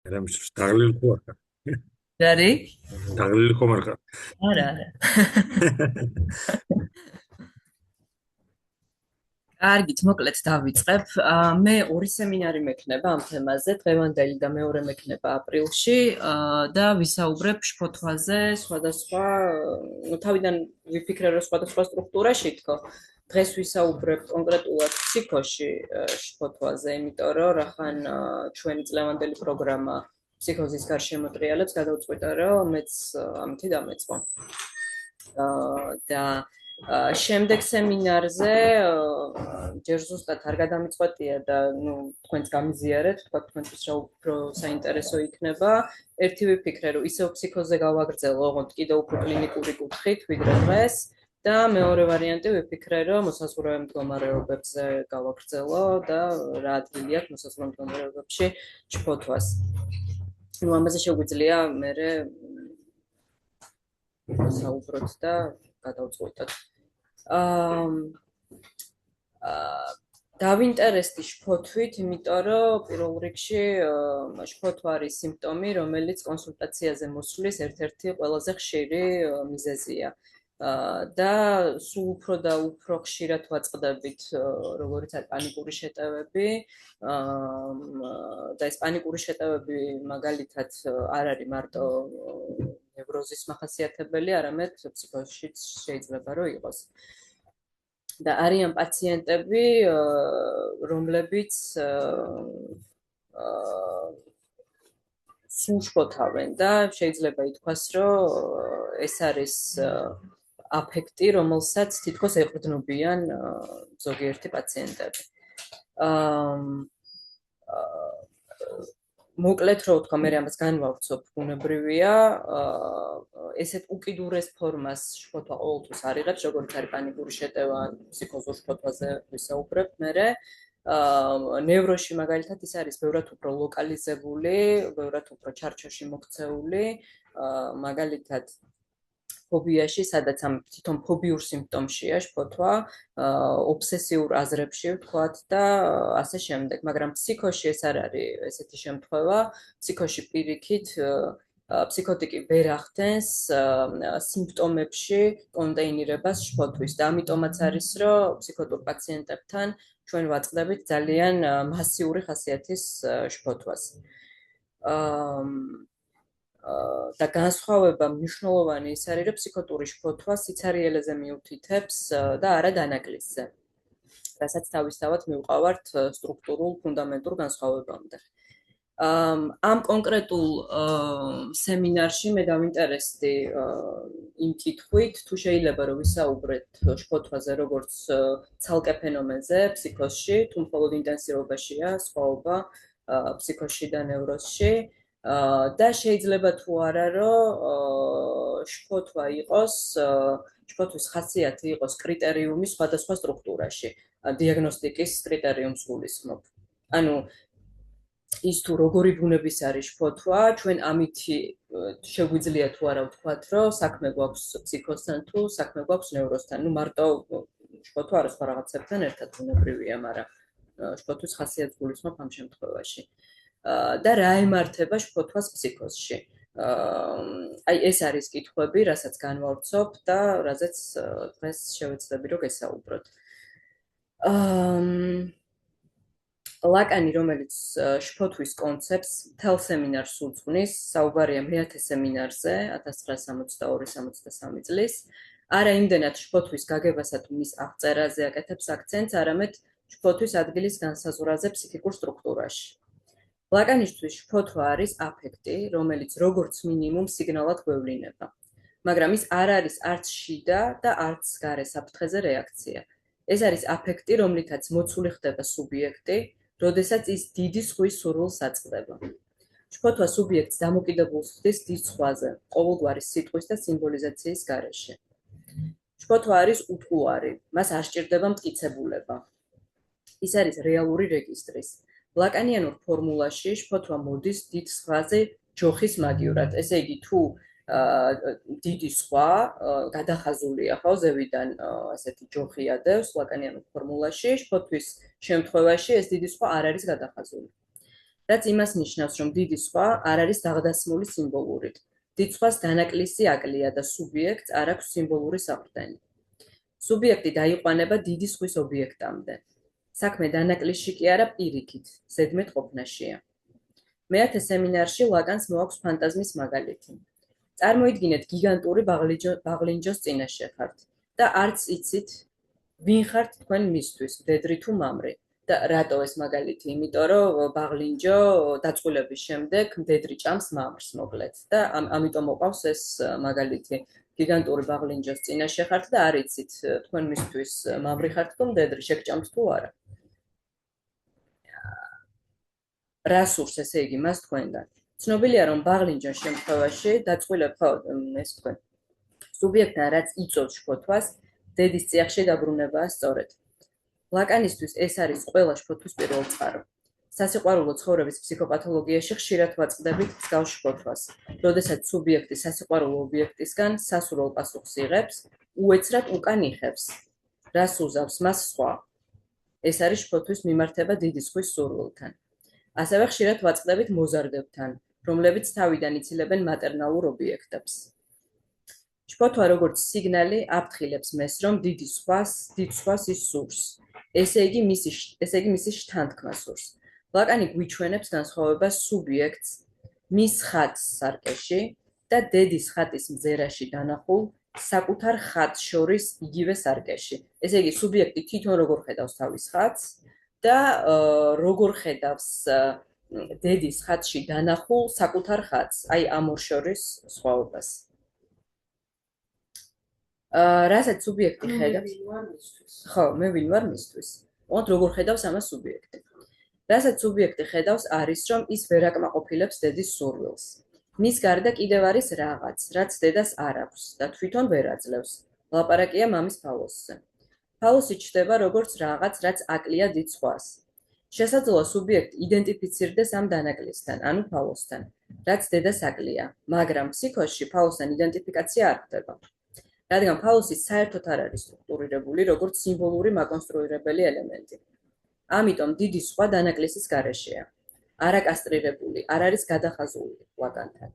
რა მის დაღლილი ხო არ ხარ? რა რი? დაღლილი ხომ არ ხარ? არა. კარგით, მოკლედ დავიწყებ. მე ორი სემინარი მექნება ამ თემაზე, დღევანდელი და მეორე მექნება აპრილში და ვისაუბრებ შფოთვაზე, სხვადასხვა თავიდან ვიფიქრე რომ სხვადასხვა სტრუქტურაში თქო. დღეს ვისაუბრებ კონკრეტულად ფსიქოში შფოთვაზე, იმიტომ რომ რახან ჩვენი წლევანდელი პროგრამა ფსიქოზის გარშემო ტრიალებს გადავწყვიტა რომ მეც ამითი დამეწყო. და შემდეგ სემინარზე ჯერ ზუსტად არ გადამიწყვეტია და თქვენც გამიზიარეთ, თქვა თქვენთვის რა უფრო საინტერესო იქნება. ერთი ვიფიქრე, რომ ისევ ფსიქოზე გავაგრძელო, ოღონდ კიდევ უფრო კლინიკური კუთხით, ვიდრე დღეს. და მეორე ვარიანტი ვიფიქრე, რომ მოსაზღვრე მდგომარეობებზე გავაგრძელო და რა ადგილი აქვს მოსაზღვრე მდგომარეობებში შფოთვას. ამაზე შეგვიძლია მე საუბროთ და გადავწყვიტოთ. დავინტერესდი შფოთვით, იმიტომ რომ პირველ რიგში შფოთვა არის სიმპტომი, რომელიც კონსულტაციაზე მოსვლის ერთ-ერთი ყველაზე ხშირი მიზეზია. და სულ უფრო და უფრო ხშირად ვაწყდებით, როგორც არის პანიკური შეტევები. და ეს პანიკური შეტევები მაგალითად არ არის მარტო ნევროზის მახასიათებელი, არამედ ფსიქოშიც შეიძლება რომ იყოს. და არიან პაციენტები, რომლებიც სულ შფოთავენ და შეიძლება ითქვას, რომ ეს არის აფექტი, რომელსაც თითქოს ეყრდნობიან ზოგიერთი პაციენტები. მოკლედ რო ვთქვა, მე ამას განვავრცობ, ბუნებრივია, ესეთ უკიდურეს ფორმას შფოთვა ყოველთვის არ იღებს, როგორც არის პანიკური შეტევა, ფსიქოზურ შფოთვაზე ვისაუბრებ მერე. ნევროში მაგალითად ის არის ბევრად უფრო ლოკალიზებული, ბევრად უფრო ჩარჩოში მოქცეული, მაგალითად ფობიაში, სადაც ამ თვითონ ფობიურ სიმპტომშია შფოთვა, ობსესიურ აზრებში ვთქვათ და ასე შემდეგ, მაგრამ ფსიქოში ეს არ არის ესეთი შემთხვევა. ფსიქოში პირიქით ფსიქოტიკი ვერ ახდენს სიმპტომებში კონტეინირებას შფოთვის და ამიტომაც არის, რომ ფსიქოტურ პაციენტებთან ჩვენ ვაწყდებით ძალიან მასიური ხასიათის შფოთვას. და განსხვავება მნიშვნელოვანი ის არის, რომ ფსიქოტური შფოთვა სიცარიელეზე მიუთითებს და არა დანაკლისზე. რასაც თავისთავად მივყავართ სტრუქტურულ ფუნდამენტურ განსხვავებამდე. ამ კონკრეტულ სემინარში მე დავინტერესდი იმ კითხვით, თუ შეიძლება რომ ვისაუბრეთ შფოთვაზე როგორც ცალკე ფენომენზე ფსიქოსში, თუ მხოლოდ ინტენსივობაშია სხვაობა ფსიქოსში და ნევროზში. და შეიძლება თუ არა რომ შფოთვა იყოს, შფოთვის ხასიათი იყოს კრიტერიუმი სხვადასხვა სტრუქტურაში, დიაგნოსტიკის კრიტერიუმს გულისხმობ. ანუ ის თუ როგორი ბუნების არის შფოთვა, ჩვენ ამითი შეგვიძლია თუ არა ვთქვათ, რომ საქმე გვაქვს ფსიქოსთან თუ საქმე გვაქვს ნევროსთან. მარტო შფოთვა არა სხვა რაღაცებთან ერთად ბუნებრივია, მაგრამ შფოთვის ხასიათს გულისხმობ ამ შემთხვევაში. და რა ემართება შფოთვას ფსიქოსში. აი ეს არის კითხვები, რასაც განვავრცობ და რაზეც დღეს შევეცდები რომ გესაუბროთ. ლაკანი, რომელიც შფოთვის კონცეფტს მთელ სემინარს უძღვნის, საუბარია მეათე სემინარზე 1962-63 წლის, არა იმდენად შფოთვის გაგებასა თუ მის აღწერაზე აკეთებს აქცენტს, არამედ შფოთვის ადგილის განსაზღვრაზე ფსიქიკურ სტრუქტურაში. ლაკანისთვის შფოთვა არის აფექტი, რომელიც როგორც მინიმუმ სიგნალად გვევლინება, მაგრამ ის არ არის არც შიდა და არც გარე საფრთხეზე რეაქცია. ეს არის აფექტი, რომლითაც მოცული ხდება სუბიექტი, როდესაც ის დიდი ზღვის სურვილს აწყდება. შფოთვა სუბიექტს დამოკიდებულს ხდის დიდ ზღვაზე, ყოველგვარი სიტყვის და სიმბოლიზაციის გარეშე. შფოთვა არის უთუარი, მას არ სჭირდება მტკიცებულება. ის არის რეალური რეგისტრის. ლაკანიანურ ფორმულაში შფოთვა მოდის დიდ ზღვაზე ჯოხის მაგივრად. ესე იგი, თუ დიდი ზღვა გადახაზულია, ხო, ზევიდან ასეთი ჯოხი ადევს ლაკანიანურ ფორმულაში, შფოთვის შემთხვევაში ეს დიდი ზღვა არ არის გადახაზული. რაც იმას ნიშნავს, რომ დიდი სხვა არ არის დაღდასმული სიმბოლურით. დიდ სხვას დანაკლისი აკლია და სუბიექტს არ აქვს სიმბოლური საყრდენი. სუბიექტი დაიყვანება დიდი სხვის ობიექტამდე. საქმე დანაკლისში კი არა პირიქით, ზედმეტ ყოფნაშია. მეათე სემინარში ლაკანს მოაქვს ფანტაზმის მაგალითი. წარმოიდგინეთ გიგანტური ბაღლინჯოს წინაშე ხართ და არც იცით, ვინ ხართ თქვენ მისთვის, მდედრი თუ მამრი. და რატო ეს მაგალითი? იმიტომ რომ ბაღლინჯო დაწყვილების შემდეგ მდედრი ჭამს მამრს მოკლედ და ამიტომ მოყავს ეს მაგალითი. გიგანტური ბაღლინჯოს წინაშე ხართ და არ იცით, თქვენ მისთვის მამრი ხართ თუ მდედრი, შეგჭამთ თუ არა. რა სურს ესე იგი მას თქვენგან? ცნობილია რომ ბაღლინჯოს შემთხვევაში დაწყვილებ ეს თქვენ სუბიექტთან რაც იწვევს შფოთვას, დედის წიაღში დაბრუნებაა სწორედ. ლაკანისთვის ეს არის ყველა შფოთვის პირველ წყარო. სასიყვარულო ცხოვრების ფსიქოპათოლოგიაში ხშირად ვაწყდებით მსგავს შფოთვას, როდესაც სუბიექტი სასიყვარულო ობიექტისგან სასურველ პასუხს იღებს, უეცრად უკან იხევს. რას უზავს მას სხვა? ეს არის შფოთვის მიმართება დიდი სხვის სურვილთან. ასევე ხშირად ვაწყდებით მოზარდებთან, რომლებიც თავიდან იცილებენ მატერნალურ ობიექტებს. შფოთვა როგორც სიგნალი აფრთხილებს მეს, რომ დიდ სხვას ის სურს. ესე იგი მისი შთანთქმა სურს. ლაკანი გვიჩვენებს განსხვავებას სუბიექტს მის ხატს სარკეში და დედის ხატის მზერაში დანახულ საკუთარ ხატს შორის იგივე სარკეში. ესე იგი სუბიექტი თვითონ როგორ ხედავს თავის ხატს და როგორ ხედავს დედის ხატში დანახულ საკუთარ ხატს, აი ამ ორ შორის სხვაობას. რასაც სუბიექტი ხედავს. ხო, მე ვინ ვარ მისთვის. ოღონდ როგორ ხედავს ამას სუბიექტი. რასაც სუბიექტი ხედავს არის, რომ ის ვერ აკმაყოფილებს დედის სურვილს. მის გარდა კიდევ არის რაღაც, რაც დედას არ აქვს და თვითონ ვერ აძლევს. ლაპარაკია მამის ფალოსზე. ფალოსი ჩნდება როგორც რაღაც, რაც აკლია დიდ სხვას. შესაძლოა სუბიექტი იდენტიფიცირდეს ამ დანაკლისთან, ანუ ფალოსთან, რაც დედას აკლია, მაგრამ ფსიქოში ფალოსთან იდენტიფიკაცია არ ხდება. რადგან ფალოსი საერთოდ არ არის სტრუქტურირებული როგორც სიმბოლური მაკონსტრუირებელი ელემენტი. ამიტომ დიდი სხვა დანაკლისის გარეშეა. არაკასტრირებული, არ არის გადახაზული ლაკანთან.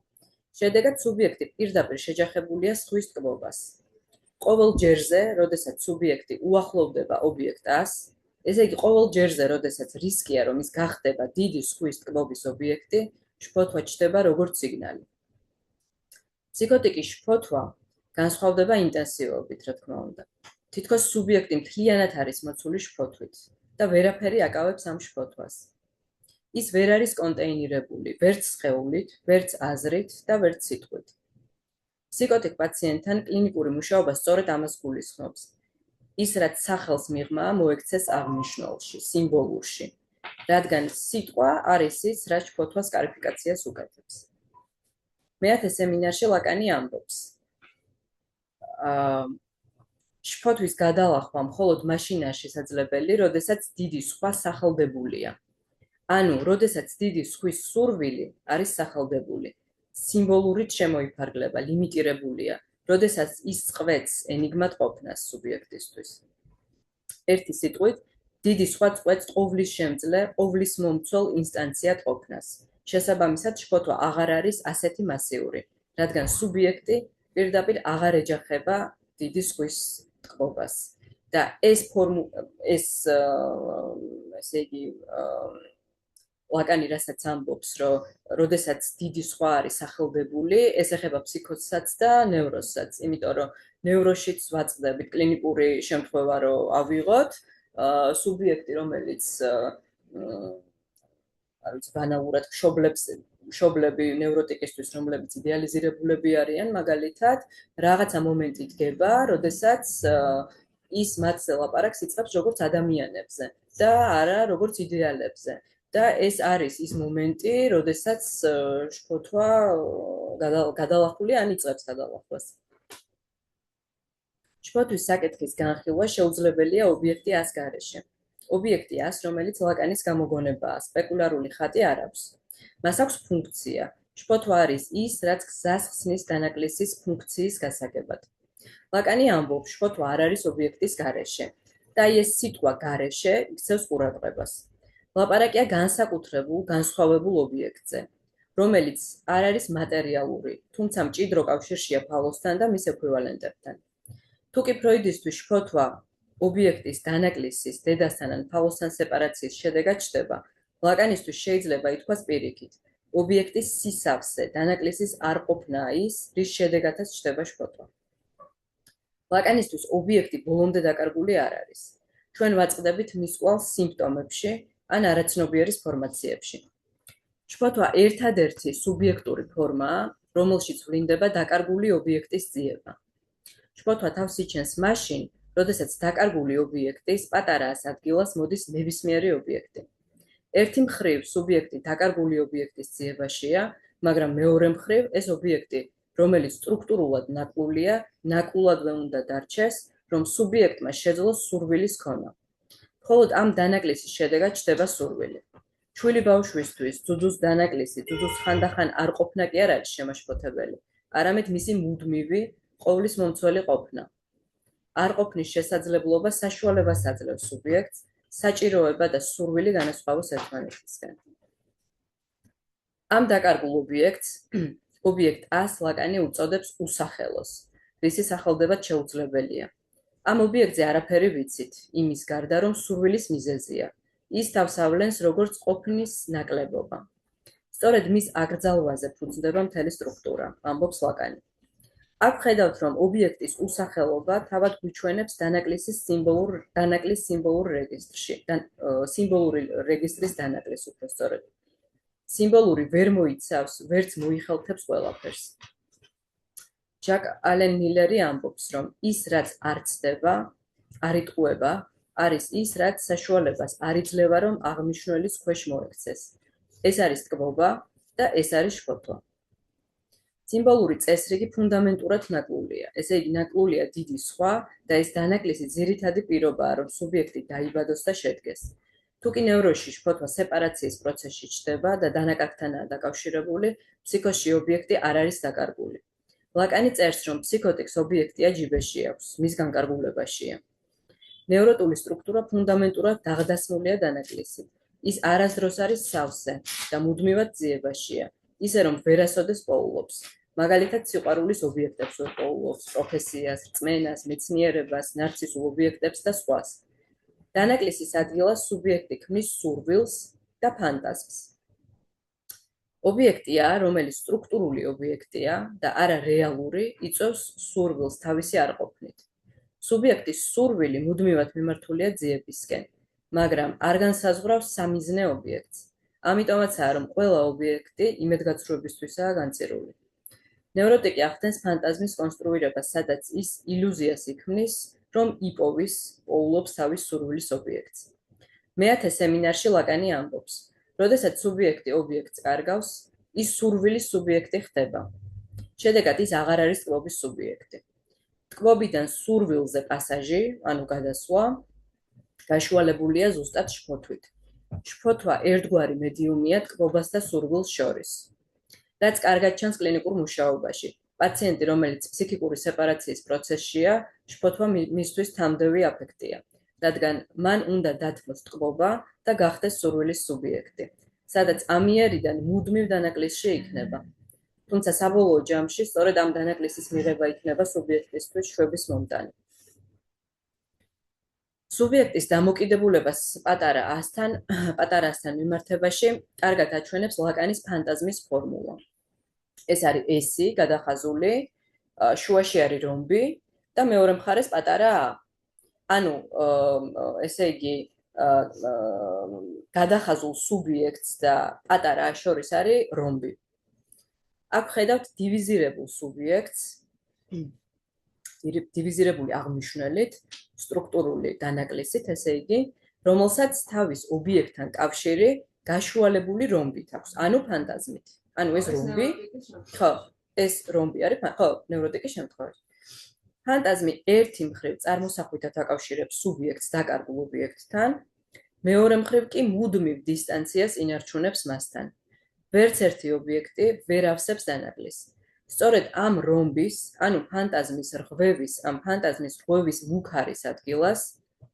შედეგად სუბიექტი პირდაპირ შეჯახებულია სხვის ტკბობას. ყოველ ჯერზე, როდესაც სუბიექტი უახლოვდება ობიექტას, ესე იგი ყოველ ჯერზე, როდესაც რისკია, რომ ის გახდება დიდი სხვის ტკბობის ობიექტი, შფოთვა ჩნდება როგორც სიგნალი. ფსიქოტიკის შფოთვა განსხვავდება ინტენსივობით, რა თქმა უნდა. თითქოს სუბიექტი მთლიანად არის მოცული შფოთვით და ვერაფერი აკავებს ამ შფოთვას. ის ვერ არის კონტეინირებული, ვერც სხეულით, ვერც აზრით და ვერც სიტყვით. ფსიქოტიკ პაციენტთან კლინიკური მუშაობა სწორედ ამას გულისხმობს. ის რაც სახელს მიღმა მოექცეს აღნიშნულში, სიმბოლურში, რადგან სიტყვა არის ის, რაც შფოთვას კვალიფიკაციას უკეთებს. მეათე სემინარში ლაკანი ამბობს. შფოთვის გადალახვა მხოლოდ მაშინაა შესაძლებელი, როდესაც დიდი სხვა სახელდებულია. ანუ, როდესაც დიდი სხვის სურვილი არის სახელდებული, სიმბოლურით შემოიფარგლება, ლიმიტირებულია, როდესაც ის წყვეტს ენიგმად ყოფნას სუბიექტისთვის. ერთი სიტყვით, დიდი სხვა წყვეტს ყოვლის შემძლე, ყოვლის მომცველ ინსტანციად ყოფნას. შესაბამისად, შფოთვა აღარ არის ასეთი მასიური, რადგან სუბიექტი პირდაპირ აღარ ეჯახება დიდი სხვის ტკბობას. და ესე იგი ლაკანი რასაც ამბობს, რომ როდესაც დიდი სხვა არის სახელდებული, ეს ეხება ფსიქოზსაც და ნევროზსაც, იმიტომ რომ ნევროშიც ვაწყდებით კლინიკური შემთხვევა რომ ავიღოთ, სუბიექტი რომელიც არის ბანალურად მშობლები ნევროტიკისთვის, რომლებიც იდეალიზირებულები არიან, მაგალითად, რაღაცა მომენტი დგება, როდესაც ის მათზე ლაპარაკს იწყებს როგორც ადამიანებზე და არა როგორც იდეალებზე. და ეს არის ის მომენტი, როდესაც შფოთვა გადალახულია ან იწყებს გადალახვას. შფოთვის საკითხის განხილვა შეუძლებელია ობიექტი ას გარეშე. ობიექტი ას, რომელიც ლაკანის გამოგონებაა, სპეკულარული ხატი არ აქვს. მას აქვს ფუნქცია. შფოთვა არის ის, რაც გზას ხსნის დანაკლისის ფუნქციის გასაგებად. ლაკანი ამბობს, შფოთვა არ არის ობიექტის გარეშე. და ეს სიტყვა გარეშე იქცევს ყურადღებას. ლაპარაკია განსაკუთრებულ, განსხვავებულ ობიექტზე, რომელიც არ არის მატერიალური, თუმცა მჭიდრო კავშირშია ფალოსთან და მის ექვივალენტებთან. თუ კი ფროიდისთვის შფოთვა ობიექტის დანაკლისის დედასთან ან ფალოსთან სეპარაციის შედეგად ჩნდება, ლაკანისთვის შეიძლება ითქვას პირიქით, ობიექტის სისავსე დანაკლისის არ ყოფნაა ის, რის შედეგადაც ჩნდება შფოთვა. ლაკანისთვის ობიექტი ბოლომდე დაკარგული არ არის. ჩვენ ვაწყდებით მის კვალს სიმპტომებში ან არაცნობიერის ფორმაციებში. შფოთვა ერთადერთი სუბიექტური ფორმაა, რომელშიც ვლინდება დაკარგული ობიექტის ძიება. შფოთვა თავს იჩენს მაშინ, როდესაც დაკარგული ობიექტის პატარაა ადგილას მოდის ნებისმიერი ობიექტი. ერთი მხრივ სუბიექტი დაკარგული ობიექტის ძიებაშია, მაგრამ მეორე მხრივ ეს ობიექტი, რომელიც სტრუქტურულად ნაკლულია, ნაკლებად უნდა დარჩეს, რომ სუბიექტმა შეძლოს სურვილის ქონა. მხოლოდ ამ დანაკლისის შედეგად ჩნდება სურვილი. ჩვილი ბავშვისთვის ძუძუს დანაკლისი, ძუძუს ხანდახან არ ყოფნა კი არ არის შემაშფოთებელი, არამედ მისი მუდმივი, ყოვლის მომცველი ყოფნა. არ ყოფნის შესაძლებლობა საშუალებას აძლევს სუბიექტს, საჭიროება და სურვილი განასხვავოს ერთმანეთისგან. ამ დაკარგულ ობიექტს, ობიექტ A-ს ლაკანი უწოდებს უსახელოს, რისი სახელდება შეუძლებელია. ამ ობიექტზე არაფერი ვიცით, იმის გარდა რომ სურვილის მიზეზია. ის თავს ავლენს როგორც ყოფნის ნაკლებობა. სწორედ მის აკრძალვაზე ფუძნდება მთელი სტრუქტურა, ამბობს ლაკანი. აქ ხედავთ, რომ ობიექტის უსახელობა თავად გვიჩვენებს დანაკლის სიმბოლურ რეგისტრში, სიმბოლური რეგისტრის დანაკლის უფრო სწორედ. სიმბოლური ვერ მოიცავს, ვერც მოიხელთებს ყველაფერს. ჯაკ ალენ მილერი ამბობს, რომ ის, რაც არ ცდება, არ იტყუება, არის ის, რაც საშუალებას არ იძლევა, რომ აღნიშნულის ქვეშ მოექცეს. ეს არის ტკბობა და ეს არის შფოთვა. სიმბოლური წესრიგი ფუნდამენტურად ნაკლულია, ესე იგი ნაკლულია დიდი სხვა და ეს დანაკლისი ძირითადი პირობაა, რომ სუბიექტი დაიბადოს და შედგეს. თუ კი ნევროში შფოთვა სეპარაციის პროცესში ჩნდება და დანაკარგთანაა დაკავშირებული, ფსიქოში ობიექტი არ არის დაკარგული. ლაკანი წერს, რომ ფსიქოტიკს ობიექტია ჯიბეში აქვს, მის განკარგულებაშია. ნევროტული სტრუქტურა ფუნდამენტურად დაღდასმულია დანაკლისით. ის არასდროს არის სავსე და მუდმივად ძიებაშია, ისე რომ ვერასოდეს პოულობს. მაგალითად, სიყვარულის ობიექტებს ვერ პოულობს, პროფესიას, რწმენას, მეცნიერებას, ნარცისულ ობიექტებს და სხვას. დანაკლისის ადგილას სუბიექტი ქმნის სურვილს და ფანტაზმს. ობიექტია, რომელიც სტრუქტურული ობიექტია და არა რეალური, იწვევს სურვილს თავისი არყოფნით. სუბიექტის სურვილი მუდმივად მიმართულია ძიებისკენ, მაგრამ არ განსაზღვრავს სამიზნე ობიექტს. ამიტომაცაა, რომ ყველა ობიექტი იმედგაცრუებისთვისაა განწირული. ნევროტიკი ახდენს ფანტაზმის კონსტრუირებას, სადაც ის ილუზიას იქმნის, რომ იპოვის, პოულობს თავის სურვილის ობიექტს. მეათე სემინარში ლაკანი ამბობს, როდესაც სუბიექტი ობიექტს კარგავს, ის სურვილის სუბიექტი ხდება. შედეგად ის აღარ არის ტკბობის სუბიექტი. ტკბობიდან სურვილზე პასაჟი, ანუ გადასვლა, გაშუალებულია ზუსტად შფოთვით. შფოთვა ერთგვარი მედიუმია ტკბობას და სურვილს შორის. რაც კარგად ჩანს კლინიკურ მუშაობაში. პაციენტი, რომელიც ფსიქიკური სეპარაციის პროცესშია, შფოთვა მისთვის თამდევი აფექტია, რადგან მან უნდა დათმოს ტკბობა და გახდეს სურვილის სუბიექტი, სადაც ამიერიდან მუდმივ დანაკლისში იქნება. თუმცა საბოლოო ჯამში სწორედ ამ დანაკლისის მიღება იქნება სუბიექტისთვის შვების მომტანი. სუბიექტის დამოკიდებულებას პატარა ასთან მიმართებაში კარგად აჩვენებს ლაკანის ფანტაზმის ფორმულა. ეს არის S-ი, გადახაზული, შუაში არის რომბი და მეორე მხარეს პატარა A. ანუ, ესე იგი, გადახაზულ სუბიექტს და პატარა A შორის არის რომბი. აქ ხედავთ დივიზირებულ სუბიექტს, დივიზირებული აღმნიშვნელით, სტრუქტურული დანაკლისით, ესე იგი, რომელსაც თავის ობიექტთან კავშირი გაშუალებული რომბით აქვს, ანუ ფანტაზმით. ანუ ეს რომბი, ხო, ეს რომბი არის, ხო, ნევროტიკის შემთხვევაში. ფანტაზმი ერთი მხრივ წარმოსახვითად აკავშირებს სუბიექტს დაკარგულ ობიექტთან, მეორე მხრივ კი მუდმივ დისტანციას ინარჩუნებს მასთან. ვერც ერთი ობიექტი ვერ ავსებს დანაკლისს. სწორედ ამ რომბის, ანუ ფანტაზმის რღვევის, ამ ფანტაზმის რღვევის მუქარის ადგილას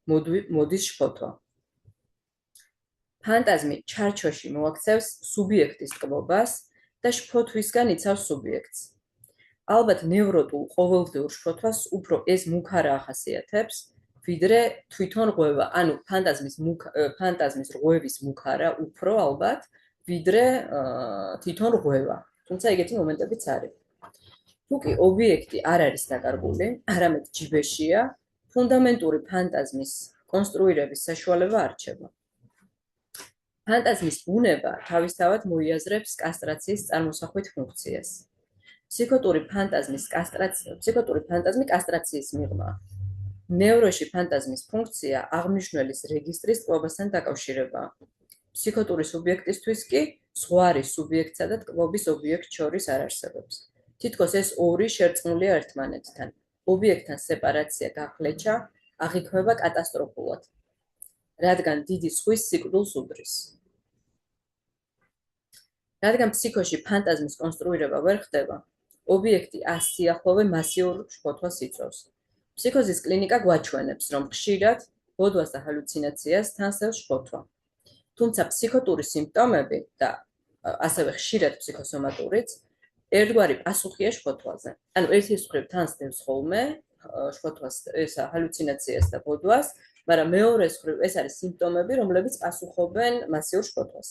მოდის შფოთვა. ფანტაზმი ჩარჩოში მოაქცევს სუბიექტის ტკბობას და შფოთვისგან იცავს სუბიექტს. ალბათ ნევროტულ ყოველდღიურ შფოთვას უფრო ეს მუქარა ახასიათებს, ვიდრე თვითონ ღვევა. ანუ ფანტაზმის ღვევის მუქარა უფრო ალბათ, ვიდრე თვითონ ღვევა. თუმცა ეგეთი მომენტებიც არის. თუ კი ობიექტი არ არის დაკარგული, არამედ ჯიბეშია, ფუნდამენტური ფანტაზმის კონსტრუირების საშუალება არჩება. ფანტაზმის ბუნება თავისთავად მოიაზრებს კასტრაციის წარმოსახვით ფუნქციას. ფსიქოტური ფანტაზმი კასტრაციის მიღმაა. ნევროში ფანტაზმის ფუნქცია აღნიშნულის რეგისტრის ტკბობასთან დაკავშირებაა. ფსიქოტური სუბიექტისთვის კი ზღვარი სუბიექტსა და ტკბობის ობიექტს შორის არ არსებობს. თითქოს ეს ორი შერწყმულია ერთმანეთთან. ობიექტთან სეპარაცია გახლეჩა აღიქმება კატასტროფულად, რადგან დიდი ზღვის სიკვდილს უდრის. რადგან ფსიქოში ფანტაზმის კონსტრუირება ვერ ხდება, ობიექტი ასიახლოვე მასიურ შფოთვას იწვევს. ფსიქოზის კლინიკა გვაჩვენებს, რომ ხშირად ბოდვას და ჰალუცინაციას თან სევს შფოთვა. თუმცა ფსიქოტური სიმპტომები და ასევე ხშირად ფსიქოსომატურიც ერთგვარი პასუხია შფოთვაზე. ანუ ერთის მხრივ თან სდევს ხოლმე შფოთვას, ესა ჰალუცინაციას და ბოდვას, მაგრამ მეორეს მხრივ ეს არის სიმპტომები, რომლებიც პასუხობენ მასიურ შფოთვას.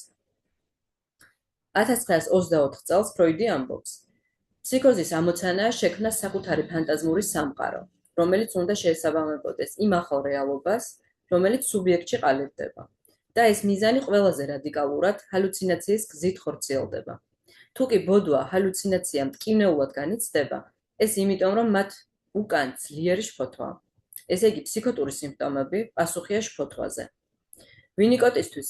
1924 წელს ფროიდი ამბობს, ფსიქოზის ამოცანაა შექმნა საკუთარი ფანტაზმური სამყარო, რომელიც უნდა შეესაბამებოდეს იმ ახალ რეალობას, რომელიც სუბიექტში ყალიბდება. და ეს მიზანი ყველაზე რადიკალურად ჰალუცინაციის გზით ხორციელდება. თუ კი ბოდვა ჰალუცინაციამ მტკივნეულად განიცდება, ეს იმიტომ, რომ მათ უკან ძლიერი შფოთვაა. ესე იგი, ფსიქოტური სიმპტომები პასუხია შფოთვაზე. ვინიკოტისთვის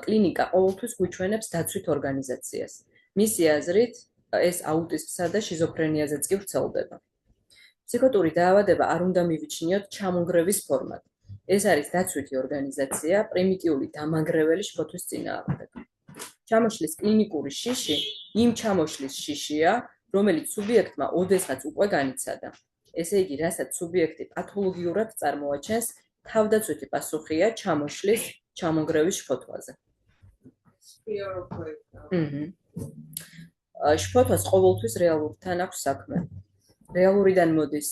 კლინიკა ყოველთვის გვიჩვენებს დაცვით ორგანიზაციას. მისი აზრით, ეს აუტიზმსა და შიზოფრენიაზეც კი ვრცელდება. ფსიქოტური დაავადება არ უნდა მივიჩნიოთ ჩამონგრევის ფორმად. ეს არის დაცვითი ორგანიზაცია, პრიმიტიული დამანგრეველი შფოთვის წინააღმდეგ. ჩამოშლის კლინიკური შიში იმ ჩამოშლის შიშია, რომელიც სუბიექტმა ოდესღაც უკვე განიცადა. ესე იგი, რასაც სუბიექტი პათოლოგიურად წარმოაჩენს, თავდაცვითი პასუხია ჩამოშლის ჩამონგრევის შფოთვაზე. შფოთვას ყოველთვის რეალურთან აქვს საქმე. რეალურიდან მოდის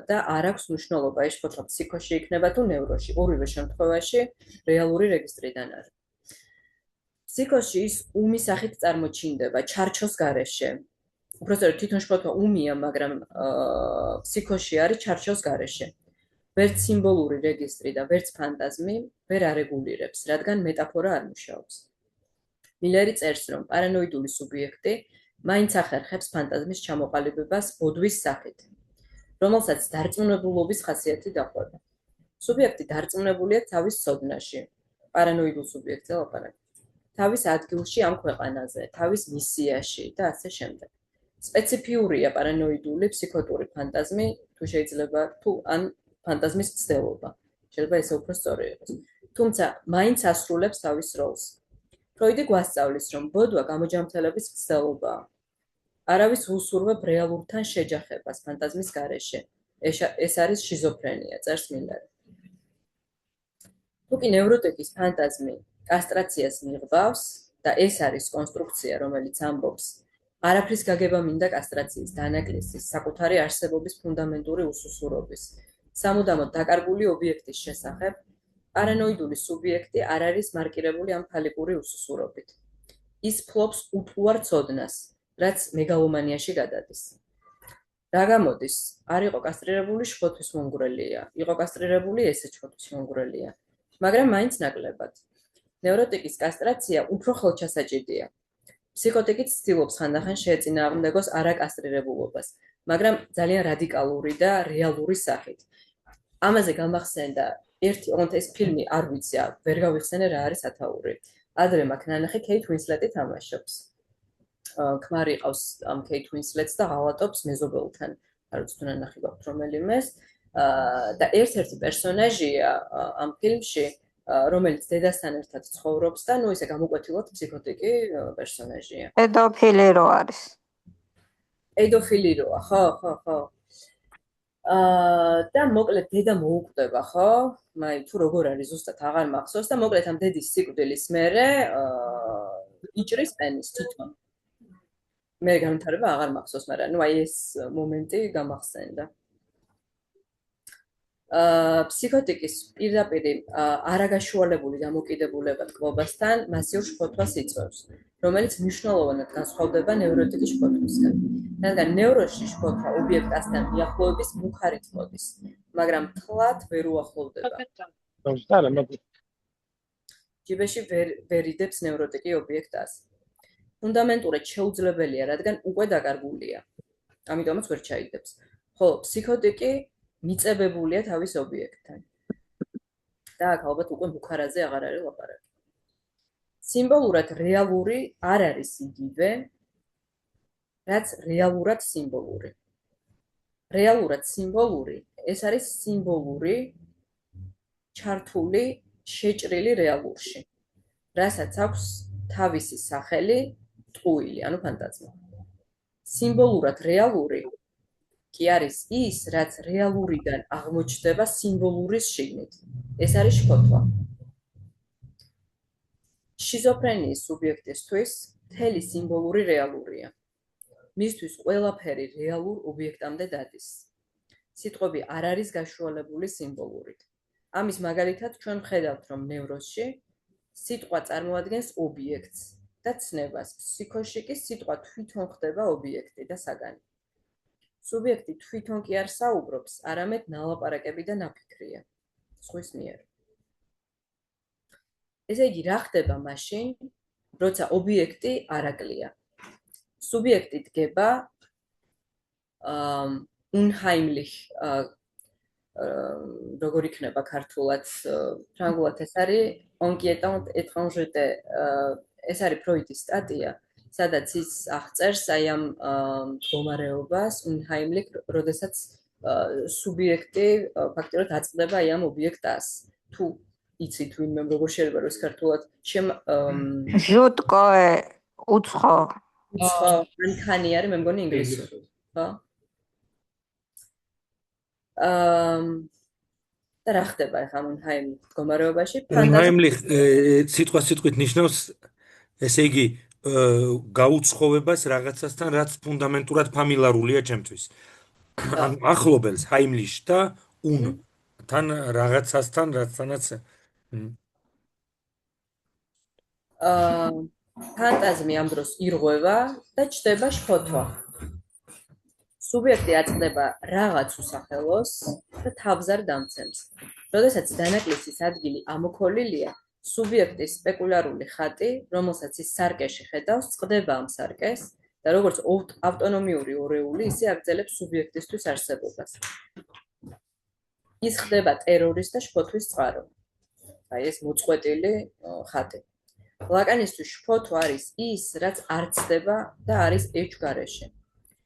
და არ აქვს მნიშვნელობა ეს შფოთვა ფსიქოში იქნება თუ ნევროში. ორივე შემთხვევაში რეალური რეგისტრიდან არის. ფსიქოში ის უმის სახით წარმოჩინდება ჩარჩოს გარეშე. უბრალოდ თვითონ შფოთვა უმია, მაგრამ ფსიქოში არის ჩარჩოს გარეშე. ვერც სიმბოლური რეგისტრი და ვერც ფანტაზმი ვერ არეგულირებს, რადგან მეტაფორა არ მუშაობს. მილერი წერს, რომ პარანოიდული სუბიექტი მაინც ახერხებს ფანტაზმის ჩამოყალიბებას ბოდვის სახით, რომელსაც დარწმუნებულობის ხასიათი დაყვება. სუბიექტი დარწმუნებულია თავის ცოდნაში, პარანოიდულ სუბიექტზე ლაპარაკი, თავის ადგილში ამ ქვეყანაზე, თავის მისიაში და ასე შემდეგ. სპეციფიურია პარანოიდული ფსიქოტური ფანტაზმი, თუ შეიძლება, თუ ან ფანტაზმის მცდელობა. შეიძლება ესე უფრო სწორი იყოს. თუმცა მაინც ასრულებს თავის როლს. ფროიდი გვასწავლის, რომ ბოდვა გამოჯამთელების მცდელობაა. არავის უსურვებ რეალურთან შეჯახებას ფანტაზმის გარეშე. ეს არის შიზოფრენია, წერს მილერი. თუ კი ნევროტიკის ფანტაზმი კასტრაციას მიიღბავს და ეს არის კონსტრუქცია, რომელიც ამბობს, არაფრის გაგება მინდა კასტრაციის დანაკლისის, საკუთარი არსებობის ფუნდამენტური უსუსურობის, სამუდამოდ დაკარგული ობიექტის შესახებ, პარანოიდული სუბიექტი არ არის მარკირებული ამ ფალიკური უსუსურობით. ის ფლობს უთუარ ცოდნას, რაც მეგალომანიაში გადადის. რა გამოდის? არ იყო კასტრირებული შფოთვის მომგვრელია, იყო კასტრირებული ესე შფოთვის მომგვრელია, მაგრამ მაინც ნაკლებად. ნევროტიკის კასტრაცია უფრო ხელჩასაჭიდია. ფსიქოტიკიც ცდილობს ხანდახან შეეწინააღმდეგოს არაკასტრირებულობას, მაგრამ ძალიან რადიკალური და რეალური სახით. ამაზე გამახსენდა ოღონდ ეს ფილმი არ ვიცი, ვერ გავიხსენე რა არის ათაური. ადრე მაგ ნანახი კეით უინსლეტი თამაშობს. ქმარი ყავს ამ კეით უინსლეტს და ღალატობს მეზობელთან. არ ვიცი თუ ნანახი გაქვთ რომელიმეს. და ერთ-ერთი პერსონაჟია ამ ფილმში, რომელიც დედასთან ერთად ცხოვრობს და ნუ ისე გამოკვეთილად ფსიქოტიკი პერსონაჟია. პედოფილი რო არის. პედოფილი როა, ხო. და მოკლედ დედა მოუკვდება, ხო? მაი თუ როგორ არის ზუსტად აღარ მახსოვს და მოკლედ ამ დედის სიკვდილის მერე იჭრის პენის თვითონ. მე განვითარება აღარ მახსოვს, მაგრამ ნუ აი ეს მომენტი გამახსენდა. ფსიქოტიკის პირდაპირ არაგაშუალებული დამოკიდებულება ტკბობასთან მასიურ შფოთვას იწვევს, რომელიც მნიშვნელოვნად განსხვავდება ნევროტიკის შფოთვისგან. რადგან ნევროზში შფოთვა ობიექტასთან მიახლოების მუქარით მოდის, მაგრამ თლად ვერ უახლოვდება. ჯიბეში ვერ იდებს ნევროტიკი ობიექტას. ფუნდამენტურად შეუძლებელია, რადგან უკვე დაკარგულია. ამიტომაც ვერ ჩაიდებს. ხოლო ფსიქოტიკი მიწებებულია თავის ობიექტთან. და აქ ალბათ უკვე მუქარაზე აღარ არის ლაპარაკი. სიმბოლურად რეალური არ არის იგივე, რაც რეალურად სიმბოლური. რეალურად სიმბოლური ეს არის სიმბოლური ჩართული შეჭრილი რეალურში, რასაც აქვს თავისი სახელი ტყუილი, ანუ ფანტაზმა. სიმბოლურად რეალური კი არის ის, რაც რეალურიდან აღმოჩნდება სიმბოლურის შიგნით. ეს არის შფოთვა. შიზოფრენიის სუბიექტისთვის მთელი სიმბოლური რეალურია. მისთვის ყველაფერი რეალურ ობიექტამდე დადის. სიტყვები არ არის გაშუალებული სიმბოლურით. ამის მაგალითად ჩვენ ვხედავთ, რომ ნევროზში სიტყვა წარმოადგენს ობიექტს და ცნებას. ფსიქოში კი სიტყვა თვითონ ხდება ობიექტი და საგანი. სუბიექტი თვითონ კი არ საუბრობს, არამედ ნალაპარაკები და ნაფიქრია სხვის მიერ. ესე იგი, რა ხდება მაშინ, როცა ობიექტი არაკლია? სუბიექტი დგება unheimlich, როგორ იქნება ქართულად, ფრანგულად ეს არის inquiétante étrangeté, ეს არის ფროიდის სტატია, სადაც ის აღწერს აი ამ მდგომარეობას unheimlich, როდესაც სუბიექტი ფაქტობრივად აწყდება აი ამ ობიექტას. თუ იცით ვინმე როგორ შეიძლება რომ ეს ქართულად ჟუტკოე უცხო მანქანი არის, მე მგონი ინგლისური, ხო? და რა ხდება ახლა unheimlich მდგომარეობაში? unheimlich სიტყვით ნიშნავს, ესე იგი, გაუცხოვებას რაღაცასთან, რაც ფუნდამენტურად ფამილარულია ჩემთვის. ახლობელს heimlich და თან რაღაცასთან, რაცთანაც ფანტაზმი ამ დროს ირღვევა და ჩდება შფოთვა. სუბიექტი აწყდება რაღაც უსახელოს და თავს არ დამცემს. როდესაც დანაკლისის ადგილი ამოქოლილია, სუბიექტის სპეკულარული ხატი, რომელსაც ის სარკეში ხედავს, წყდება ამ სარკეს და როგორც ავტონომიური ორეული, ისე აგრძელებს სუბიექტისთვის არსებობას. ის ხდება ტერორის და შფოთვის წყარო. აი ეს მოწყვეტილი ხატი. ლაკანისთვის შფოთვა არის ის, რაც არ ცდება და არის ეჭვგარეშე.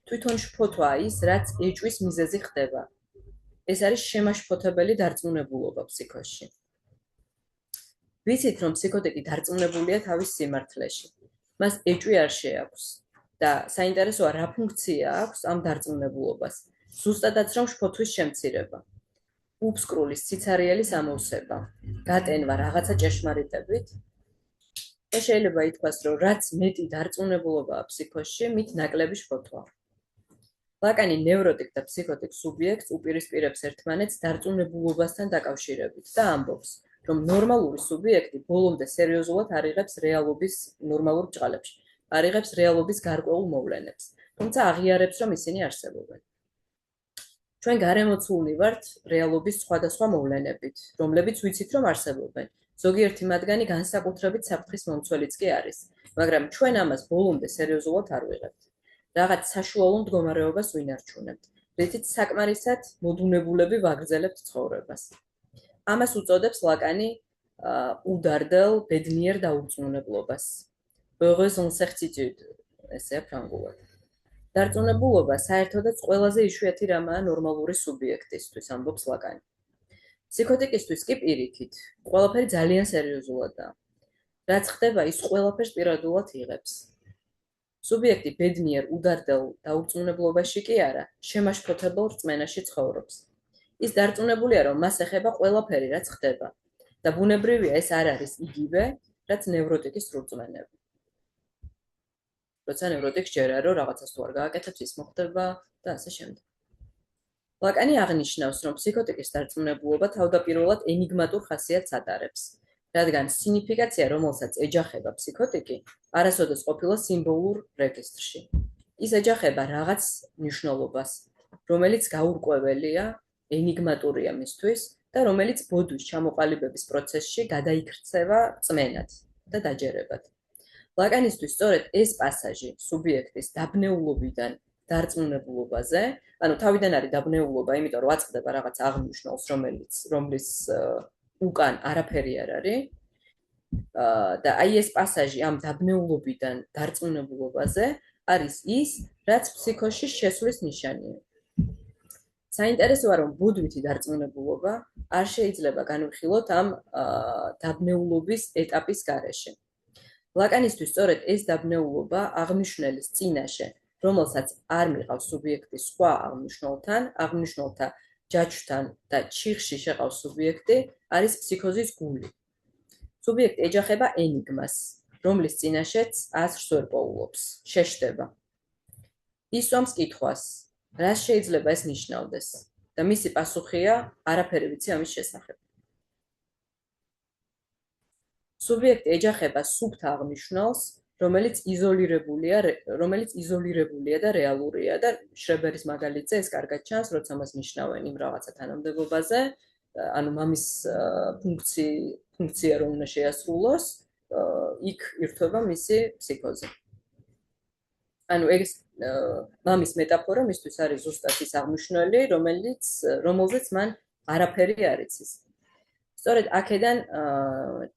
თვითონ შფოთვა ის, რაც ეჭვის მიზეზი ხდება. ეს არის შემაშფოთებელი დარწმუნებულობა ფსიქოში. ვიცით, რომ ფსიქოტიკი დარწმუნებულია თავის სიმართლეში. მას ეჭვი არ შეაქვს და საინტერესოა რა ფუნქცია აქვს ამ დარწმუნებულობას. ზუსტადაც რომ შფოთვის შემცირება. უბსკრულის სიცარიელის ამოვსება, გატენვა რაღაცა ჭეშმარიტებით და შეიძლება ითქვას, რომ რაც მეტი დარწმუნებულობაა ფსიქოში, მით ნაკლები შფოთვა. ლაკანი ნევროტიკ და ფსიქოტიკ სუბიექტს უპირისპირებს ერთმანეთს დარწმუნებულობასთან დაკავშირებით და ამბობს, რომ ნორმალური სუბიექტი ბოლომდე სერიოზულად არ იღებს რეალობის ნორმალურ ბრჭყალებში, არ იღებს რეალობის გარკვეულ მოვლენებს, თუმცა აღიარებს, რომ ისინი არსებობენ. ჩვენ გარემოცულნი ვართ რეალობის სხვადასხვა მოვლენებით, რომლებიც ვიცით, რომ არსებობენ. ზოგიერთი მათგანი განსაკუთრებით საფრთხის მომცველიც კი არის, მაგრამ ჩვენ ამას ბოლომდე სერიოზულად არ ვიღებთ. რაღაც საშუალო მდგომარეობას ვინარჩუნებთ, რითიც საკმარისად მოდუნებულები ვაგრძელებთ ცხოვრებას. ამას უწოდებს ლაკანი უდარდელ ბედნიერ დაუწმუნებლობას. heureuse incertitude, ესეა ფრანგულად. დარწმუნებულობა საერთოდაც ყველაზე იშვიათი რამაა ნორმალური სუბიექტისთვის, ამბობს ლაკანი. ფსიქოტიკისთვის კი პირიქით, ყველაფერი ძალიან სერიოზულადაა. რაც ხდება, ის ყველაფერს პირადულად იღებს. სუბიექტი ბედნიერ უდარდელ დაურწმუნებლობაში კი არა, შემაშფოთებელ რწმენაში ცხოვრობს. ის დარწმუნებულია, რომ მას ეხება ყველაფერი, რაც ხდება და ბუნებრივია ეს არ არის იგივე, რაც ნევროტიკის სრულწმენები. როცა ნევროტიკს ჯერა, რომ რაღაცას თუ არ გააკეთებს, ის მოხდება და ასე შემდეგ. ლაკანი აღნიშნავს, რომ ფსიქოტიკის დარწმუნებულობა თავდაპირველად ენიგმატურ ხასიათს ატარებს, რადგან სინიფიკაცია, რომელსაც ეჯახება ფსიქოტიკი, არასოდეს ყოფილა სიმბოლურ რეგისტრში. ის ეჯახება რაღაც მნიშვნელობას, რომელიც გაურკვეველია, ენიგმატურია მისთვის და რომელიც ბოდვის ჩამოყალიბების პროცესში გადაიქრცევა რწმენად და დაჯერებად. ლაკანისთვის სწორედ ეს პასაჟი სუბიექტის დაბნეულობიდან დარწმუნებულობაზე, ანუ თავიდან არის დაბნეულობა, იმიტომ რომ აწყდება რაღაც აღნიშნულს, რომლის უკან არაფერი არ არის. და აი ეს პასაჟი ამ დაბნეულობიდან დარწმუნებულობაზე არის ის, რაც ფსიქოში შესვლის ნიშანია. საინტერესოა, რომ ბუდვითი დარწმუნებულობა არ შეიძლება განვიხილოთ ამ დაბნეულობის ეტაპის გარეშე. ლაკანისთვის სწორედ ეს დაბნეულობა აღნიშნულის წინაშე, რომელსაც არ მიყავს სუბიექტის სხვა აღნიშნულთან, აღნიშნულთა ჯაჭვთან და ჩიხში შეყავს სუბიექტი, არის ფსიქოზის გული. სუბიექტი ეჯახება ენიგმას, რომლის წინაშეც აზრს ვერ პოულობს, შეშდება. ის სვამს კითხვას, რას შეიძლება ეს ნიშნავდეს და მისი პასუხია არაფერი ვიცი ამის შესახებ. სუბიექტი ეჯახება სუბთ აღნიშნულს, რომელიც იზოლირებულია და რეალურია და შრებერის მაგალითზე ეს კარგად ჩანს, როცა მას ნიშნავენ იმ რაღაცა თანამდებობაზე, ანუ მამის ფუნქცია რომ უნდა შეასრულოს, იქ ირთვება მისი ფსიქოზი. ანუ ეს მამის მეტაფორა მისთვის არის ზუსტად ის აღნიშნული, რომელზეც მან არაფერი არ იცის. სწორედ აქედან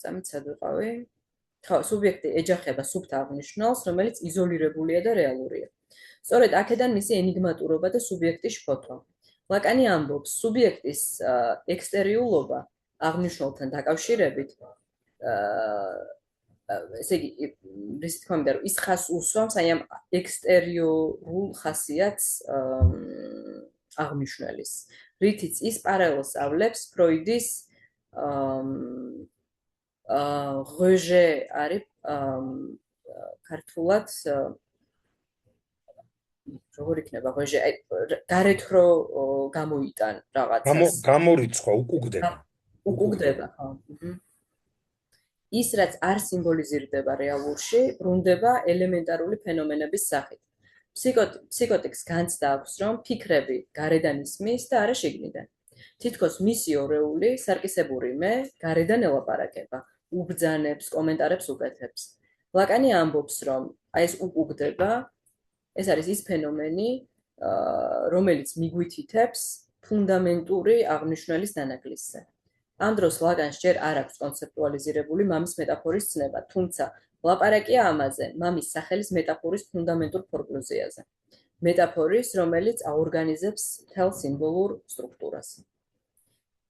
წამიცად ვიყავი. ხო, სუბიექტი ეჯახება სუბთ აღნიშნულს, რომელიც იზოლირებულია და რეალურია. სწორედ აქედან მისი ენიგმატურობა და სუბიექტის შფოთვა. ლაკანი ამბობს, სუბიექტის ექსტერიულობა აღნიშნულთან დაკავშირებით, ესე იგი, რის თქმა უნდა, ის ხას უსვამს აი ამ ექსტერიორულ ხასიათს აღნიშნულის, რითიც ის პარალელს ავლებს ფროიდის როჟე არის ქართულად როგორ იქნება როჟე გარეთ რო გამოიტან რაღაცას გამორიცხვა უკუგდება ხო ის რაც არ სიმბოლიზირდება რეალურში ბრუნდება ელემენტარული ფენომენების სახით ფსიქოტიკს განცდა აქვს რომ ფიქრები გარედან ისმის და არა შიგნიდან თითქოს მისი ორეული სარკისებური მე გარედან ელაპარაკება უბრძანებს კომენტარებს უკეთებს ლაკანი ამბობს რომ აი ეს უკუგდება ეს არის ის ფენომენი რომელიც მიგვითითებს ფუნდამენტური აღნიშვნელის დანაკლისზე ამ დროს ლაკანს ჯერ არ აქვს კონცეპტუალიზირებული მამის მეტაფორის ცნება თუმცა ლაპარაკია ამაზე მამის სახელის მეტაფორის ფუნდამენტურ ფორკლუზიაზე მეტაფორის რომელიც აორგანიზებს მთელ სიმბოლურ სტრუქტურას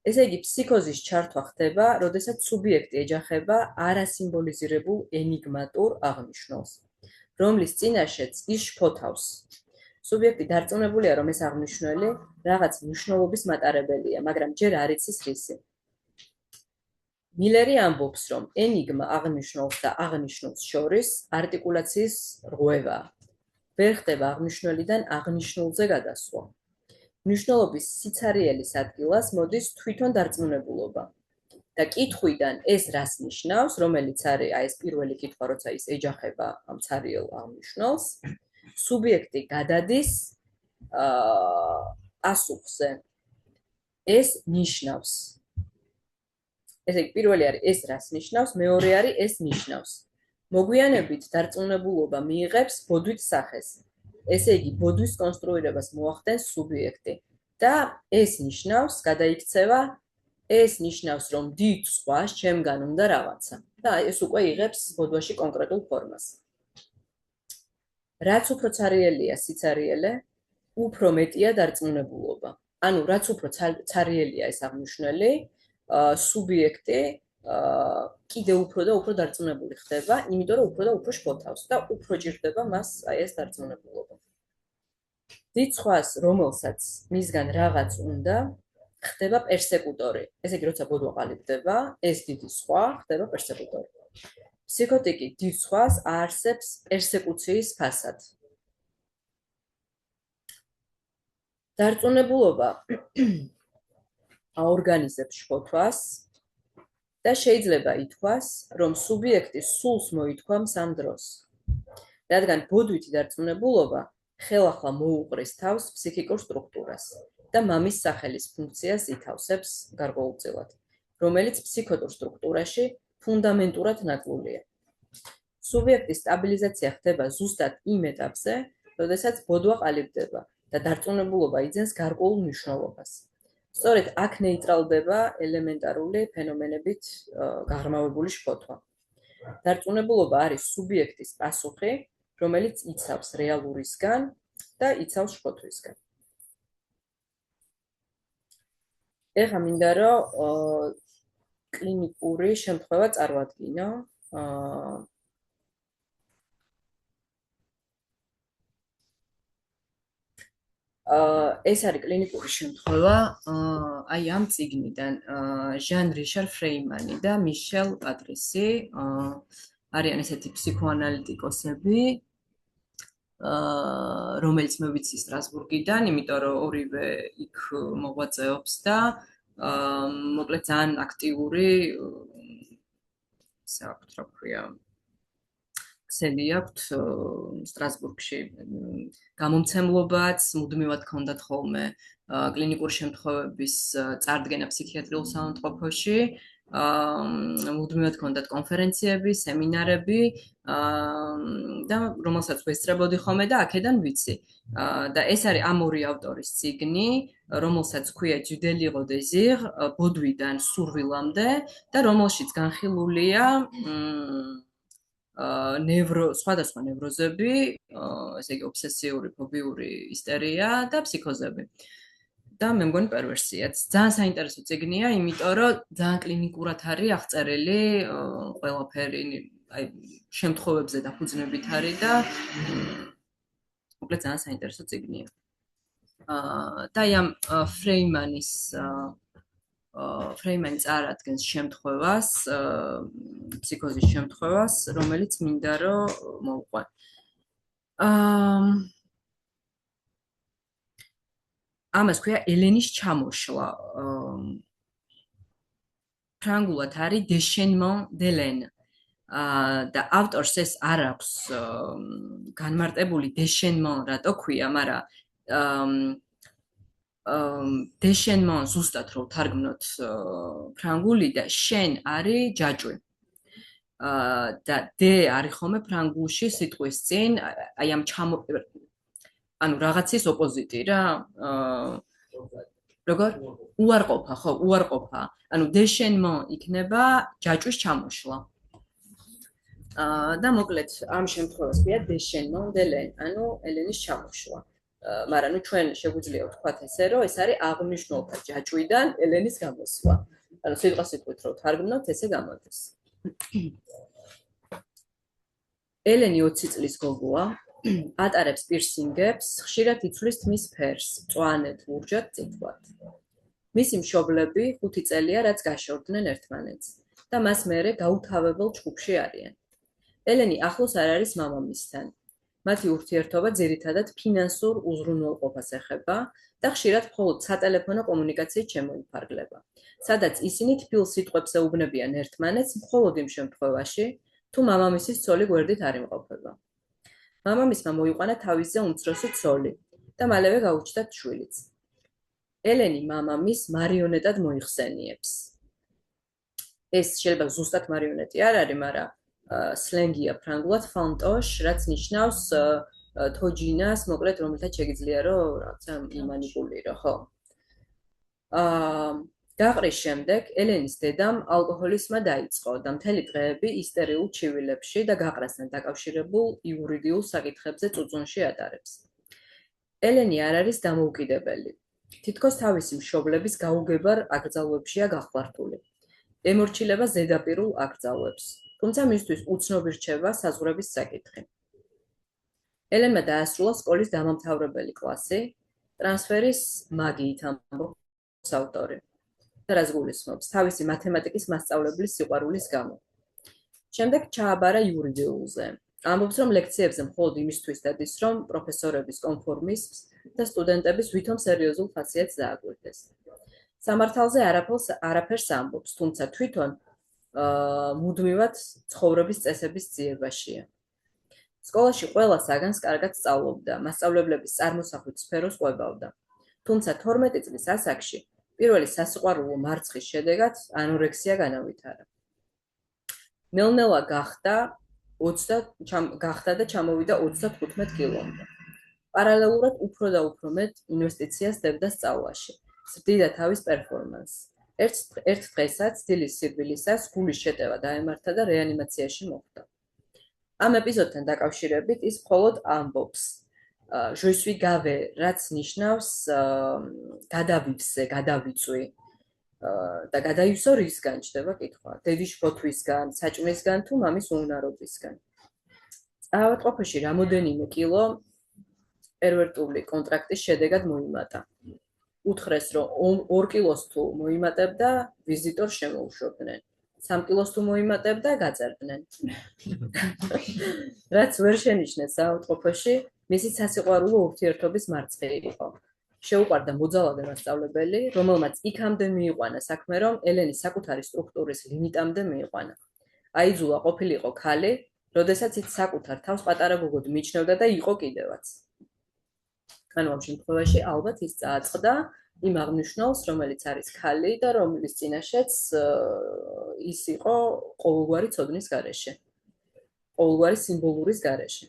ესე იგი ფსიქოზის ჩართვა ხდება როდესაც სუბიექტი ეჯახება არასიმბოლიზირებულ ენიგმატურ აღნიშნულს რომლის წინაშეც ის შფოთავს სუბიექტი დარწმუნებულია რომ ეს აღნიშნული რაღაც მნიშვნელობის მატარებელია მაგრამ ჯერ არ იცის რისი მილერი ამბობს რომ ენიგმა აღნიშნულს და აღნიშნულს შორის არტიკულაციის რღვევა ვერ ხდება აღნიშნულიდან აღნიშნულზე გადასვლა მნიშვნელობის სიცარიელის ადგილას მოდის თვითონ დარწმუნებულობა და კითხვიდან ეს რას ნიშნავს რომელიც არის აი ეს პირველი კითხვა როცა ის ეჯახება ამ ცარიელ აღნიშნულს სუბიექტი გადადის პასუხზე ეს ნიშნავს ესე იგი პირველი არის ეს რას ნიშნავს მეორე არის ეს ნიშნავს მოგვიანებით დარწმუნებულობა მიიღებს ბოდვით სახეს ესე იგი ბოდვის კონსტრუირებას მოახდენს სუბიექტი და ეს ნიშნავს გადაიქცევა ეს ნიშნავს რომ დიდ სხვას ჩემგან უნდა რაღაცა და ეს უკვე იღებს ბოდვაში კონკრეტულ ფორმას რაც უფრო ცარიელია სიცარიელე უფრო მეტია დარწმუნებულობა ანუ რაც უფრო ცარიელია ეს აღნიშნული სუბიექტი კიდე უფრო და უფრო დარწმუნებული ხდება, იმიტომ რომ უფრო და უფრო შფოთავს და უფრო ჭირდება მას აი ეს დარწმუნებულობა. დიდ სხვას, რომელსაც მისგან რაღაც უნდა, ხდება პერსეკუტორი. ესე იგი, როცა ბოდვა ყალიბდება, ეს დიდი სხვა ხდება პერსეკუტორი. ფსიქოტიკი დიდ სხვას აარსებს პერსეკუციის ფასად. დარწმუნებულობა აორგანიზებს შფოთვას და შეიძლება ითქვას, რომ სუბიექტი სულს მოითქვამს ამ დროს. რადგან ბოდვითი დარწმუნებულობა ხელახლა მოუყრის თავს ფსიქიკურ სტრუქტურას და მამის სახელის ფუნქციას ითავსებს გარკვეულწილად, რომელიც ფსიქოტურ სტრუქტურაში ფუნდამენტურად ნაკლულია. სუბიექტის სტაბილიზაცია ხდება ზუსტად იმ ეტაპზე, როდესაც ბოდვა ყალიბდება და დარწმუნებულობა იძენს გარკვეულ მნიშვნელობას. სწორედ აქ ნეიტრალდება ელემენტარული ფენომენებით გაღრმავებული შფოთვა. დარწმუნებულობა არის სუბიექტის პასუხი, რომელიც იცავს რეალურისგან და იცავს შფოთვისგან. ეხლა მინდა რომ კლინიკური შემთხვევა წარვადგინო. ეს არის კლინიკური შემთხვევა აი ამ წიგნიდან ჟან რიშარ ფრეიმანი და მიშელ პატრისი არიან ესეთი ფსიქოანალიტიკოსები რომელიც მე ვიცი სტრასბურგიდან, იმიტომ რომ ორივე იქ მოღვაწეობს და მოკლედ ძალიან აქტიური საერთოდ რა ქვია ქსელი აქვთ სტრასბურგში გამომცემლობაც, მუდმივად ჰქონდათ ხოლმე კლინიკური შემთხვევების წარდგენა ფსიქიატრიულ საავადმყოფოში, მუდმივად ჰქონდათ კონფერენციები, სემინარები და რომელსაც ვესწრებოდი ხოლმე და აქედან ვიცი. და ეს არის ამ ორი ავტორის წიგნი, რომელსაც ჰქვია Du délire au désir, ბოდვიდან სურვილამდე და რომელშიც განხილულია სხვადასხვა ნევროზები, ესე იგი ობსესიური, ფობიური ისტერია და ფსიქოზები. და მე მგონი პერვერსიაც. ძალიან საინტერესო წიგნია, იმიტომ რომ ძალიან კლინიკურად არის აღწერილი ყველაფერი, აი შემთხვევებზე დაფუძნებით არის და მოკლედ ძალიან საინტერესო წიგნია. და ამ ფრეიმანი წარადგენს შემთხვევას, ფსიქოზის შემთხვევას, რომელიც მინდა რომ მოვყვან. ამას ქვია ელენის ჩამოშლა. ფრანგულად არის déchaînement d'Hélène. და ავტორს ეს არ აქვს განმარტებული déchaînement რატო ქვია, მაგრამ déchaînement ზუსტად რო თარგმნოთ ფრანგული და შენ არის ჯაჭვი. და დე არის ხოლმე ფრანგულში სიტყვის წინ, აი ამ ანუ რაღაცის ოპოზიტი რა. როგორ? უარყოფა, ხო, უარყოფა. ანუ déchaînement იქნება ჯაჭვის ჩამოშლა. და მოკლედ ამ შემთხვევას ქვია déchaînement d'Hélène, ანუ ელენის ჩამოშლა. მაგრამ ნუ ჩვენ შეგვიძლია ვთქვათ ესე, რომ ეს არის აღნიშნულთა ჯაჭვიდან ელენის გამოსვლა. ანუ სიტყვით რო თარგმნოთ, ესე გამოდის. ელენი 20 წლის გოგოა, ატარებს პირსინგებს, ხშირად იცვლის თმის ფერს, მწვანედ, ლურჯად, წითლად. მისი მშობლები 5 წელია, რაც გაშორდნენ ერთმანეთს და მას მერე გაუთავებელ ჯგუფში არიან. ელენი ახლოს არ არის მამამისთან. მათი ურთიერთობა ძირითადად ფინანსურ უზრუნველყოფას ეხება და ხშირად მხოლოდ სატელეფონო კომუნიკაციით შემოიფარგლება, სადაც ისინი თბილ სიტყვებს ეუბნებიან ერთმანეთს მხოლოდ იმ შემთხვევაში, თუ მამამისის ცოლი გვერდით არ იმყოფება. მამამისმა მოიყვანა თავისზე უმცროსი ცოლი და მალევე გაუჩნდათ შვილიც. ელენი მამამის მარიონეტად მოიხსენიებს. ეს შეიძლება ზუსტად მარიონეტი არ არის, მაგრამ სლენგია ფრანგულად fantoche, რაც ნიშნავს თოჯინას, მოკლედ რომელთაც შეგიძლია რომ რაღაცა იმანიპულირო, ხო? გაყრის შემდეგ ელენის დედამ ალკოჰოლიზმა დაიწყო და მთელი დღეები ისტერიულ ჩივილებში და გაყრასთან დაკავშირებულ იურიდიულ საკითხებზე წუწუნში ატარებს. ელენი არ არის დამოუკიდებელი. თითქოს თავისი მშობლების გაუგებარ აკრძალვებშია გახвартული. ემორჩილება ზედაპირულ აკრძალვებს, თუმცა მისთვის უცნობი რჩება საზღვრების საკითხი. ელენმა დაასრულა სკოლის დამამთავრებელი კლასი, ტრანსფერის მაგიით ამბობს ავტორი. და რაც გულისხმობს, თავისი მათემატიკის მასწავლებლის სიყვარულის გამო. შემდეგ ჩააბარა იურიდიულზე. ამბობს, რომ ლექციებზე მხოლოდ იმისთვის დადის, რომ პროფესორების კონფორმიზმს და სტუდენტების ვითომ სერიოზულ ხასიათს დააკვირდეს. სამართალზე არაფერს ამბობს, თუმცა თვითონ მუდმივად ცხოვრების წესების ძიებაშია. სკოლაში ყველა საგანს კარგად სწავლობდა, მასწავლებლების წარმოსახვით სფეროს ყვებავდა. თუმცა 12 წლის ასაკში პირველი სასიყვარულო მარცხის შედეგად ანორექსია განავითარა. ნელ-ნელა გახდა და ჩამოვიდა 35 კილომდე. პარალელურად უფრო და უფრო მეტ ინვესტიციას დებდა სწავლაში. ზრდიდა თავის პერფორმანსს. ერთ დღესაც, დილის სირბილისას, გულის შეტევა დაემართა და რეანიმაციაში მოხვდა. ამ ეპიზოდთან დაკავშირებით ის მხოლოდ ამბობს je suis gavé, რაც ნიშნავს გადავივსე, გადავიწვი და გადაივსო რისგან ჩდება კითხვა. დედის შფოთვისგან, საჭმლისგან თუ მამის უუნარობისგან. ავადმყოფოში რამოდენიმე კილო პერვერტული კონტრაქტის შედეგად მოიმატა. უთხრეს, რომ 2 კილოს თუ მოიმატებდა, ვიზიტორს შემოუშვებდნენ. 3 კილოს თუ მოიმატებდა, გაწერდნენ. რაც ვერ შენიშნეს ავადმყოფოში, მისი სასიყვარულო ურთიერთობის მარცხი იყო. შეუყვარდა მოძალადე მასწავლებელი, რომელმაც იქამდე მიიყვანა საქმე, რომ ელენი საკუთარი სტრუქტურის ლიმიტამდე მიიყვანა. აიძულა ყოფილიყო ქალი, როდესაც ის საკუთარ თავს პატარა გოგოდ მიჩნევდა და იყო კიდევაც. ანუ ამ შემთხვევაში ალბათ ის წააწყდა იმ აღნიშნულს, რომელიც არის ქალი და რომლის წინაშეც ის იყო ყოველგვარი ცოდნის გარეშე. ყოველგვარი სიმბოლურის გარეშე.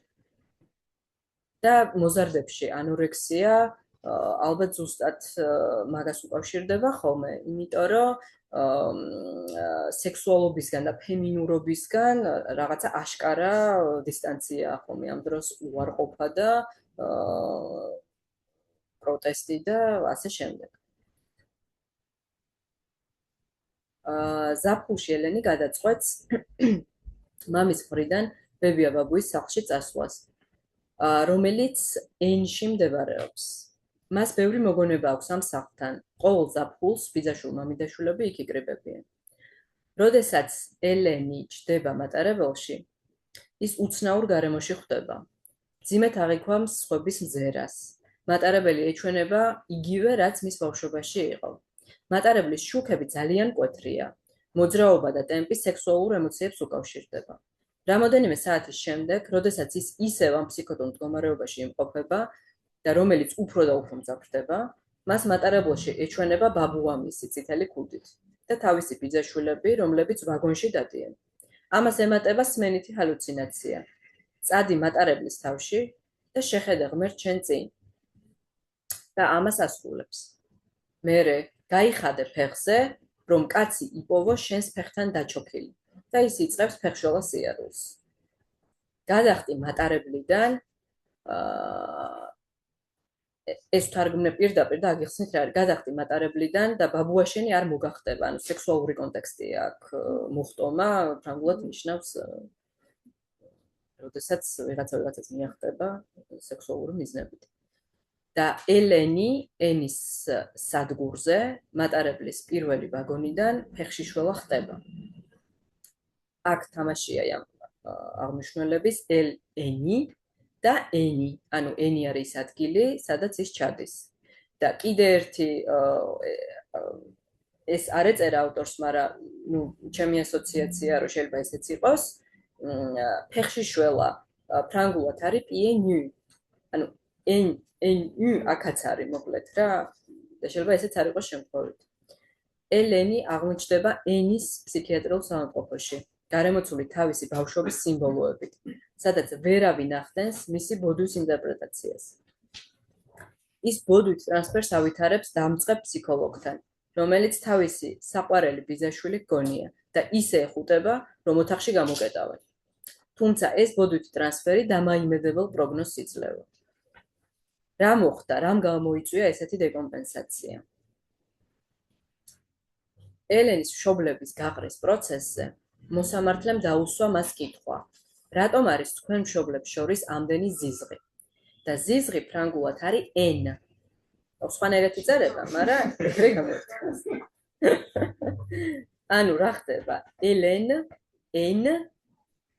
და მოზარდებში ანორექსია ალბათ ზუსტად მაგას უკავშირდება ხოლმე, იმიტომ რომ სექსუალობისგან და ფემინურობისგან რაღაცა აშკარა დისტანცია ხოლმე ამ დროს უარყოფა და პროტესტი და ასე შემდეგ. ზაფხულში ელენი გადაწყვეტს მამის მხრიდან ბებია-ბაბუის სახლში წასვლას, რომელიც ენში მდებარეობს. მას ბევრი მოგონება აქვს ამ სახლთან. ყოველ ზაფხულს ბიძაშვილ-მამიდაშვილები იქ იკრიბებიან. როდესაც ელენი ჩდება მატარებელში, ის უცნაურ გარემოში ხვდება. მძიმედ აღიქვამს სხვების მზერას. მატარებელი ეჩვენება იგივე, რაც მის ბავშვობაში იყო. მატარებლის შუქები ძალიან მკვეთრია. მოძრაობა და ტემპი სექსუალურ ემოციებს უკავშირდება. რამოდენიმე საათის შემდეგ, როდესაც ის ისევ ამ ფსიქოტურ მდგომარეობაში იმყოფება და რომელიც უფრო და უფრო მძაფრდება, მას მატარებელში ეჩვენება ბაბუამისი წითელი ქუდით და თავისი ბიძაშვილები, რომლებიც ვაგონში დადიან. ამას ემატება სმენითი ჰალუცინაცია. წადი მატარებლის თავში და შეხედე ღმერთ შენ წინ. და ამას ასრულებს. მერე გაიხადე ფეხზე, რომ კაცი იპოვო შენს ფეხთან დაჩოქილი და ის იწყებს ფეხშველას სიარულს. გადახტი მატარებლიდან ეს თარგმნე პირდაპირ და აგიხსნით რა არის. გადახტი მატარებლიდან და ბაბუაშენი არ მოგახტება, ანუ სექსუალური კონტექსტია აქ მოხტომა, ფრანგულად ნიშნავს როდესაც ვიღაცას მიახტება სექსუალური მიზნებით. და ელენი ენის სადგურზე მატარებლის პირველი ვაგონიდან ფეხშიშველა ხტება. აქ თამაშია ამ აღმნიშვნელების ენი და ენი, ანუ ენი არის ადგილი, სადაც ის ჩადის. და კიდე ერთი ეს არ ეწერა ავტორს, მაგრამ ნუ ჩემი ასოციაცია რომ შეიძლება ესეც იყოს, ფეხშიშველა ფრანგულად არის pieds nus. ანუ ენი აქაც არის მოკლედ რა და შეიძლება ესეც არ იყოს შემთხვევით. ელენი აღმოჩნდება ენის ფსიქიატრიულ საავადმყოფოში, გარემოცული თავისი ბავშვობის სიმბოლოებით, სადაც ვერავინ ახდენს მისი ბოდვის ინტერპრეტაციას. ის ბოდვით ტრანსფერს ავითარებს დამწყებ ფსიქოლოგთან, რომელიც თავისი საყვარელი ბიძაშვილი გონია და ისე ეხუტება, რომ ოთახში გამოკეტავენ. თუმცა ეს ბოდვითი ტრანსფერი დამაიმედებელ პროგნოზს იძლევა. რა მოხდა, რამ გამოიწვია ესეთი დეკომპენსაცია? ელენის მშობლების გაყრის პროცესზე მოსამართლემ დაუსვა მას კითხვა: რატომ არის თქვენ მშობლებს შორის ამდენი ზიზღი? და ზიზღი ფრანგულად არის n. სხვანაირად იწერება, მაგრამ ეგრე გამოვიდა. ანუ რა ხდება? ln, n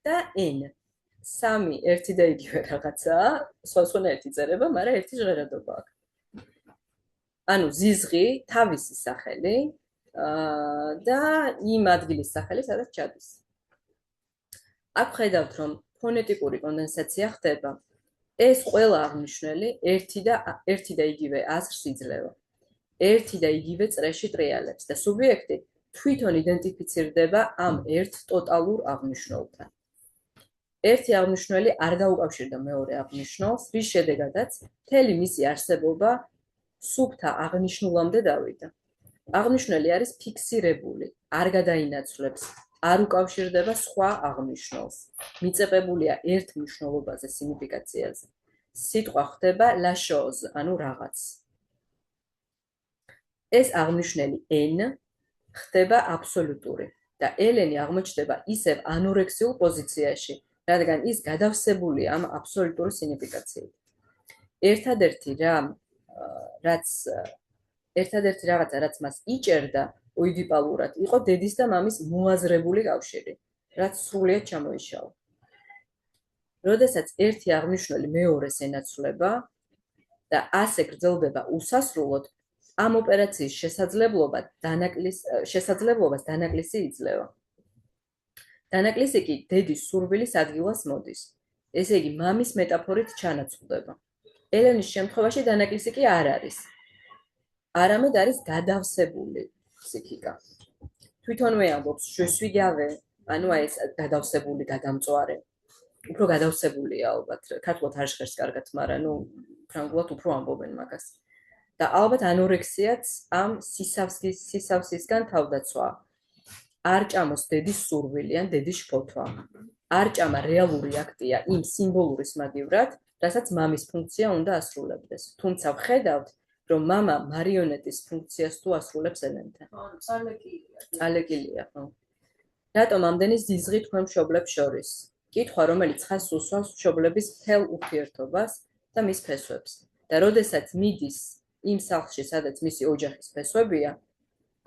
და n. სამი ერთი და იგივე რაღაცაა, სხვადასხვანაირად იწერება, მაგრამ ერთი ჟღერადობა აქვს. ანუ ზიზღი თავისი სახელი და იმ ადგილის სახელი, სადაც ჩადის. აქ ხედავთ, რომ ფონეტიკური კონდენსაცია ხდება. ეს ყველა აღნიშნული ერთი და იგივე აზრს იძლევა. ერთი და იგივე წრეში ტრიალებს და სუბიექტი თვითონ იდენტიფიცირდება ამ ერთ ტოტალურ აღნიშნულთან. ერთი აღნიშნული არ დაუკავშირდა მეორე აღნიშნულს, რის შედეგადაც მთელი მისი არსებობა სუბთა აღნიშნულამდე დავიდა. აღნიშნული არის ფიქსირებული, არ გადაინაცვლებს, არ უკავშირდება სხვა აღნიშნულს. მიწებებულია ერთ მნიშვნელობაზე, სიგნიფიკაციაზე. სიტყვა ხდება la chose, ანუ რაღაც. ეს აღნიშნული n ხდება აბსოლუტური და ელენი აღმოჩნდება ისევ ანორექსიულ პოზიციაში, რადგან ის გადავსებულია ამ აბსოლუტური სიგნიფიკაციით. ერთადერთი რაღაცა, რაც მას იჭერდა ოიდიპალურად, იყო დედის და მამის მოაზრებული კავშირი, რაც სრულიად ჩამოიშალა. როდესაც ერთი აღნიშნული მეორეს ენაცვლება და ასე გრძელდება უსასრულოდ, ამ ოპერაციის შესაძლებლობას დანაკლისი იძლევა. დანაკლისი კი დედის სურვილის ადგილას მოდის. ესე იგი, მამის მეტაფორით ჩანაცვლდება. ელენის შემთხვევაში დანაკლისი კი არ არის. არამედ არის გადავსებული ფსიქიკა. თვითონვე ამბობს, je suis gavé, ანუ ეს გადავსებული, გადამწვარე. უფრო გადავსებულია ალბათ, ქართულად არ ჟღერს კარგად, მაგრამ ფრანგულად უფრო ამბობენ მაგას. და ალბათ ანორექსიაც ამ სისავსისგან თავდაცვა. არ ჭამოს დედის სურვილი ან დედის შფოთვა. არ ჭამა რეალური აქტია იმ სიმბოლურის მაგივრად, რასაც მამის ფუნქცია უნდა ასრულებდეს. თუმცა ვხედავთ, რომ მამა მარიონეტის ფუნქციას თუ ასრულებს ელენთან. წალეკილია, ხო. რატომ ამდენი ზიზღი თქვენ მშობლებს შორის? კითხვა, რომელიც ხაზს უსვამს მშობლების მთელ ურთიერთობას და მის ფესვებს. და როდესაც მიდის იმ სახლში, სადაც მისი ოჯახის ფესვებია,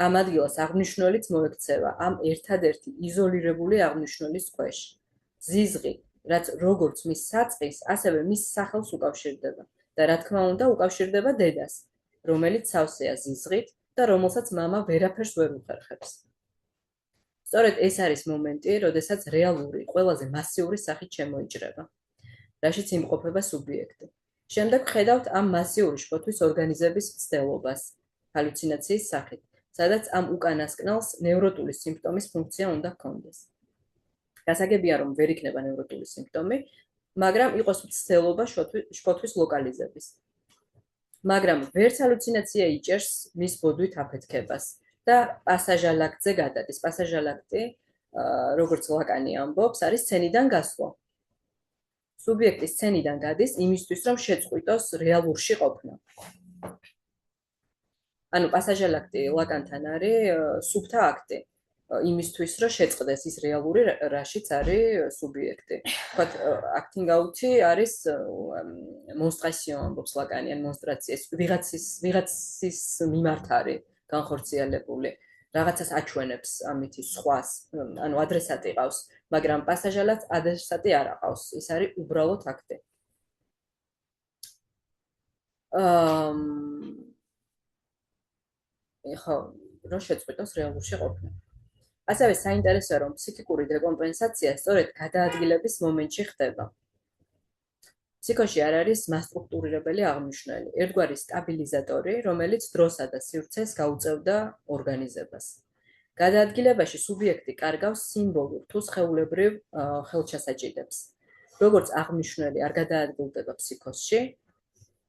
ამ ადგილას აღნიშნულიც მოექცევა ამ ერთადერთი იზოლირებული აღნიშნულის ქვეშ. ზიზღი, რაც როგორც მის საწყის, ასევე მის სახელს უკავშირდება და რა თქმა უნდა უკავშირდება დედას, რომელიც სავსეა ზიზღით და რომელსაც მამა ვერაფერს ვერ უხერხებს. სწორედ ეს არის მომენტი, როდესაც რეალური, ყველაზე მასიური სახით შემოიჭრება, რაშიც იმყოფება სუბიექტი. შემდეგ ხედავთ ამ მასიური შფოთვის ორგანიზების მცდელობას, ჰალუცინაციის სახით, სადაც ამ უკანასკნელს ნევროტული სიმპტომის ფუნქცია უნდა ჰქონდეს. გასაგებია, რომ ვერ იქნება ნევროტული სიმპტომი, მაგრამ იყოს მცდელობა შფოთვის ლოკალიზების. მაგრამ ვერც ჰალუცინაცია იჭერს მის ბოდვით აფეთქებას და პასაჟალაქტზე გადადის. პასაჟალაქტი, როგორც ლაკანი ამბობს, არის სცენიდან გასვლა. სუბიექტი სცენიდან გადის იმისთვის, რომ შეწყვიტოს რეალურში ყოფნა. ანუ პასაჟალაქტი ლაკანთან არის სუბთა აქტი. იმისთვის, რომ შეწყდეს ის რეალური, რაშიც არის სუბიექტი. ვთქვათ, acting out-ი არის monstration, ამბობს ლაკანი, ან მონსტრაცია, ვიღაცის მიმართ არის განხორციელებული. რაღაცას აჩვენებს ამითი სხვას, ანუ ადრესატი ყავს, მაგრამ პასაჟალად ადრესატი არ აყავს, ის არის უბრალოდ აქტი. ხო, რომ შეწყვიტოს რეალურში ყოფნა. ასევე საინტერესოა, რომ ფსიქიკური დეკომპენსაცია სწორედ გადაადგილების მომენტში ხდება. ფსიქოში არ არის მასტრუქტურირებელი აღნიშნული, ერთგვარი სტაბილიზატორი, რომელიც დროსა და სივრცეს გაუწევდა ორგანიზებას. გადაადგილებაში სუბიექტი კარგავს სიმბოლურ თუ სხეულებრივ ხელჩასაჭიდებს. როგორც აღნიშნული არ გადაადგილდება ფსიქოსში,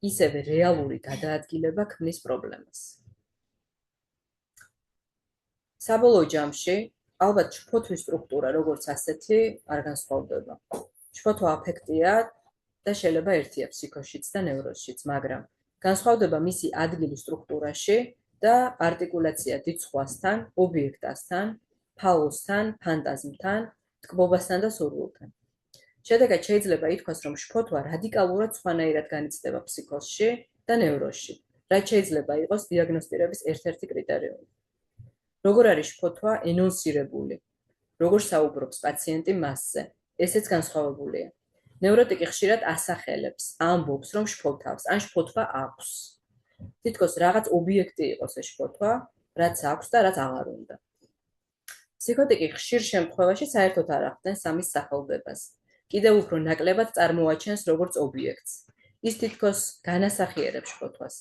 ისევე რეალური გადაადგილება ქმნის პრობლემას. საბოლოო ჯამში, ალბათ შფოთვის სტრუქტურა როგორც ასეთი არ განსხვავდება. შფოთვა აფექტია და შეიძლება ერთია ფსიქოშიც და ნევროზშიც, მაგრამ განსხვავდება მისი ადგილი სტრუქტურაში და არტიკულაცია დიდ სხვასთან, ობიექტასთან, ფაულსთან, ფანტაზმთან, ტკბობასთან და სურვილთან. შედეგად შეიძლება ითქვას, რომ შფოთვა რადიკალურად სხვანაირად განიცდება ფსიქოსში და ნევროსში, რაც შეიძლება იყოს დიაგნოსტირების ერთ-ერთი კრიტერიუმი. როგორ არის შფოთვა ენონსირებული? როგორ საუბრობს პაციენტი მასზე? ესეც განსხვავებულია. ნევროტიკი ხშირად ასახელებს, ამბობს, რომ შფოთავს, ან შფოთვა აქვს. თითქოს რაღაც ობიექტი იყოს ეს შფოთვა, რაც აქვს და რაც აღარ უნდა. ფსიქოტიკი ხშირ შემთხვევაში საერთოდ არ ახდენს ამის სახელდებას. კიდევ უფრო ნაკლებად წარმოაჩენს როგორც ობიექტს. ის თითქოს განასახიერებს შფოთვას.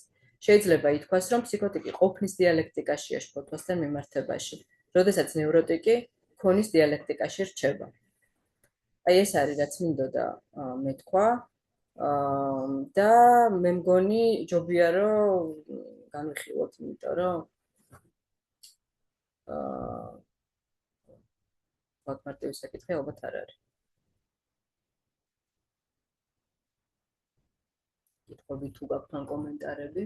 შეიძლება ითქვას, რომ ფსიქოტიკი ყოფნის დიალექტიკაშია შფოთვასთან მიმართებაში, როდესაც ნევროტიკი ქონის დიალექტიკაში რჩება. აი ეს არის რაც მინდოდა მეთქვა და მე მგონი ჯობია რომ განვიხილოთ, იმიტომ რომ ვთქვათ მარტივი საკითხი ალბათ არ არის. კითხვები თუ გაქვთ ან კომენტარები?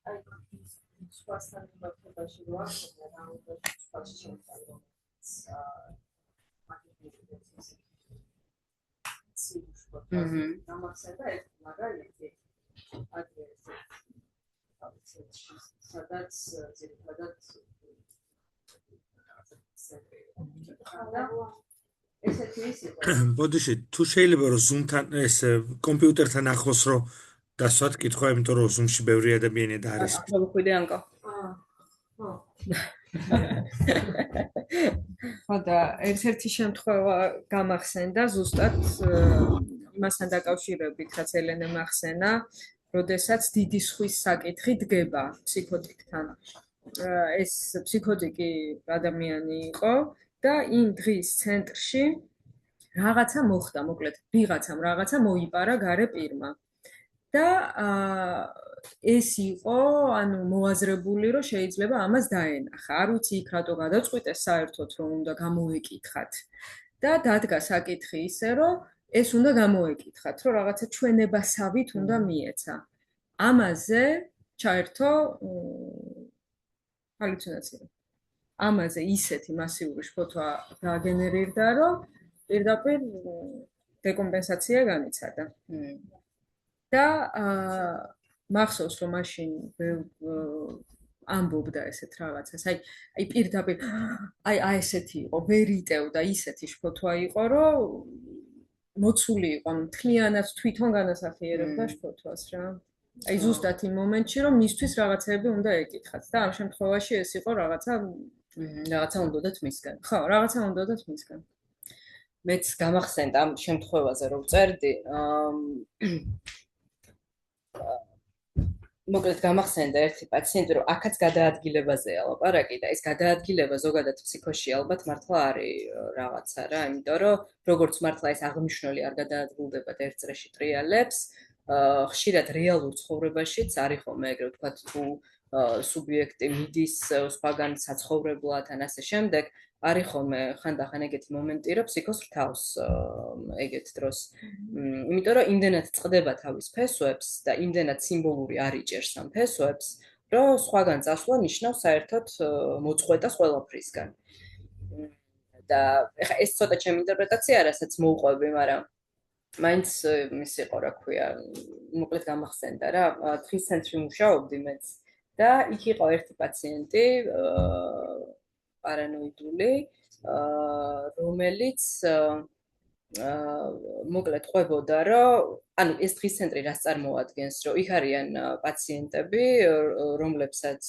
აი სხვასთან მიმართებაში რო ახსნა რა უნდა სხვას შევწავლო გამახსენდა ეს მაგალითი ადრე სადაც ძირითადად ესეთი ის იყო. ბოდიში, თუ შეიძლება რომ Zoom-თან ეს კომპიუტერთან ახლოს რომ დასვათ კითხვა, იმიტომ რომ Zoom-ში ბევრი ადამიანი და არის. ახლა ვიხვიდე ანკო. ხო და ერთ-ერთი შემთხვევა გამახსენდა ზუსტად მასთან დაკავშირებით, რაც ელენემ ახსენა, როდესაც დიდი სხვის საკითხი დგება ფსიქოტიკთან. ეს ფსიქოტიკი ადამიანი იყო და იმ დღის ცენტრში რაღაცა მოხდა, მოკლედ ვიღაცამ რაღაცა მოიპარა გარე პირმა. და ეს იყო, ანუ მოაზრებული, რომ შეიძლება ამას დაენახა. არ ვიცი იქ რატო გადაწყვიტეს საერთოდ, რომ უნდა გამოეკითხათ. და დადგა საკითხი ისე, რომ ეს უნდა გამოეკითხათ, რომ რაღაცა ჩვენებასავით უნდა მიეცა. ამაზე ჩაერთო ჰალუცინაცია. ამაზე ისეთი მასიური შფოთვა დაგენერირდა, რომ პირდაპირ დეკომპენსაცია განიცადა. და მახსოვს, რომ მაშინ ამბობდა ესეთ რაღაცას. აი პირდაპირ აი ესეთი იყო, ვერ იტევდა ისეთი შფოთვა იყო, რომ მოცული იყო, მთლიანად თვითონ განასახიერებდა შფოთვას რა. აი ზუსტად იმ მომენტში, რომ მისთვის რაღაცები უნდა ეკითხათ და ამ შემთხვევაში ეს იყო რაღაცა უნდათ მისგან. ხო, რაღაცა უნდათ მისგან. მეც გამახსენდა ამ შემთხვევაზე რომ წერდი, მოკლედ გამახსენდა ერთი პაციენტი, რომ აქაც გადაადგილებაზეა ლაპარაკი და ეს გადაადგილება ზოგადად ფსიქოში ალბათ მართლა არის რაღაცა რა, იმიტომ რომ როგორც მართლა ეს აღნიშნული არ გადაადგილდება და ერთ წრეში ტრიალებს, ხშირად რეალურ ცხოვრებაშიც არის ხოლმე ეგრე ვთქვათ, თუ სუბიექტი მიდის სხვაგან საცხოვრებლად ან ასე შემდეგ, არის ხოლმე ხანდახან ეგეთი მომენტი, რომ ფსიქოს რთავს ეგეთ დროს. იმიტომ რომ იმდენად წყდება თავის ფესვებს და იმდენად სიმბოლური არ იჭერს ამ ფესვებს, რომ სხვაგან წასვლა ნიშნავს საერთოდ მოწყვეტას ყველაფრისგან. და ეხლა ეს ცოტა ჩემი ინტერპრეტაცია, რასაც მოუყვები, მაგრამ მაინც ის იყო, რა ქვია, მოკლედ გამახსენდა რა, დღის ცენტრში მუშაობდი მეც და იქ იყო ერთი პაციენტი, პარანოიდული, რომელიც მოკლედ ყვებოდა, რომ ანუ ეს დღის ცენტრი რას წარმოადგენს, რომ იქ არიან პაციენტები, რომლებსაც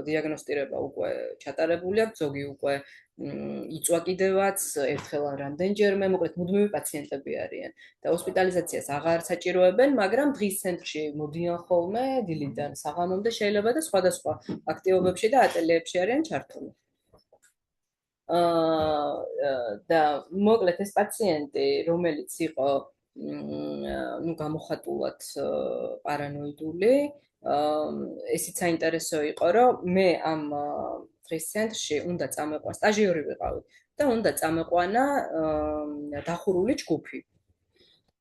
დიაგნოსტირება უკვე ჩატარებული აქვს, ზოგი უკვე იწვა კიდევაც ერთხელ ან რამდენჯერმე, მოკლედ მუდმივი პაციენტები არიან და ჰოსპიტალიზაციას აღარ საჭიროებენ, მაგრამ დღის ცენტრში მოდიან ხოლმე დილიდან საღამომდე შეიძლება და სხვადასხვა აქტივობებში და ატელიეებში არიან ჩართული. და მოკლედ ეს პაციენტი, რომელიც იყო გამოხატულად პარანოიდული, ესეც საინტერესო იყო, რომ მე ამ დღის ცენტრში უნდა წამეყვა, სტაჟიორი ვიყავი და უნდა წამეყვანა დახურული ჯგუფი.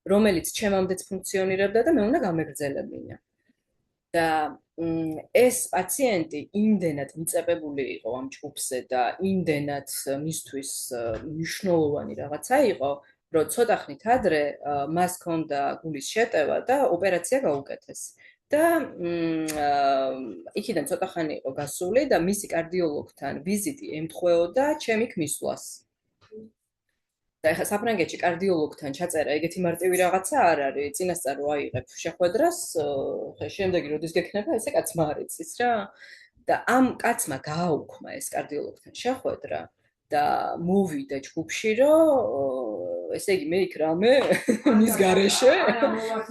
რომელიც ჩემამდეც ფუნქციონირებდა და მე უნდა გამეგრძელებინა. და ეს პაციენტი იმდენად მიწებებული იყო ამ ჯგუფზე და იმდენად მისთვის მნიშვნელოვანი რაღაცა იყო, რომ ცოტა ხნით ადრე მას ჰქონდა გულის შეტევა და ოპერაცია გაუკეთეს. და იქიდან ცოტა ხანი იყო გასული და მისი კარდიოლოგთან ვიზიტი ემთხვეოდა ჩემი ქმისვლას. და ეხლა საფრანგეთში კარდიოლოგთან ჩაწერა ეგეთი მარტივი რაღაცა არ არის. წინასწარ რო აიღებ შეხვედრას, ხე შემდეგი როდის გექნება, ესე კაცმა არ იცის რა. და ამ კაცმა გააუქმა ეს კარდიოლოგთან შეხვედრა და მოვიდა ჯგუფში, რომ ესე იგი მე იქ რამე მის გარეშე.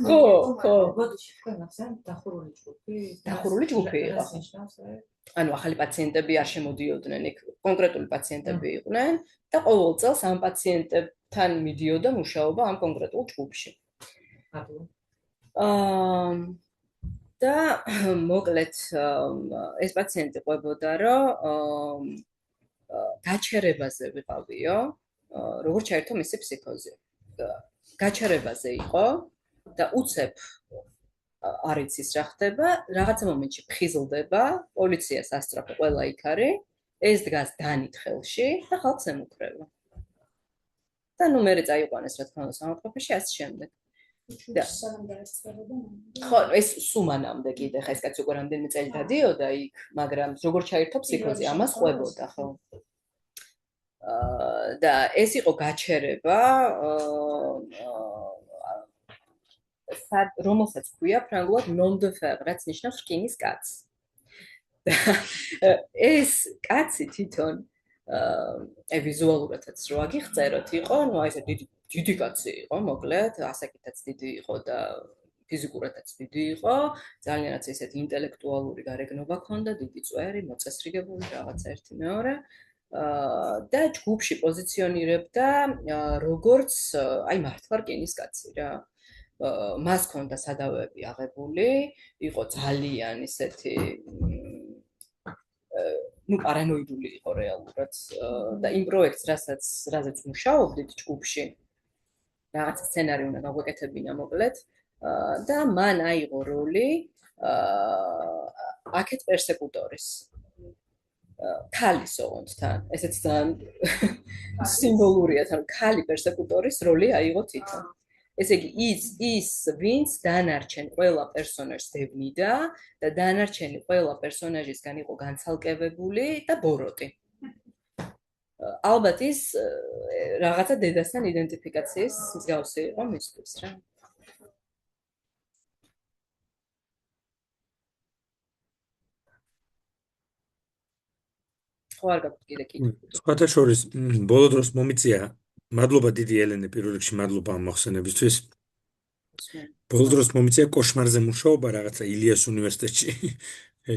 ხო, ხო. ბოდიში თქვენ ახსენებთ დახურული ჯგუფი? დახურული ჯგუფი იყო. ანუ ახალი პაციენტები არ შემოდიოდნენ, იქ კონკრეტული პაციენტები იყვნენ და ყოველ წელს ამ პაციენტებთან მიდიოდა მუშაობა ამ კონკრეტულ ჯგუფში. და მოკლედ ეს პაციენტი ყვებოდა, რომ გაჩერებაზე ვიყავიო, როგორც ჩაერთო მისი ფსიქოზი. გაჩერებაზე იყო და უცებ არ იცის რა ხდება, რაღაცა მომენტში ფხიზლდება, პოლიციას ასწრაფო ყველა იქ არის, ეს დგას დანით ხელში და ხალხს ემუქრება. და ნუ მერე წაიყვანეს რა თქმა უნდა სამართლობაში ასე შემდეგ. ხო, ეს სუმანამდე კიდე ხა ეს კაცი უკვე რამდენიმე წელი დადიოდა იქ, მაგრამ როგორც ჩაერთო ფსიქოზი, ამას ყვებოდა, ხო. და ეს იყო გაჩერება, რომელსაც ქვია ფრანგულად nom de fer, რაც ნიშნავს რკინის კაცს. ეს კაცი თვითონ ვიზუალურადაც რო აგიხწეროთ იყო, ну აი ესე დიდი კაცი იყო, მოკლედ, ასაკითაც დიდი იყო და ფიზიკურადაც დიდი იყო, ძალიანაც ესეთი ინტელექტუალური გარეგნობა ჰქონდა, დიდი წვერი, მოწესრიგებული რაღაცა ერთი მეორე. და ჯგუფში პოზიციონირებდა როგორც აი მართლა რკინის კაცი რა. მას ჰქონდა სადავეები აღებული, იყო ძალიან ისეთი ну параноидული იყო რეალურად და იმ პროექტს, რაზეც მუშაობდით ჯგუფში, რაღაც სცენარი უნდა გაგვეკეთებინა მოკლედ და მან აიღო როლი აქეთ პერსეკუტორის ქალის ოღონდთან, ესეც ძალიან სიმბოლურია, თან ქალი პერსეკუტორის როლი აიღო თვითონ. ესე იგი ის ვინც დანარჩენ ყველა პერსონაჟს დევნიდა და დანარჩენი ყველა პერსონაჟისგან იყო განცალკევებული და ბოროტი. ალბათ ის რაღაცა დედასთან იდენტიფიკაციის მსგავსი იყო მისთვის რა. ხო არ გაქვთ კიდე კითხვები? სხვათა შორის ბოლო დროს მომიწია მადლობა დიდი ელენე პირველ რიგში მადლობა ამ მოხსენებისთვის. ბოლო დროს მომიწია კოშმარზე მუშაობა რაღაცა ილიას უნივერსიტეტში.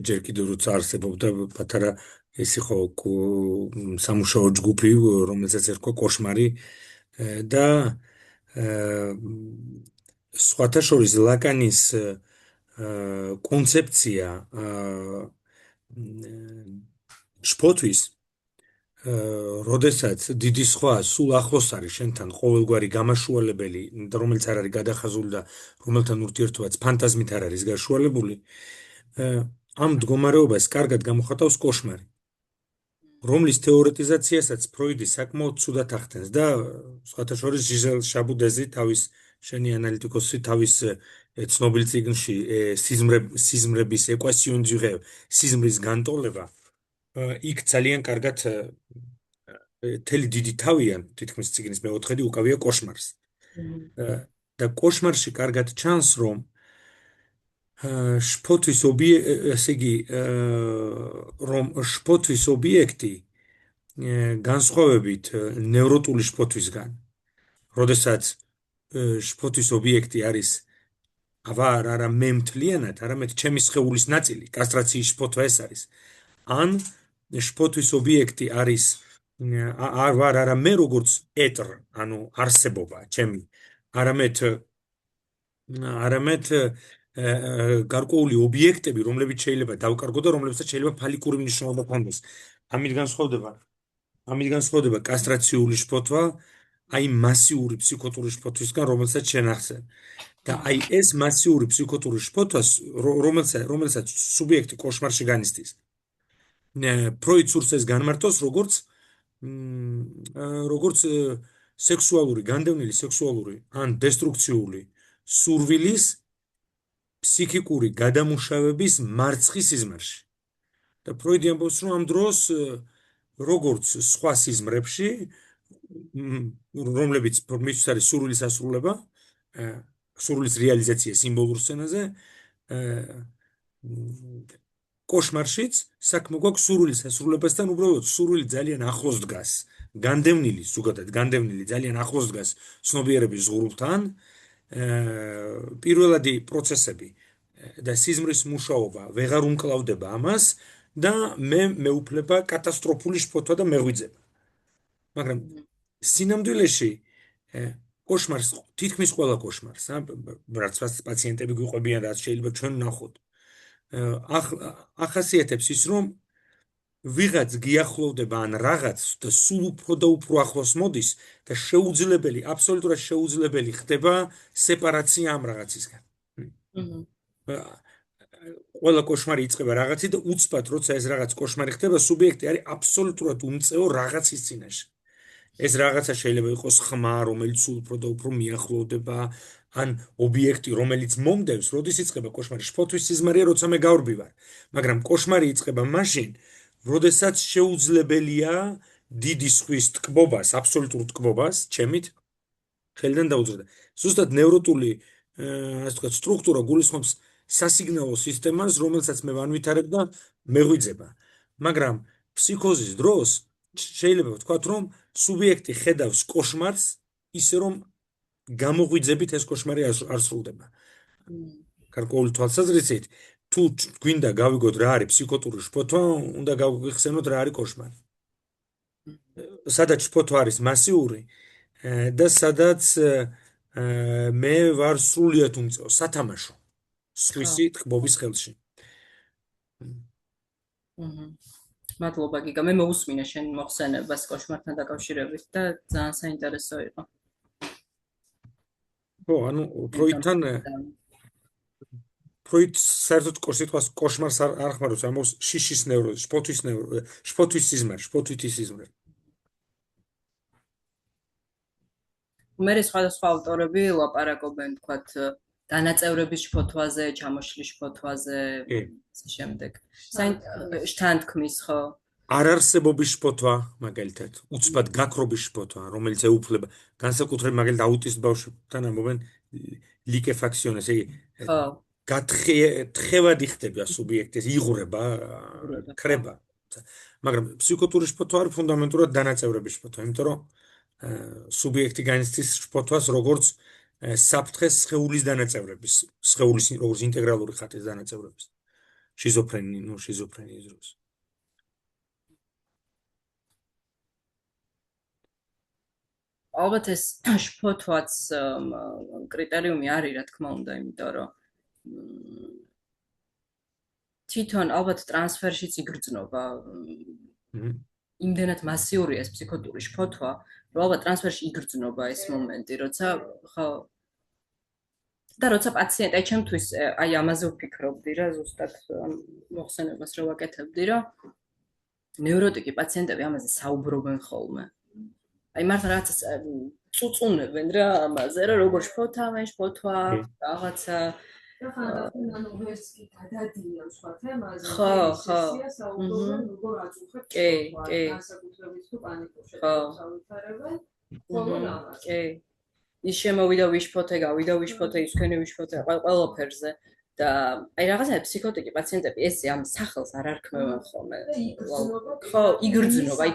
ჯერ კიდევ როცა არსებობდა პატარა ეს იყო სამუშაო ჯგუფი, რომელსაც ერქვა კოშმარი და სხვათა შორის ლაკანის კონცეფცია შფოთვის როდესაც დიდი სხვა სულ ახლოს არის შენთან ყოველგვარი გამაშუალებელი, რომელიც არ არის გადახაზული და რომელთან ურთიერთობაც ფანტაზმით არ არის გაშუალებული, ამ მდგომარეობას კარგად გამოხატავს კოშმარი, რომლის თეორეტიზაციასაც ფროიდი საკმაოდ ცუდად ახდენს და სხვათა შორის ჟიჟელ შაბუდეზი თავის შენი ანალიტიკოსი თავის ცნობილ წიგნში სიზმრების ეკვასიონ ძიღე სიზმრის განტოლება იქ ძალიან კარგად თელი დიდი თავიან თითქმის ციგნის მეოთხედი უკავია კოშმარს. და კოშმარში კარგად ჩანს, რომ შფოთვის შფოთვის ობიექტი განსხვავებით ნევროტული შფოთვისგან, როდესაც შფოთვის ობიექტი არის არა მე მთლიანად, არამედ ჩემი სხეულის ნაწილი, კასტრაციის შფოთვა ეს არის. ან შფოთვის ობიექტი არის არა მე როგორც ეტრ, ანუ არსებობა ჩემი, არამედ გარკვეული ობიექტები, რომლებიც შეიძლება დავკარგო და რომლებსაც შეიძლება ფალიკური მნიშვნელობა ჰქონდეს. ამით განსხვავდება კასტრაციული შფოთვა აი მასიური ფსიქოტური შფოთვისგან, რომელსაც შენ ახსენ. და აი ეს მასიური ფსიქოტური შფოთვას, რომელსაც სუბიექტი კოშმარში განიცდის. ფროიდს სურს ეს განმარტოს, როგორც სექსუალური, განდევნილი სექსუალური ან დესტრუქციული სურვილის ფსიქიკური გადამუშავების მარცხი სიზმარში. და ფროიდი ამბობს, რომ ამ დროს როგორც სხვა სიზმრებში, რომლებიც მისთვის არის სურვილის ასრულება, სურვილის რეალიზაცია სიმბოლურ სცენაზე, კოშმარშიც საქმე გვაქვს სურვილის ასრულებასთან, უბრალოდ სურვილი ძალიან ახლოს დგას, ზოგადად განდევნილი ძალიან ახლოს დგას ცნობიერების ზღურბლთან, პირველადი პროცესები და სიზმრის მუშაობა ვეღარ უმკლავდება ამას და მეუფლება კატასტროფული შფოთვა და მეღვიძება. მაგრამ სინამდვილეში კოშმარს, თითქმის ყველა კოშმარს, რაც პაციენტები გვიყვებიან, რაც შეიძლება ჩვენ ვნახოთ, ახასიათებს ის, რომ ვიღაც გიახლოვდება ან რაღაც და სულ უფრო და უფრო ახლოს მოდის და შეუძლებელი, აბსოლუტურად შეუძლებელი ხდება სეპარაცია ამ რაღაცისგან. ყველა კოშმარი იწყება რაღაცით და უცბად, როცა ეს რაღაც კოშმარი ხდება, სუბიექტი არის აბსოლუტურად უმწეო რაღაცის წინაშე. ეს რაღაცა შეიძლება იყოს ხმა, რომელიც სულ უფრო და უფრო მიახლოვდება, ან ობიექტი, რომელიც მომდევს, როდის იწყება კოშმარი? შფოთვის სიზმარია, როცა მე გავრბი ვარ. მაგრამ კოშმარი იწყება მაშინ, როდესაც შეუძლებელია დიდი სხვის ტკბობას, აბსოლუტურ ტკბობას, ჩემით, ხელიდან დაუძრდა. ზუსტად ნევროტული, ასე ვთქვათ, სტრუქტურა გულისხმობს სასიგნალო სისტემას, რომელსაც მე ვანვითარებ და მეღვიძება. მაგრამ ფსიქოზის დროს შეიძლება ვთქვათ, რომ სუბიექტი ხედავს კოშმარს ისე, რომ გამოღვიძებით ეს კოშმარი არ სრულდება. გარკვეული თვალსაზრისით, თუ გვინდა გავიგოთ რა არის ფსიქოტური შფოთვა, უნდა გავიხსენოთ რა არის კოშმარი. სადაც შფოთვა არის მასიური და სადაც მე ვარ სრულიად უმწეო, სათამაშო სხვისი ტკბობის ხელში. მადლობა გიგა, მე მოусმინე შენ მოხსენებას კოშმართან დაკავშირებით და ძალიან საინტერესო იყო. ანუ ფროიდს საერთოდ სიტყვას კოშმარს არ ხმარობს, ამბობს შიშის ნევროზი, შფოთვის შფოთვითი სიზმრე. მე სხვადასხვა ავტორები ლაპარაკობენ, თქვათ, დანაწევრების შფოთვაზე, ჩამოშლის შფოთვაზე, ისე შემდეგ. შთანთქმის, ხო? არარსებობის შფოთვა, მაგალითად, უცბად გაქრობის შფოთვა, რომელიც ეუფლება, განსაკუთრებით მაგალითად აუტისტ ბავშვებთან ამბობენ ლიკეფაქციონეს, იგი თხევადი ხდება სუბიექტის, იღვრება, ქრება. მაგრამ ფსიქოტური შფოთვა არის ფუნდამენტურად დანაწევრების შფოთვა, იმიტომ რომ სუბიექტი განიცდის შფოთვას როგორც საფრთხეს სხეულის დანაწევრების, სხეულის როგორც ინტეგრალური ხატის დანაწევრების. შიზოფრენიის დროს. ალბათ ეს შფოთვაც კრიტერიუმი არის, რა თქმა უნდა, იმიტომ რომ თვითონ ალბათ ტრანსფერშიც იგრძნობა. იმდენად მასიურია ეს ფსიქოტური შფოთვა, რომ ალბათ ტრანსფერში იგრძნობა ეს მომენტი, როცა ხო და როცა პაციენტი, აი ჩემთვის აი ამაზე ვფიქრობდი რა, ზუსტად მოხსენებას რო ვაკეთებდი, რომ ნევროტიკი პაციენტები ამაზე საუბრობენ ხოლმე. აი მართლა რაღაც წუწუნებენ რა ამაზე, რა როგორ შფოთვა, რაღაცა ანუ ვერც კი გადადიან სხვა თემაზე, ხო. საუბრობენ როგორ აწუხებთ განსაკუთრებით თუ პანიკურ შეფასებას ავითარებენ, ხოლმე ამას. ის შემოვიდა ვიშფოთე, გავიდა ვიშფოთე, ისქენი ვიშფოთე, ყველაფერზე და აი რაღაცა ფსიქოტიკი პაციენტები ეს ამ სახელს არ არქმევენ ხოლმე. ხო, იგრძნობა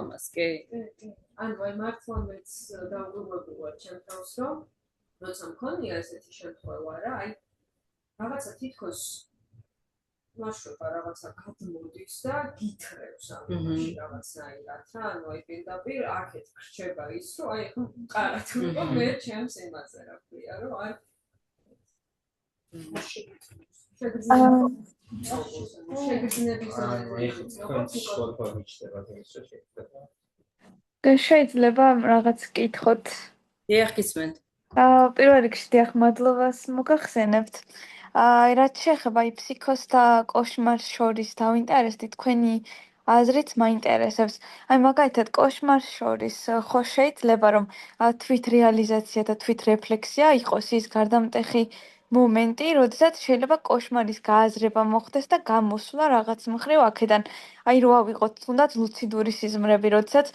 ამას, კი. ანუ აი მართლა მეც დაუბრუნებული ვარ ჩემ თავს, რომ როცა მქონია ესეთი შემთხვევა რა, აი რაღაცა თითქოს მაშრობა რაღაცა გადმოდის და გითხრევს ამაში რაღაცნაირად რა, ანუ აი პირდაპირ აქეთ გრჩება ის, რომ აი ხო მყარად რომ მე ჩემს იმაზე რა ქვია, რომ აი შეგრძნების შეიძლება რაღაც კითხოთ. დიახ, გისმენთ. პირველ რიგში დიახ, მადლობას მოგახსენებთ. რაც შეეხება ფსიქოს და კოშმარს შორის დავინტერესდი, თქვენი აზრით მაინტერესებს. მაგალითად, კოშმარს შორის ხო შეიძლება რომ თვით რეალიზაცია და თვით რეფლექსია იყოს ის გარდამტეხი მომენტი, როდესაც შეიძლება კოშმარის გააზრება მოხდეს და გამოსვლა რაღაც მხრივ აქედან. რო ავიღოთ თუნდაც ლუციდური სიზმრები, როდესაც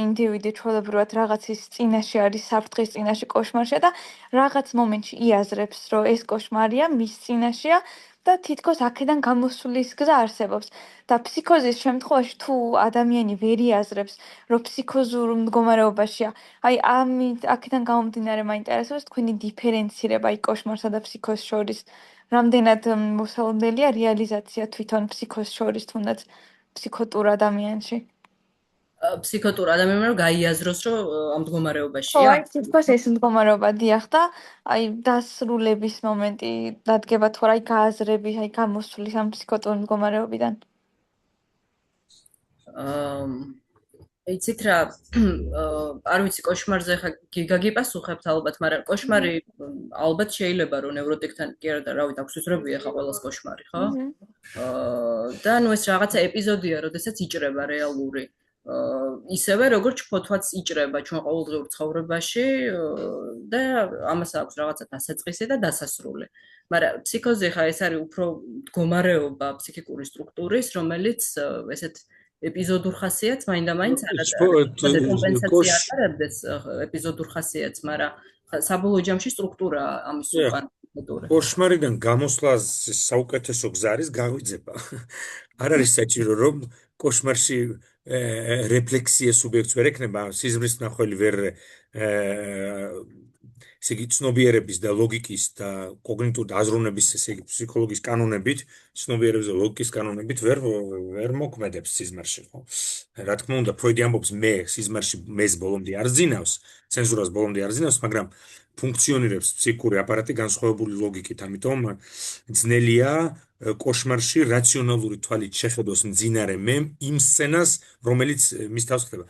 ინდივიდი ჩვეულებრივად რაღაცის წინაშე არის, საფრთხის წინაშე კოშმარშია და რაღაც მომენტში იაზრებს, რომ ეს კოშმარია, მის წინაშეა და თითქოს აქედან გამოსვლის გზა არსებობს. და ფსიქოზის შემთხვევაში თუ ადამიანი ვერ იაზრებს, რომ ფსიქოზურ მდგომარეობაშია, აქედან გამომდინარე მაინტერესებს თქვენი დიფერენცირება კოშმარსა და ფსიქოს შორის. რამდენად მოსალოდნელია რეალიზაცია თვითონ ფსიქოს შორის, თუნდაც ფსიქოტურ ადამიანში. ფსიქოტურ ადამიანმა რომ გაიაზროს, რომ ამ ხო, მდგომარეობაშია. თითქოს ეს მდგომარეობა დიახ და დასრულების მომენტი დადგება თუ რა გააზრები, გამოსვლის ამ ფსიქოტურ მდგომარეობიდან. იცით რა, არ ვიცი კოშმარზე ხა გიგაგიპასუხებთ ალბათ, მაგრამ კოშმარი ალბათ შეიძლება რომ ნევროტიკთან კი არა და რა ვიცი, აქვს უცრებია ხა ყველას კოშმარი, ხო? და ეს რაღაცა ეპიზოდია, როდესაც იჭრება რეალური ისევე როგორც ფოთვაც იჭრება ჩვენ ყოველდღიურ ცხოვრებაში და ამას აქვს რაღაცა დასაწყისი და დასასრული. მაგრამ ფსიქოზი ხა ეს არის უფრო მდგომარეობა ფსიქიკური სტრუქტურის, რომელიც ესეთ ეპიზოდურ ხასიათს მაინდა-მაინც კომპენსაცია ატარებდეს ეპიზოდურ ხასიათს, მაგრამ საბოლოო ჯამში სტრუქტურა ამის უკან. კოშმარიდან გამოსვლას საუკეთესო გზა არის გაღვიძება. არ არის საჭირო რომ კოშმარში რეფლექსია სუბიექტს ვერ ექნება, სიზმრის მნახველი ვერ ესე იგი ცნობიერების და ლოგიკის და კოგნიტური აზროვნების ესე იგი ფსიქოლოგიის კანონებით, ცნობიერების და ლოგიკის კანონებით ვერ მოქმედებს სიზმარში, ხო? რა თქმა უნდა, ფროიდი ამბობს, მე სიზმარში მეს ბოლომდე არ ზინავს, ცენზურას ბოლომდე არ ზინავს, მაგრამ ფუნქციონირებს ფსიქიკური აპარატი განსხვავებული ლოგიკით, ამიტომ ძნელია კოშმარში რაციონალური თვალით შეხედოს მძინარე მე იმ სცენას, რომელიც მის თავს ხდება.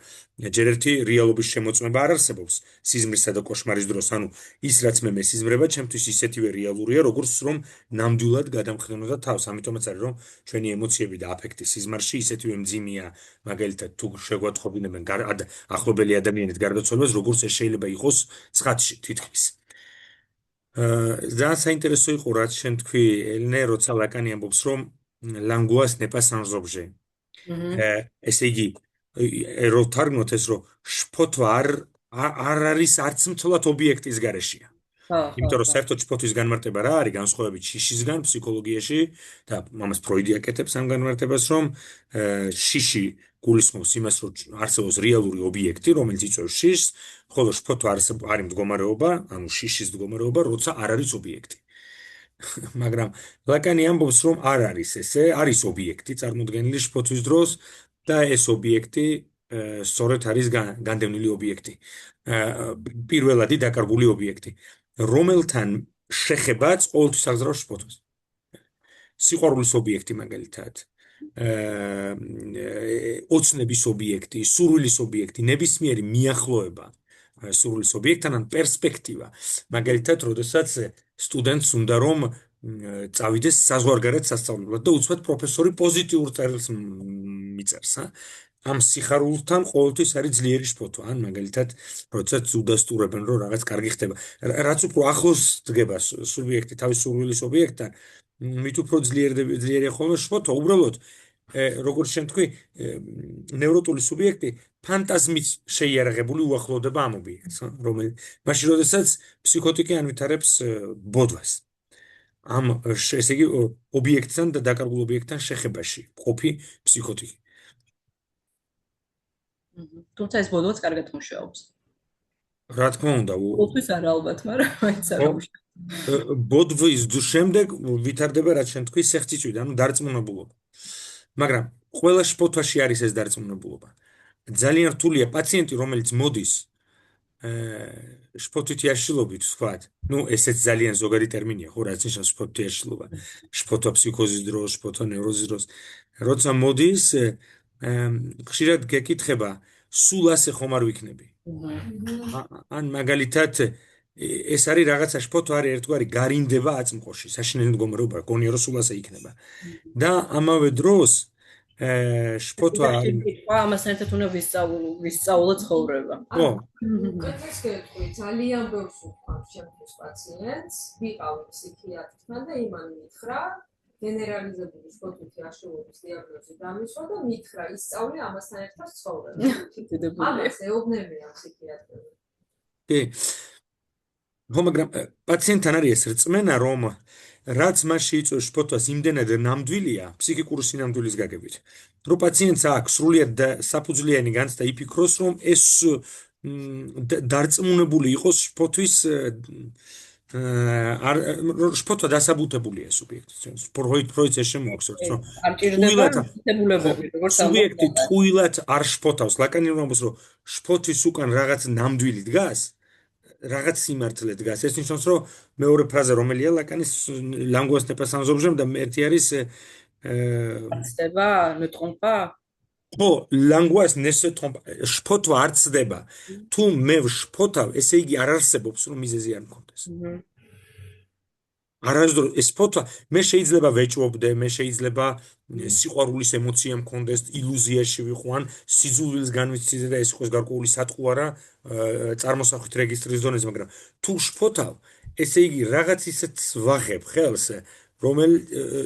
ჯერ ერთი რეალობის შემოწმება არ არსებობს სიზმრისა და კოშმარის დროს, ანუ ის რაც მე მესიზმრება, ჩემთვის ისეთივე რეალურია, როგორც რომ ნამდვილად გადამხდენოდა თავს. ამიტომაც არის რომ ჩვენი ემოციები და აფექტი სიზმარში ისეთივე მძიმეა, მაგალითად თუ შეგვატყობინებენ ახლობელი ადამიანით გარდაცვალებას, როგორც ეს შეიძლება იყოს ცხადში თითქმის. ძალიან საინტერესო იყო რაც შენ თქვი ელნე, როცა ლაკანი ამბობს რომ ლანგუას ნეპას ანჟობჟე. ესე იგი რო თარგმნოთ ეს რომ შფოთვა არ არის არც მთლად ობიექტის გარეშეა. იმიტომ რომ საერთოდ შფოთვის განმარტება რა არის განსხვავებით შიშისგან ფსიქოლოგიაში და ამას ფროიდი აკეთებს ამ განმარტებას რომ შიში გულისხმობს იმას რომ არსებობს რეალური ობიექტი რომელიც იწვევს შიშს, ხოლო შფოთვა არის მდგომარეობა, ანუ შიშის მდგომარეობა, როცა არ არის ობიექტი. მაგრამ ლაკანი ამბობს რომ არ არის ესე, არის ობიექტი წარმოდგენილი შფოთვის დროს და ეს ობიექტი სწორედ არის განდევნილი ობიექტი. პირველადი დაკარგული ობიექტი, რომელთან შეხებაც ყოველთვის აღძრავს შფოთვას. სიყვარულის ობიექტი მაგალითად, ოცნების ობიექტი, სურვილის ობიექტი, ნებისმიერი მიახლოება სურვილის ობიექტთან ან პერსპექტივა. მაგალითად, როდესაც სტუდენტს უნდა რომ წავიდეს საზღვარგარეთ სასწავლებლად და უცბად პროფესორი პოზიტიურ წერილს მიწერს, ამ სიხარულთან ყოველთვის არის ძლიერი შფოთვა, ან მაგალითად, როდესაც უდასტურებენ რომ რაღაც კარგი ხდება. რაც უფრო ახლოს დგება სუბიექტი თავის სურვილის ობიექტთან, მით უფრო ძლიერია ხოლმე შფოთვა, უბრალოდ როგორც შენ თქვი, ნევროტული სუბიექტი ფანტაზმით შეიარაღებული უახლოვდება ამ ობიექტს, რომელიც მაშინ როდესაც ფსიქოტიკი ანვითარებს ბოდვას. ამ ესე იგი ობიექტთან და დაკარგულ ობიექტთან შეხებაში ყოფი ფსიქოტიკი. თუმცა ეს ბოდვაც კარგად მუშაობს. რა თქმა უნდა, ყოველთვის არა ალბათ, მაგრამ მაინც არა მუშაობს. ბოდვის შემდეგ ვითარდება რაც შენ თქვი სეხწიწვიდა, ანუ დარწმუნებულობა. მაგრამ ყველა შფოთვაში არის ეს დარწმუნებულობა. ძალიან რთულია პაციენტი, რომელიც მოდის შფოთვითი აშლილობით, ვთქვათ, ესეც ძალიან ზოგადი ტერმინია, ხო, რაც ნიშნავს შფოთვითი აშლილობა. შფოთვა ფსიქოზის დროს, შფოთვა ნევროზის დროს, როცა მოდის, ხშირად გეკითხება, სულ ასე ხომ არ ვიქნები. ან მაგალითად ეს არის რაღაცა შფოთვა არის ერთგვარი გარინდება აწმყოში, საშინელი მდგომარეობა, გონია რომ სულ ასე იქნება. და ამავე დროს შფოთვა არის ამასთან ერთად უნდა ვისწავლო ცხოვრება. ხო, უკეთეს გეტყვი, ძალიან ბევრს უყვარს ჩემთვის პაციენტს, ვიყავი ფსიქიატრთან და იმან მითხრა, გენერალიზებული შფოთვითი აშლილობის დიაგნოზი დამისვა და მითხრა, ისწავლე ამასთან ერთად ცხოვრება. ამას ეუბნებიან ფსიქიატრები. კი. მაგრამ პაციენტთან არის ეს რწმენა, რომ რაც მას შეიწვევს შფოთვას იმდენად ნამდვილია ფსიქიკური სინამდვილის გაგებით, რომ პაციენტს აქვს სრულიად საფუძვლიანი განცდა იფიქროს, რომ ეს დარწმუნებული იყოს შფოთვის შფოთვა დასაბუთებულია სუბიექტის. ფროიდს ეს შემოაქვსებს, რომ არ ჭირდება მითებულებები, როგორც სუბიექტი ტყუილად არ შფოთავს, ლაკანიანმა ამბობს, რომ შფოთვის უკან რაღაც ნამდვილი დგას, რაღაც სიმართლე დგას. ეს ნიშნავს, რომ მეორე ფრაზა რომელია ლაკანის language n'est pas sans objet და ერთი არის ცდება, ne trompe pas. ხო, language ne se trompe, შფოთვა არ ცდება. თუ მე ვშფოთავ, ესე იგი არ არსებობს, რომ მიზეზი არ მქონდეს. არასდროს ეს შფოთვა მე შეიძლება ვეჭვობდე, მე შეიძლება სიყვარულის ემოცია მქონდეს, ილუზიაში ვიყო, ან სიძულვილს განვიცდიდე და ეს იყოს გარკვეული სატყუ არა წარმოსახვით რეგისტრის დონეზე, მაგრამ თუ შფოთავ, ესე იგი რაღაც ისეთ ვაღებ ხელს,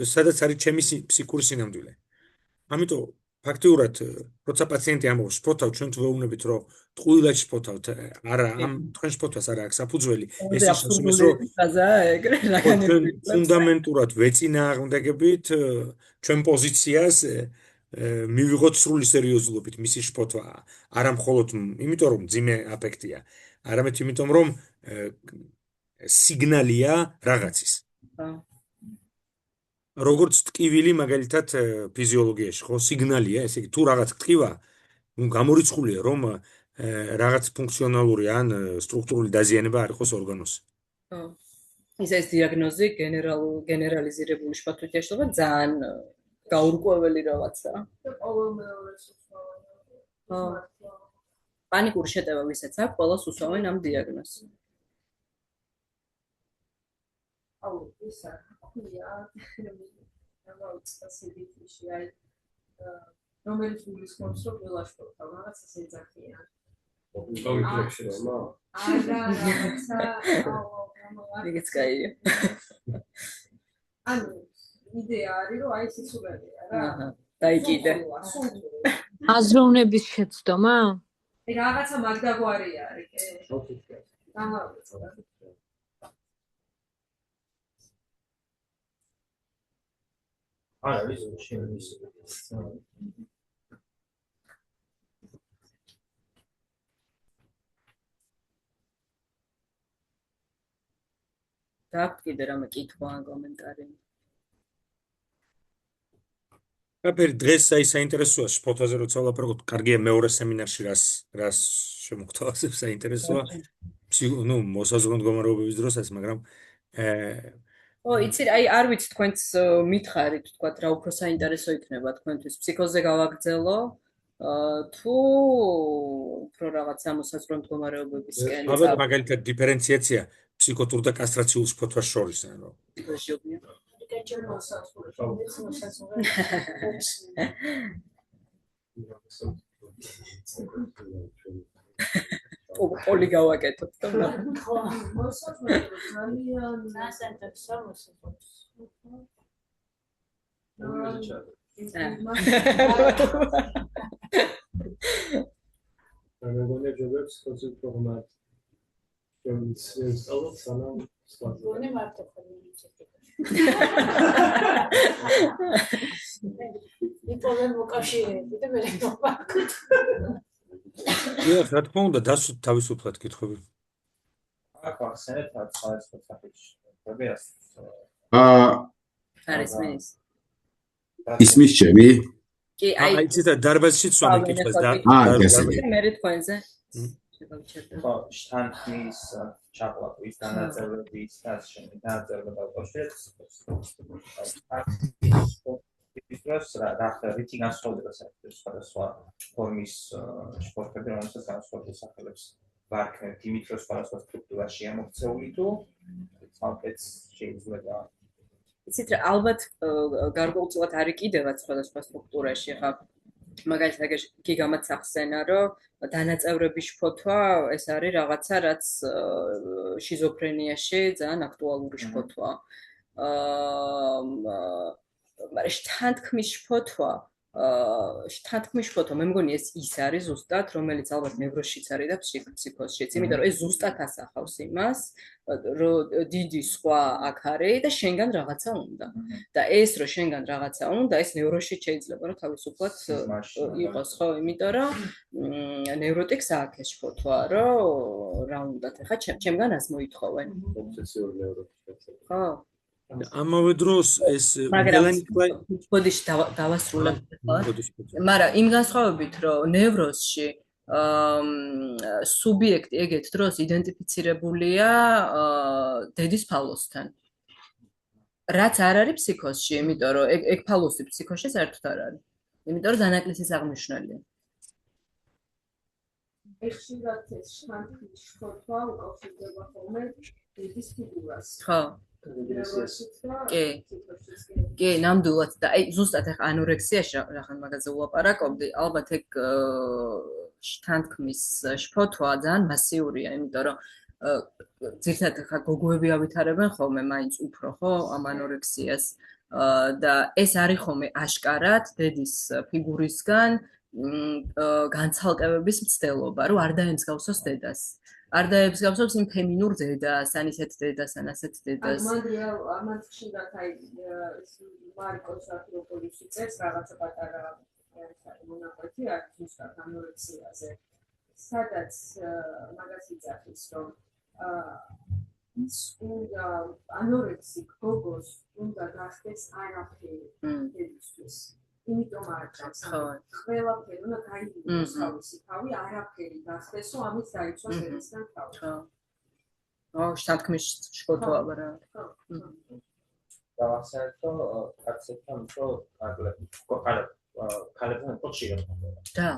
სადაც არის ჩემი ფსიქიკური სინამდვილე. ამიტომ ფაქტიურად, როცა პაციენტი ამბობს, შფოთავ, ჩვენ თუ ვეუბნებით, რომ ტყუილად შფოთავთ, არა, ამ თქვენ შფოთვას არა აქვს საფუძველი, ეს ისე რომ ფუნდამენტურად ვეწინააღმდეგებით ჩვენ პოზიციას მივიღოთ სრული სერიოზულობით მისი შფოთვა, არა მხოლოდ იმიტომ რომ ძიმე აფექტია, არამედ იმიტომ რომ სიგნალია რაღაცის. როგორც ტკივილი მაგალითად ფიზიოლოგიაში, ხო, სიგნალია, ესე იგი თუ რაღაც ტკივა, გამორიცხულია რომ რაღაც ფუნქციონალური ან სტრუქტურული დაზიანება არ იყოს ორგანოში. ხო. ეს დიაგნოზი გენერალიზირებული შფოთვითი აშლილობა ძალიან გაურკვეველი რაღაცა. და ყოველ მეორეს უსვამენ. პანიკური შეტევა ვისაც აქვს, ყველას უსვამენ ამ დიაგნოზს. აუ, ისა ხია, ამაუცასებითში აი რომელიც გულისხმობს, რომ ყველა შფოთვა რაღაცა ეძახიან. არა, რაღაცა, ეგეც კაია. ანუ იდეა არის, რომ აი სიცოცხლეა რა. დაიკიდე. აზროვნების შეცდომა? აი რაღაცა მაგდაგვარი არის, კი? დამავიწყდა. არა, ის შენის. გაქვთ კიდე რამე კითხვა ან კომენტარი? აბერ დღეს აი საინტერესოა შფოთვაზე როცა ვლაპარაკობთ, კარგია მეორე სემინარში რას შემოგთავაზებ საინტერესოა. ნუ მოსაზღვრე მდგომარეობების დროსაც, მაგრამ ო, იცი, აი არ ვიცი თქვენც მითხარით, თქვათ რა უფრო საინტერესო იქნება თქვენთვის ფსიქოზე გავაგრძელო, თუ უფრო რაღაც მოსაზღვრე მდგომარეობებისკენ. ალბათ მაგალითად დიფერენციაცია ფსიქოთურ და კასტრაციულ შფოთვას შორის, ანუ პოლი გავაკეთოთ და რა თქმა უნდა, დასვით თავისუფლად კითხვები. არის მის. ისმის ჩემი? კი, აი, იცით დარბაზში ცვამე კითხვას და მე თქვენზე. ხო, შთანხმის ჩაყლაპვის დანაწევრების და შენი დანაწევრება დავკავშირეთ. დროს რა რითი განსხვავდება საერთოდ სხვადასხვა ფორმის სპორტები, რომელსაც განსხვავებული სახელებს ვარქმევთ, იმით რომ სხვადასხვა სტრუქტურაშია მოქცეული თუ ცალკეც შეიძლება იცით რა ალბათ გარკვეულწილად არის კიდევაც სხვადასხვა სტრუქტურაში ხა მაგალითად კი გამაცახსენა რომ დანაწევრების შფოთვა ეს არის რაღაცა რაც შიზოფრენიაში ძალიან აქტუალური შფოთვა მაგრამ შთანთქმის შფოთვა მე მგონი ეს ის არის ზუსტად რომელიც ალბათ ნევროშიც არის და ფსიქოსშიც იმიტომ რომ ეს ზუსტად ასახავს იმას რომ დიდი სხვა აქ არის და შენგან რაღაცა უნდა და ეს რომ შენგან რაღაცა უნდა ეს ნევროშიც შეიძლება რომ თავისუფლად იყოს ხო იმიტომ რომ ნევროტიკს აქვს ეს შფოთვა რომ რა უნდათ ეხა ჩემგან ას მოითხოვენ ობსესიური ნევროტიკი ხო ამავე დროს ეს ბოდიში დავასრულებ მაგრამ იმ განსხვავებით რომ ნევროზში სუბიექტი ეგეთ დროს იდენტიფიცირებულია დედის ფალოსთან რაც არ არის ფსიქოსში იმიტომ რომ ეგ ფალოსი ფსიქოსში საერთოდ არ არის იმიტომ რომ დანაკლისის აღმნიშვნელია ხშირად ეს შთანთქმის შფოთვა უკავშირდება ხოლმე დედის ფიგურას ხო კი, ნამდვილად და აი ზუსტად ახლა ანორექსიაში რახან მაგაზე ვლაპარაკობდი, ალბათ ეგ შთანთქმის შფოთვა ძალიან მასიურია, იმიტომ რომ ძირთადად ახლა გოგოები ავითარებენ ხოლმე მაინც უფრო ხო ამ ანორექსიას და ეს არის ხოლმე აშკარად დედის ფიგურისგან განცალკევების მცდელობა, რომ არ დაემსგავსოს დედას. არ დაემსგავსოს იმ ფემინურ დედას, ან ისეთ დედას, ან ასეთ დედას. ამან ხშირად აი მარკოს აკროპოლისი წერს რაღაცა პატარა მონაკვეთი აქვს ზუსტად ანორექსიაზე. სადაც მაგას იძახის, რომ ის უნდა ანორექსიკ გოგოს უნდა გახდეს არაფერი დედისთვის. იმიტომ არ ჭამს. ყველაფერი უნდა გაიგოს თავისი თავი, არაფერი გახდეს, რომ ამით დაიცვას ერთისგან თავი. შთანთქმის შფოთვა რა. დავახსენებთ, კაცებთან უფრო ქალებთან უფრო ხშირად ხდება. და.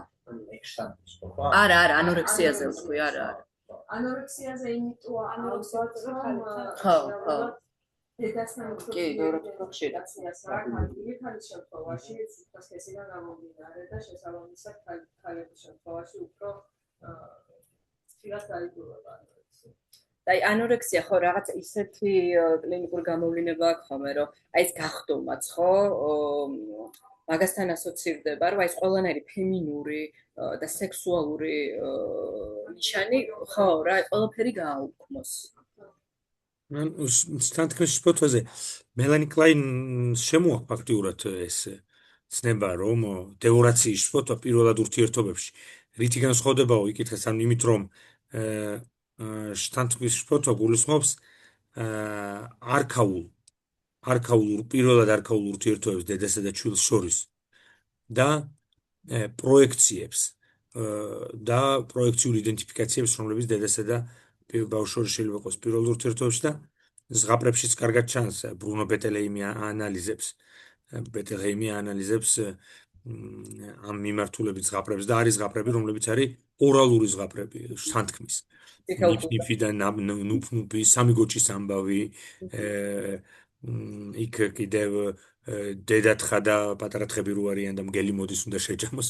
ეგ შთანთქმის შფოთვა. არა, ანორექსიაზე ვთქვი, არა. ანორექსიაზე იმიტომ ალბათ რომ ხო. დედასთან კი, უფრო ხშირად. ქალის შემთხვევაში სუფთა სქესიდან გამომდინარე და შესაბამისად ქალების შემთხვევაში უფრო ხშირად დაიბრუნება ანორექსია. და ანორექსია ხო რაღაც ისეთი კლინიკური გამოვლინება აქვს ხოლმე რომ აი ეს გახდომაც ხო მაგასთან ასოცირდება რომ აი ეს ყველანაირი ფემინური და სექსუალური ნიშანი ხო რა ყველაფერი გააუქმოს. შთანთქმის შფოთვაზე მელანი კლაინ შემოაქვს ფაქტიურად ეს ცნება რომ დევორაციის შფოთვა პირველად ურთიერთობებში რითი განსხვავდებაო იკითხეს ან იმით რომ შთანთქმის შფოთვა გულისხმობს პირველად არქაულ ურთიერთობებს დედასა და ჩვილს შორის და პროექციებს და პროექციული იდენტიფიკაციებს რომლებიც დედასა და ბავშვს შეიძლება იყოს პირველ ურთიერთობებში და ზღაპრებშიც კარგად ჩანს ბრუნო ბეტელჰეიმი ანალიზებს ამ მიმართულებით ზღაპრებს და არის ზღაპრები რომლებიც არის ორალური ზღაპრები შთანთქმის ნიფ-ნიფი და ნუფ-ნუფი სამიგოჭის ამბავი იქ კიდევ დედათხა და პატარა თხები რო არიან და მგელი მოდის უნდა შეჭამოს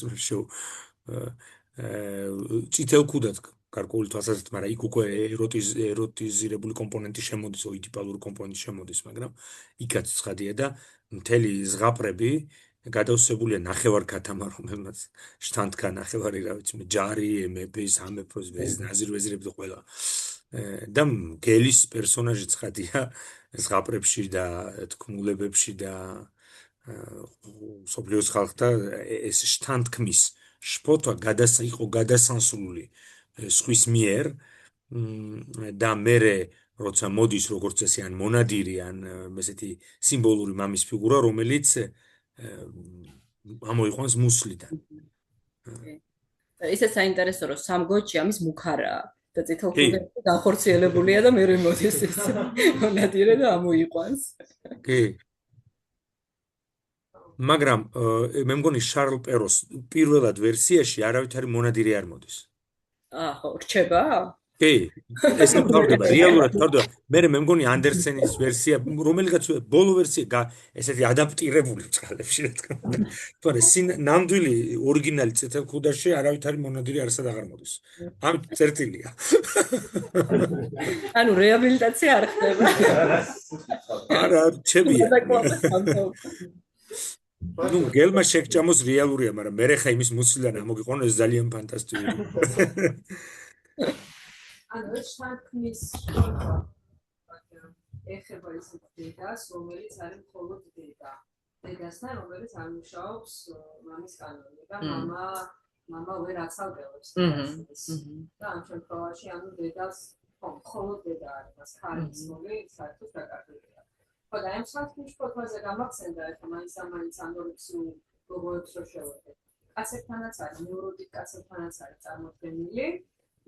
წითელ ქუდად გარკვეული თვალსაზრისით, მაგრამ იქ უკვე ეროტიზირებული კომპონენტი შემოდის, ოიდიპალური კომპონენტი შემოდის, მაგრამ იქაც ცხადია და მთელი ზღაპრები გადავსებულია ნახევარ-ქათამა, რომელმაც შთანთქა ნახევარი, რა ვიცი, ჯარი, ემები, სამეფოს, ნაზირ-ვეზირები და ყველა. და გელის პერსონაჟი ცხადია ზღაპრებში და თქმულებებში და მსოფლიოს ხალხთა ეს შთანთქმის შფოთვა იყო გადასანსრული სხვის მიერ და მერე როცა მოდის როგორც წესი ან მონადირი ან ესეთი სიმბოლური მამის ფიგურა რომელიც ამოიყვანს მუსლიდან. ისე საინტერესო რომ სამგოჩი ამის მუქარაა და წითელ ქუდებში განხორციელებულია და მერე მოდის ეს მონადირე და ამოიყვანს. კი. მაგრამ მე მგონი შარლ პეროს პირველად ვერსიაში არავითარი მონადირე არ მოდის. ხო, რჩება? კი, ეს მთავრდება, რეალურად მთავრდება. მე მგონი ანდერსენის ვერსია, რომელიღაც ბოლო ვერსია ესეთი ადაპტირებული წყალებში, რა თქმა უნდა. თუმცა ნამდვილი ორიგინალი წითელ ქუდაში არავითარი მონადირე არსად აღარ მოდის. ამ წერტილია. ანუ რეაბილიტაცია არ ხდება. არა, რჩებია. ნუ გელმა შეგჭამოს რეალურია, მაგრამ მე ხა იმის მოცილან ამოგიყვანო ეს ძალიან ფანტასტიკური. ანუ ეს თანქმის ეხება ის დედას, რომელიც არის მხოლოდ დედა. დედასთან, რომელიც არ მუშაობს მამის კანონით და მამა ვერ აცალკევებს დედას. და ამ შემთხვევაში ანუ დედას მხოლოდ დედა არის, მას ქალის როლი საერთოდ დაკარგულია. ხო და ამ თანქმის ფოტოზე გამახსენდა ახლა მაინც ამორებს გოგოებს რო შევეძებ. კაცებთანაც არის, ნევროტიკ კაცებთანაც არის წარმოქმნილი.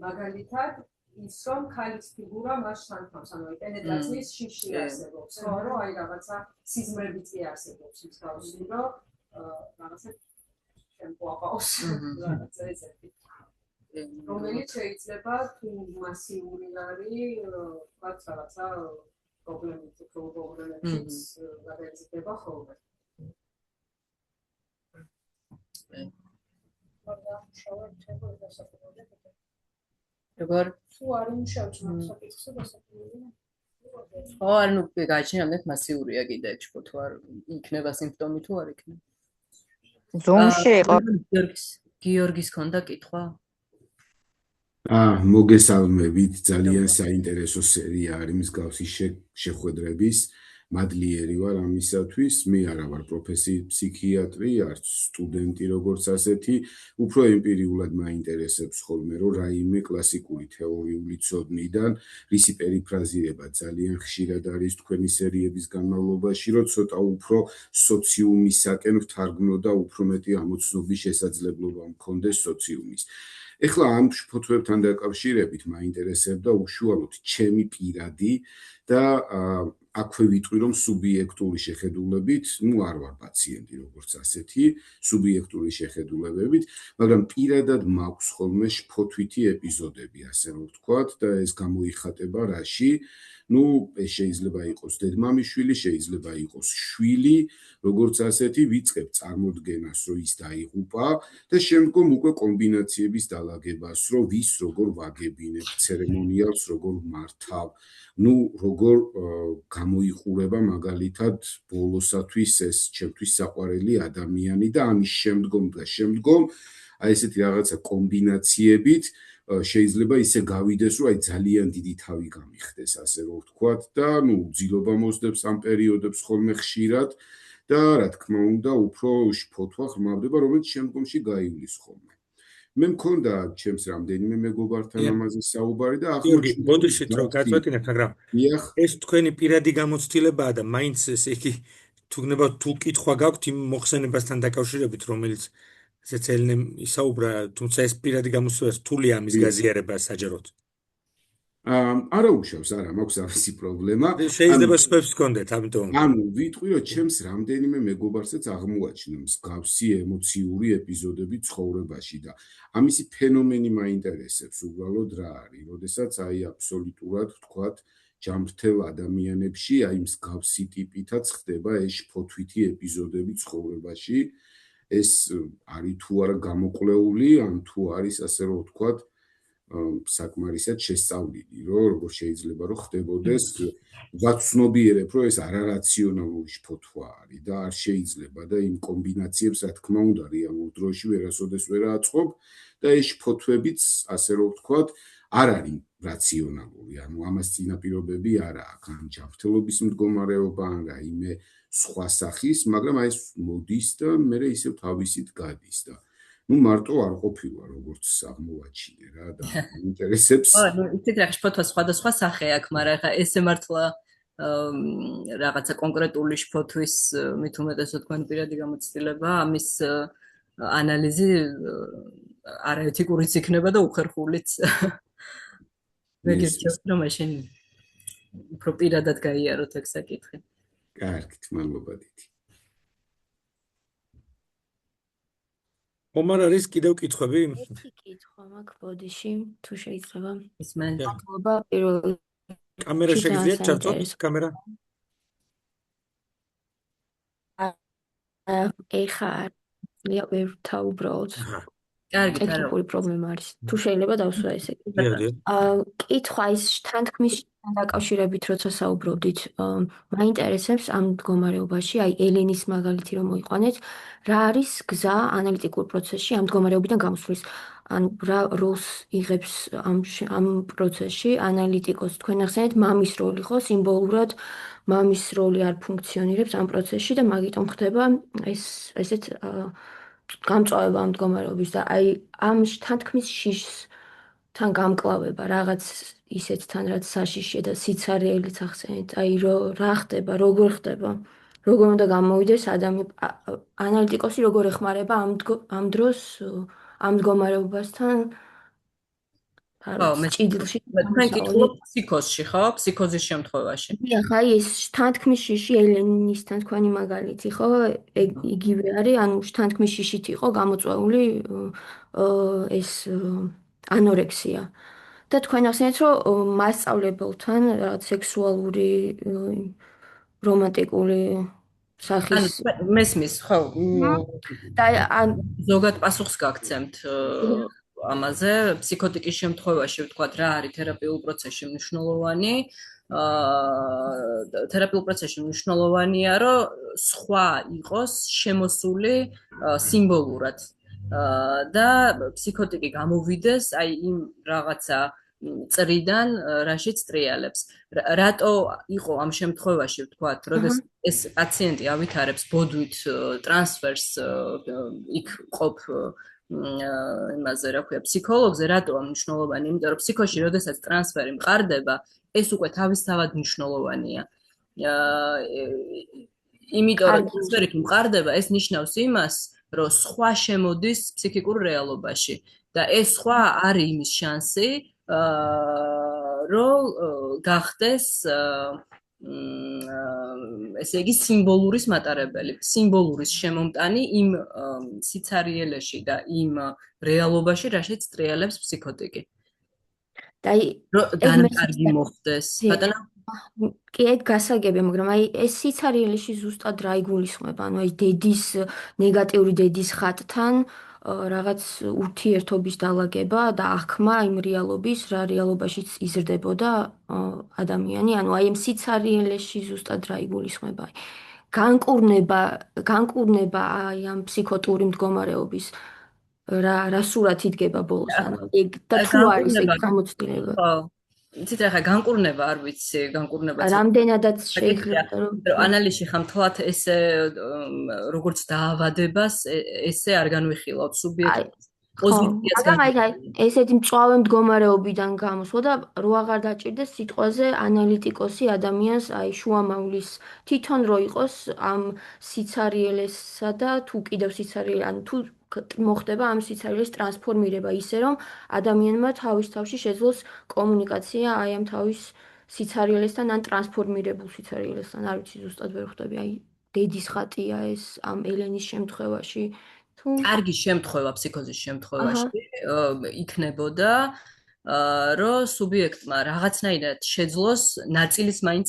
მაგალითად ის რომ ქალის ფიგურა მას თანხმობს, ანუ პენეტრაციის შიში არსებობს, ხო, რომ აი რაღაცა სიზმრებიც კი არსებობს ის გავსი, რომ რაღაცა შემოაყავს რაღაცა ესეთი. რომელიც შეიძლება თუ მასიური არის, ვთქვათ რაღაცა პრობლემებიც გადაიზრდება ხოლმე. როგორ? თუ არ იმუშავებს მაგასაკითხზე დასაქმებია. ხო, ანუ გააჩნია მასიურია კიდე ექშფო თუ არ იქნება სიმპტომი თუ არ იქნება. ზუმში იყო. გიორგის ქონდა კითხვა? მოგესალმებით, ძალიან საინტერესო სერია არის მსგავსი შეხვედრების. მადლიერი ვარ ამისათვის. მე არა ვარ პროფესიით ფსიქიატრი, არც სტუდენტი როგორც ასეთი, უფრო ემპირიულად მაინტერესებს ხოლმე, რომ რაიმე კლასიკური თეორიული ცოდნიდან რისი პერიფრაზირება ძალიან ხშირად არის თქვენი სერიების განმავლობაში, რომ ცოტა უფრო სოციუმისაკენ ვთარგმნო და უფრო მეტი ამოცნობის შესაძლებლობა მქონდეს სოციუმის. ეხლა ამ ფოტოებთან დაკავშირებით მაინტერესებდა უშუალოდ ჩემი პირადი და აქვე ვიტყვი რომ სუბიექტური შეხედულებით, ნუ არ ვარ პაციენტი როგორც ასეთი, სუბიექტური შეხედულებებით, მაგრამ პირადად მაქვს ხოლმე შფოთვითი ეპიზოდები, ასე რომ ვთქვათ, და ეს გამოიხატება რაში? ნუ ეს შეიძლება იყოს დედმამიშვილი, შეიძლება იყოს შვილი, როგორც ასეთი ვიწყებ წარმოდგენას, რომ ის დაიღუპა და შემდგომ უკვე კომბინაციების დალაგებას, რომ ვის როგორ ვაგებინებ, ცერემონიალს როგორ მართავ, ნუ როგორ გამოიყურება მაგალითად ბოლოსათვის ეს ჩემთვის საყვარელი ადამიანი და ამის შემდგომ აი ესეთი რაღაცა კომბინაციებით შეიძლება ისე გავიდეს, რომ აი ძალიან დიდი თავი გამიხდეს, ასე რომ ვთქვათ და ნუ ძილობა მოსდებს ამ პერიოდებს ხოლმე ხშირად და რა თქმა უნდა უფრო შფოთვა ხმავდება, რომელიც შემდგომში გაივლის ხოლმე. მე მქონდა ჩემს რამდენიმე მეგობართან ამაზე საუბარი და ახლა ბოდიშით რომ გაწვეთინებ, მაგრამ ეს თქვენი პირადი გამოცდილებაა და მაინც ესე იგი თუ კითხვა გაქვთ იმ მოხსენებასთან დაკავშირებით, რომელიც ესეც ელენემ ისაუბრა, თუმცა ეს პირადი გამოცდილება რთულია ამის გაზიარება საჯაროდ. არა უშავს, არა, მაქვს ამისი პრობლემა. შეიძლება სხვებს გქონდეთ, ამიტომ. ანუ ვიტყვი, რომ ჩემს რამდენიმე მეგობარსაც აღმოაჩინა მსგავსი ემოციური ეპიზოდები ცხოვრებაში და ამისი ფენომენი მაინტერესებს უბრალოდ რა არის, როდესაც აი აბსოლუტურად ვთქვათ, ჯანმრთელ ადამიანებში აი მსგავსი ტიპითაც ხდება ეს შფოთვითი ეპიზოდები ცხოვრებაში. ეს არის თუ არა გამოკლეული, ან თუ არის ასე რომ ვთქვათ, საკმარისად შესწავლილი, რომ როგორ შეიძლება რომ ხდებოდეს, ვაცნობიერებ, რომ ეს არარაციონალური შფოთვა არის და არ შეიძლება და იმ კომბინაციებს, რა თქმა უნდა, რეალურ დროში ვერასოდეს ვერ აწყობ და ეს შფოთვებიც, ასე რომ ვთქვათ, არ არის რაციონალური, ანუ ამას წინაპირობები არ აქვს, ან ჯანმრთელობის მდგომარეობა, ან რაიმე სხვა სახის, მაგრამ აი ეს მოდის და მე ისევ თავისით გადის და ნუ მარტო არ ყოფილა როგორც აღმოვაჩინე რა და ინტერესებს. ნუ იცით რა შფოთვა სხვადასხვა სახე აქვს, მაგრამ ხა ესე მართლა რაღაცა კონკრეტული შფოთვის მით უმეტესად თქვენი პირადი გამოცდილება, ამის ანალიზი არაეთიკურიც იქნება და უხერხულიც. მე გიჩვენებ რომ მაშინ უფრო პირადად გაიაროთ ეგ საკითხი. კარგით, მადლობა დიდი. ომარ არის კიდევ კითხვები? ერთი კითხვა მაქვს ბოდიში, თუ შეიძლება. ისმენ. მადლობა პირველ კამერა რიგში შეგიძლიათ ძალიან ჩარწოთ? საინტერესო. კამერა? ეხა ვერ ვთაუბრობთ. კარგი, არა. ტექნიკური პრობლემა არის. თუ შეიძლება დავსვა ესე. დიახ. კითხვა ის თანთქმისთან დაკავშირებით, როცა საუბრობდით, მაინტერესებს ამ მდგომარეობაში, აი ელენის მაგალითი რომ მოიყვანეთ, რა არის გზა ანალიტიკურ პროცესში ამ მდგომარეობიდან გამოსვლის? ან რა როლს იღებს ამ პროცესში ანალიტიკოს? თქვენ ახსენეთ მამის როლი ხო სიმბოლურად მამის როლი არ ფუნქციონირებს ამ პროცესში და მაგიტომ ხდება ესეთ გამწვავება ამ მდგომარეობის და აი ამ თანთქმის შიშთან გამკლავება რაღაც ისეთთან რაც საშიშია და სიცარიელიც ახსენეთ აი რა ხდება როგორ ხდება როგორ უნდა გამოვიდეს ანალიტიკოსი როგორ ეხმარება ამ დროს ამ მდგომარეობასთან ჭიდილში თქვენ კითხულობ ფსიქოზში ხო ფსიქოზის შემთხვევაში დიახ აი ეს თანთქმის შიში ელენისთან თქვენი მაგალითი ხო იგივე არის ანუ თანთქმის შიშით იყო გამოწვეული ეს ანორექსია და თქვენ ახსენეთ რომ მასწავლებელთან რაღაც სექსუალური რომანტიკული სახის მესმის ხო და ზოგად პასუხს გაგცემთ ამაზე ფსიქოტიკის შემთხვევაში ვთქვათ რა არის თერაპიულ პროცესში მნიშვნელოვანი თერაპიულ პროცესში მნიშვნელოვანია რომ სხვა იყოს შემოსული სიმბოლურად და ფსიქოტიკი გამოვიდეს აი იმ რაღაცა წრიდან რაშიც ტრიალებს რატო იყო ამ შემთხვევაში ვთქვათ როდეს ეს პაციენტი ავითარებს ბოდვით ტრანსფერს იქ ყოფ იმაზე რა ქვია ფსიქოლოგზე რატოა მნიშვნელოვანი იმიტომ რომ ფსიქოში როდესაც ტრანსფერი მყარდება ეს უკვე თავისთავად მნიშვნელოვანია იმიტომ რომ ტრანსფერი თუ მყარდება ეს ნიშნავს იმას რომ სხვა შემოდის ფსიქიკურ რეალობაში და ეს სხვა არის იმის შანსი რომ გახდეს ესე იგი სიმბოლურის მატარებელი, სიმბოლურის შემომტანი იმ სიცარიელეში და იმ რეალობაში, რაშიც ტრიალებს ფსიქოტიკი. და განკარგი მოხდეს. ბატონო კი ეგ გასაგებია, მაგრამ აი ეს სიცარიელეში ზუსტად რა იგულისხმება? ანუ აი დედის ნეგატიური დედის ხატთან რაღაც ურთიერთობის დალაგება და აღქმა იმ რეალობის, რა რეალობაშიც იზრდებოდა ადამიანი, ანუ აი ამ სიცარიელეში ზუსტად რა იგულისხმება. განკურნება აი ამ ფსიქოტური მდგომარეობის რა სურათი დგება ბოლოს, ანუ ეგ და თუ არის ეგ გამოცდილება. ხო. იცით რა ხა განკურნება არ ვიცი, განკურნება რამდენადაც შეიძლება რომ ანალიზში ხამთლათ ესე როგორც დაავადებას ესე არ განვიხილავთ სუბიექტს მაგრამ აი ესეთი მწვავე მდგომარეობიდან გამოსვლა და რო აღარ დაჭირდეს სიტყვაზე ანალიტიკოსი ადამიანს აი შუამავლის თვითონ რო იყოს ამ სიცარიელესა და თუ კიდევ სიცარიელე ანუ თუ მოხდება ამ სიცარიელეს ტრანსფორმირება ისე რომ ადამიანმა თავის თავში შეძლოს კომუნიკაცია აი ამ თავის სიცარიელესთან ან ტრანსფორმირებულ სიცარიელესთან არ ვიცი ზუსტად ვერ ხვდები აი დედის ხატია ეს ამ ელენის შემთხვევაში კარგი შემთხვევა ფსიქოზის შემთხვევაში იქნებოდა რომ სუბიექტმა რაღაცნაირად შეძლოს ნაწილის მაინც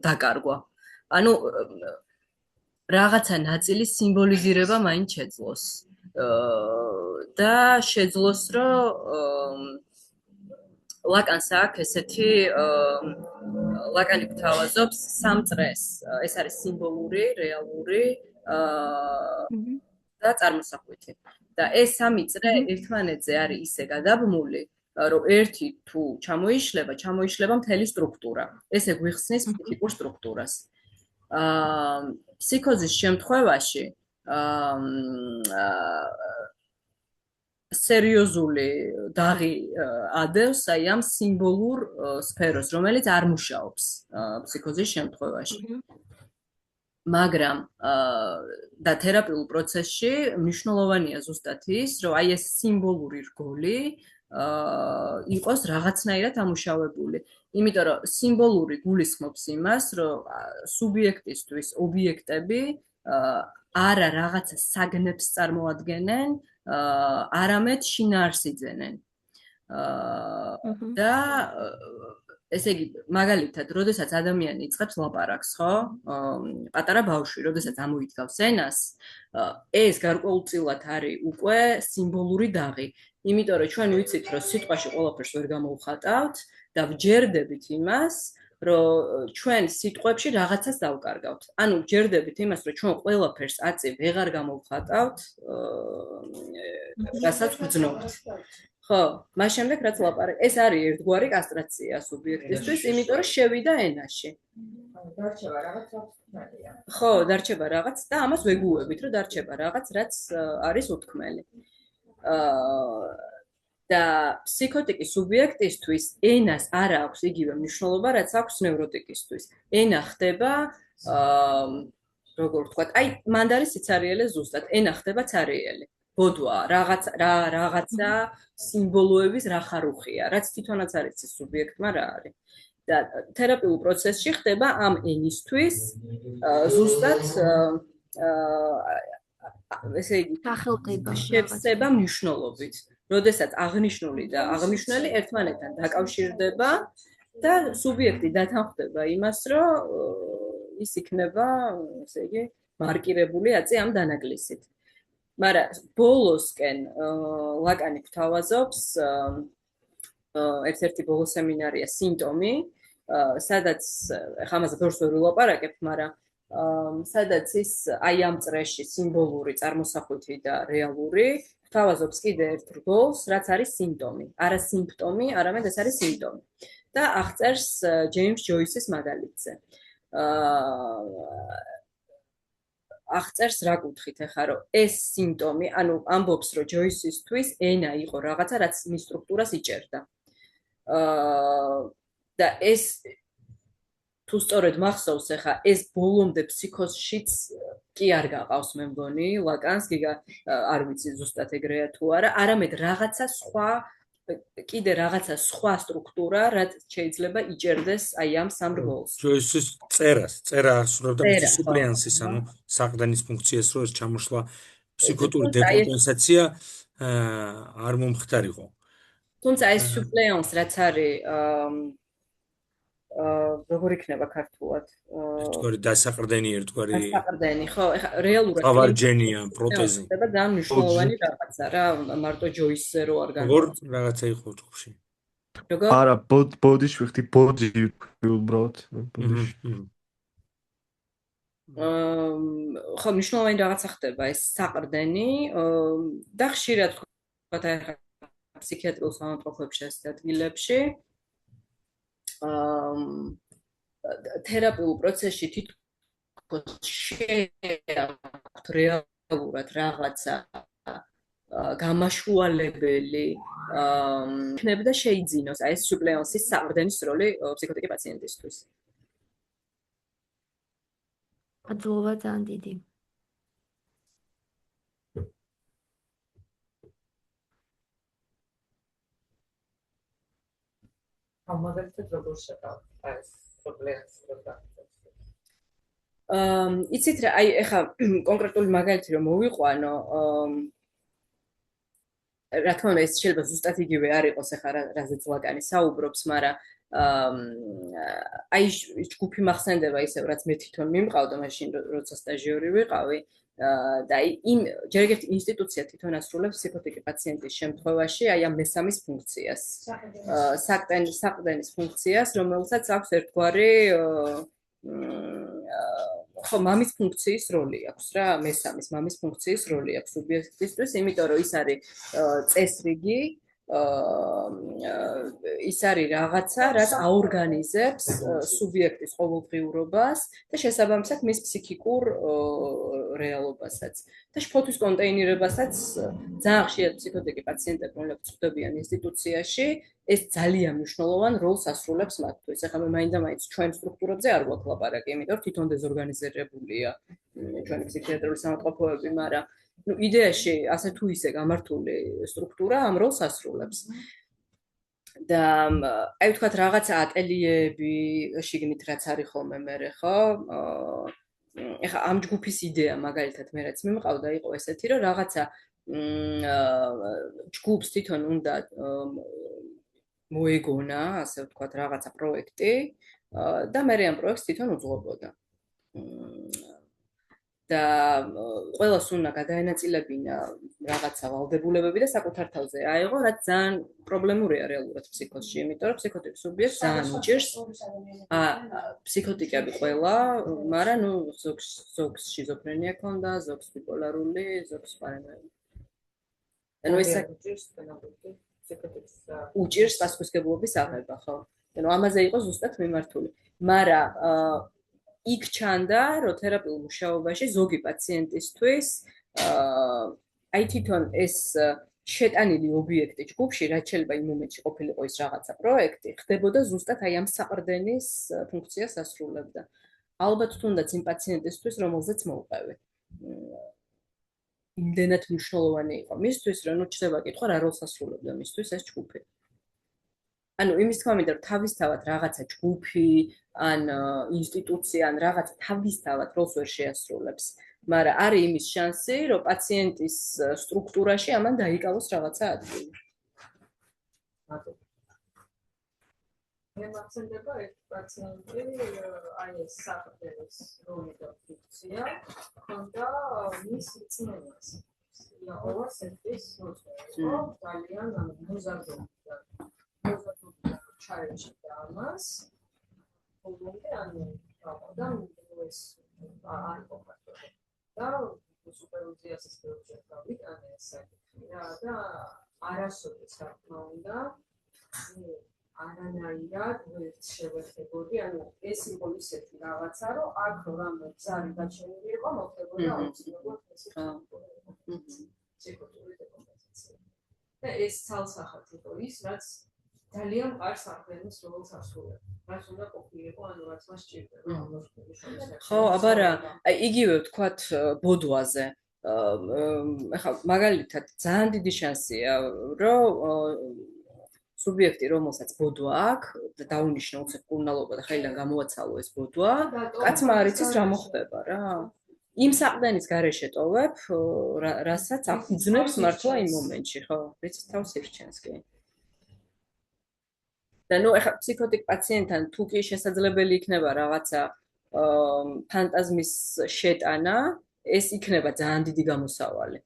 დაკარგვა. ანუ რაღაცა ნაწილის სიმბოლიზირება მაინც შეძლოს. და შეძლოს რომ ლაკანს აქვს ესეთი ლაკანი გვთავაზობს სამ წრეს. ეს არის სიმბოლური, რეალური და წარმოსახვითი. და ეს სამი წრე ერთმანეთზე არის ისე გადაბმული, რომ ერთი თუ ჩამოიშლება მთელი სტრუქტურა. ესე გვიხსნის ფსიქიკურ სტრუქტურას. ფსიქოზის შემთხვევაში სერიოზული დაღი ადევს აი ამ სიმბოლურ სფეროს, რომელიც არ მუშაობს ფსიქოზის შემთხვევაში. მაგრამ და თერაპიულ პროცესში მნიშვნელოვანია ზუსტად ის, რომ აი ეს სიმბოლური რგოლი იყოს რაღაცნაირად ამუშავებული. იმიტომ რომ სიმბოლური გულისხმობს იმას, რომ სუბიექტისთვის ობიექტები არა რაღაცა საგნებს წარმოადგენენ, არამედ შინაარს იძენენ. და ესე იგი, მაგალითად, როდესაც ადამიანი იწყებს ლაპარაკს, ხო? პატარა ბავშვი, როდესაც ამოიდგავს ენას, ეს გარკვეულწილად არის უკვე სიმბოლური დაღი. იმიტომ რომ ჩვენ ვიცით, რომ სიტყვაში ყველაფერს ვერ გამოვხატავთ და ვჯერდებით იმას, რომ ჩვენ სიტყვებში რაღაცას დავკარგავთ. ანუ ვჯერდებით იმას, რომ ჩვენ ყველაფერს აწი ვეღარ გამოვხატავთ, რასაც ვგრძნობთ. ხო, მას შემდეგ რაც ლაპარაკი, ეს არის ერთგვარი კასტრაცია სუბიექტისთვის, იმიტომ რომ შევიდა ენაში. დარჩება რაღაც უთქმელია. ხო, დარჩება რაღაც და ამას ვეგუებით, რომ დარჩება რაღაც, რაც არის უთქმელი. და ფსიქოტიკის სუბიექტისთვის ენას არ აქვს იგივე მნიშვნელობა, რაც აქვს ნევროტიკისთვის. ენა ხდება, როგორ ვთქვათ, აი, მანდ არის სიცარიელე ზუსტად, ენა ხდება ცარიელი. ბოდვა, რაღაცა სიმბოლოების რახარუხია, რაც თვითონაც არ იცის სუბიექტმა რა არის. და თერაპიულ პროცესში ხდება ამ ენისთვის ზუსტად ესე იგი შევსება მნიშვნელობით. როდესაც აღნიშნული და აღნიშნული ერთმანეთთან დაკავშირდება და სუბიექტი დათანხმდება იმას, რომ ის იქნება, ესე იგი, მარკირებული აწი ამ დანაკლისით. მაგრამ ბოლოსკენ ლაკანი გვთავაზობს ერთ-ერთი ბოლო სემინარია სიმპტომი, სადაც ახლა ამაზე ბევრს ვერ ვილაპარაკებ, მაგრამ სადაც ის აი ამ წრეში სიმბოლური წარმოსახვითი და რეალური გვთავაზობს კიდე ერთ რგოლს, რაც არის სიმპტომი. არა სიმპტომი, არამედ ეს არის სიმპტომი. და აღწერს ჯეიმს ჯოისის მაგალითზე. აღწერს რა კუთხით ახლა, რომ ეს სიმპტომი, ანუ ამბობს, რომ ჯოისისთვის ენა იყო რაღაცა, რაც მის სტრუქტურას იჭერდა. და ეს თუ სწორედ მახსოვს ახლა, ეს ბოლომდე ფსიქოზშიც კი არ გაყავს მე მგონი, ლაკანს არ ვიცი ზუსტად ეგრეა თუ არა, არამედ რაღაცა სხვა კიდე რაღაცა სხვა სტრუქტურა, რაც შეიძლება იჭერდეს აი ამ სამ რგოლს. ჯოისის წერა ასრულებდა მის სუპლიანსის, ანუ საყრდენის ფუნქციას, რომ ეს ჩამოშლა ფსიქოტური დეკომპენსაცია არ მომხდარიყო. თუმცა ეს სუპლიანს რაც არის როგორ იქნება ქართულად? ერთგვარი დასაყრდენი, ერთგვარი დასაყრდენი, ხო, ეხლა რეალურად ავარჯენია, პროტეზი. ხდება ძალიან მნიშვნელოვანი რაღაცა რა, მარტო ჯოისზე რო არ როგორ რაღაცა იყო ჯგუფში. როგორ? არა, ბოდიში ვიხდი, ბოდი უბრალოდ. ხო, მნიშვნელოვანი რაღაცა ხდება ეს საყრდენი და ხშირად ვთქვათ ახლა ფსიქიატრიულ სამონტყოფებში ასეთ ადგილებში თერაპიულ პროცესში თითქოს შეაქვთ რეალურად რაღაცა გამაშუალებელი იქნება და შეიძინოს აი ეს სუპლეონსის საყრდენის როლი ფსიქოტიკი პაციენტისთვის. აძლოვა ძალიან დიდი. მაგალითად როგორ შევავთ ეს პრობლემას როგორ იცით რა, აი ეხა კონკრეტული მაგალითი რომ მოვიყვანო, რა თქმა უნდა ეს შეიძლება ზუსტად იგივე არ იყოს ეხა რაზეც ლაკანი საუბრობს, მაგრამ აი ჯგუფი მახსენდება ისევ რაც მე თვითონ მიმყავდა მაშინ როცა სტაჟიორი ვიყავი და იმ ჯერ ერთი ინსტიტუცია თვითონ ასრულებს ფსიქოტიკი პაციენტის შემთხვევაში აი ამ მესამის ფუნქციას, საყრდენის ფუნქციას, რომელსაც აქვს ერთგვარი ხო, მამის ფუნქციის როლი აქვს რა, მესამის მამის ფუნქციის როლი აქვს სუბიექტისთვის, იმიტომ რომ ის არის წესრიგი, ის არის რაღაცა, რაც აორგანიზებს სუბიექტის ყოველდღიურობას და შესაბამისად მის ფსიქიკურ რეალობასაც და შფოთვის კონტეინირებასაც ძალიან ხშირად ფსიქოტიკი პაციენტები, რომლებიც ხვდებიან ინსტიტუციაში, ეს ძალიან მნიშვნელოვან როლს ასრულებს მათთვის. ეხლა მე მაინდა-მაინც ჩვენ სტრუქტურებზე არ გვაქვს ლაპარაკი, იმიტომ რომ თვითონ დეზორგანიზებულია ჩვენი ფსიქიატრიული სამონტყოფოები, მაგრამ იდეაში ასე თუ ისე გამართული სტრუქტურა ამ როლს ასრულებს. და აი ვთქვათ რაღაცა ატელიეები შიგნით რაც არის ხოლმე მერე, ხო? ეხლა ამ ჯგუფის იდეა მაგალითად მე რაც მიმყავდა იყო ესეთი, რომ რაღაცა ჯგუფს თვითონ უნდა მოეგონა, ასე ვთქვათ, რაღაცა პროექტი და მე ამ პროექტს თვითონ უძღვებოდა. და ყველას უნდა გადაენაწილებინა რაღაცა ვალდებულებები და საკუთარ თავზე აიღო, რაც ძალიან პრობლემურია რეალურად ფსიქოსში, იმიტომ რომ ფსიქოტიკ სუბიექტს ძალიან უჭირს ფსიქოტიკები ყველა, მაგრამ ნუ ზოგს შიზოფრენია ქონდა, ზოგს ბიპოლარული, ზოგს პარანოია. ანუ ეს უჭირს პასუხისმგებლობის აღება, ხო? ანუ ამაზე იყო ზუსტად მიმართული. მაგრამ იქ ჩანდა, რომ თერაპიულ მუშაობაში ზოგი პაციენტისთვის აი თვითონ ეს შეტანილი ობიექტი ჯგუფში, რაც შეიძლება იმ მომენტში ყოფილიყო ის რაღაცა პროექტი, ხდებოდა ზუსტად აი ამ საყრდენის ფუნქციას ასრულებდა. ალბათ თუნდაც იმ პაციენტისთვის, რომელზეც მოვყევი. იმდენად მნიშვნელოვანი იყო მისთვის, რომ ნუ ჩდება კითხვა რა როლს ასრულებდა მისთვის ეს ჯგუფი. ანუ იმის თქმა მინდა რომ თავისთავად რაღაცა ჯგუფი ან ინსტიტუცია ან რაღაც თავისთავად როლს ვერ შეასრულებს, მაგრამ არის იმის შანსი, რომ პაციენტის სტრუქტურაში ამან დაიკავოს რაღაცა ადგილი. მე მახსენდება ერთ პაციენტი, აი ეს საყრდენის როლი და ფუნქცია ჰქონდა მის რწმენას. იაოვა სენტის მოწვევა ძალიან მოზარდობდა. ჩაეჭდა ამას. ხოლმე ანუ და ეს არ ყოფილი. და სუპერვიზიას ესწრებოდა გავიტანე ესე. და არასოდეს რა თქმა უნდა არანაირად ვერ შევეხებოდი, ანუ ეს იყო ისეთი რაღაცა, რომ აქ რამე ზარი გაჩენილი იყო, მოხდებოდა აუცილებლად ეს ფსიქოლოგიური დეკომპენსაცია. და ეს ცალსახად იყო ის, რაც ძალიან მყარ საყრდენის როლს ასრულებს. რაც უნდა ყოფილიყო, ანუ რაც მას სჭირდება. ხო, აბა რა, იგივე ვთქვათ ბოდვაზე. ეხლა მაგალითად ძალიან დიდი შანსია, რომ სუბიექტი, რომელსაც ბოდვა აქვს და დაუნიშნა უცებ კურნალობა და ხელიდან გამოაცალო ეს ბოდვა, კაცმა არ იცის რა მოხდება რა. იმ საყრდენის გარეშე ტოვებ, რასაც აფუძნებს მართლა იმ მომენტში, ხო? ვიცი თავს ირჩენს კი. და ნუ ეხლა ფსიქოტიკ პაციენტთან თუ კი შესაძლებელი იქნება რაღაცა ფანტაზმის შეტანა, ეს იქნება ძალიან დიდი გამოსავალი.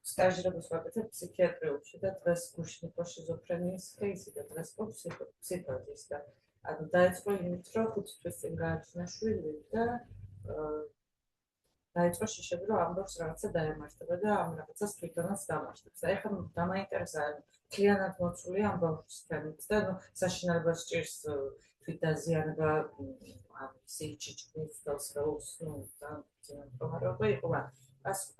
სტაჟირებას ვაკეთებ ფსიქიატრიულში და დღეს გუშინიყო შიზოფრენიის кейსი და დღეს ყო ფსიქოზის და ანუ დაიწყო იმით, რომ 5 თვის წინ გააჩინა შვილი და დაიწყო შიშები, რომ ამბობს რაღაცა დაემართება და ამ რაღაცას თვითონაც დამარცხებს. და ეხლა დამაინტერესა მთლიანად მოცულია ამ ბავშვის თემით და საშინაებას ჭირს თვითდაზიანება სიჩიჩკის დასროლს ძალიან პრობლემა იყო.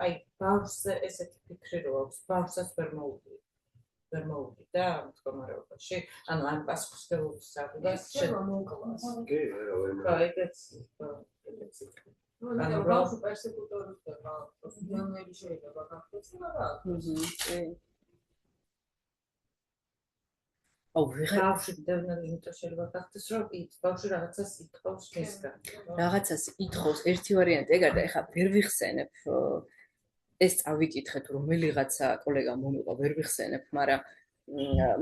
აი ბავშვზე ესეთი ფიქრი რო აქვს, ბავშვსაც ვერ მოუდი და ამ მდგომარეობაში, ანუ ამ პასუხისმგებლობის აღებას შემოუკლავს. კი, რა ეგეც ანუ ბავშვი პერსეკუტორი ხდება, დიაგნოზი შეიძლება გახდეს, მაგრამ აუ ბავშვი დიაგნოზი იმიტომ შეიძლება გახდეს, რომ ბავშვი რაღაცას ითხოვს მისგან. რაღაცას ითხოვს, ერთი ვარიანტი ეგ არის და ეხლა ვერ ვიხსენებ ეს წავიკითხეთ რომელიღაცა კოლეგამ მომიყვა ვერ ვიხსენებ, მაგრამ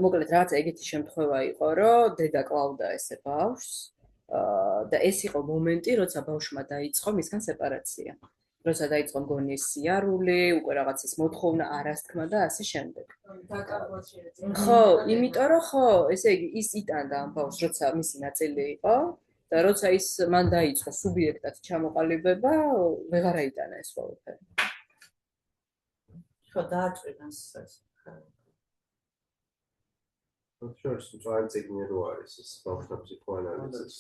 მოკლედ რაღაცა ეგეთი შემთხვევა იყო, რომ დედა კლავდა ესე ბავშვს და ეს იყო მომენტი, როცა ბავშვმა დაიწყო მისგან სეპარაცია. როცა დაიწყო მგონი სიარული, უკვე რაღაცის მოთხოვნა, არასთქმა და ასე შემდეგ. ხო, იმიტომ რომ ხო, ესე იგი ის იტანდა ამ ბავშვს, როცა მისი ნაწილი იყო და როცა ის მან დაიწყო სუბიექტად ჩამოყალიბება, ვეღარ აიტანა ეს ყველაფერი. ხო, დააწყვეტა ეს. შორს ძალიან ციგნი რო არის ეს ბავშვთა ფსიქოანალიზის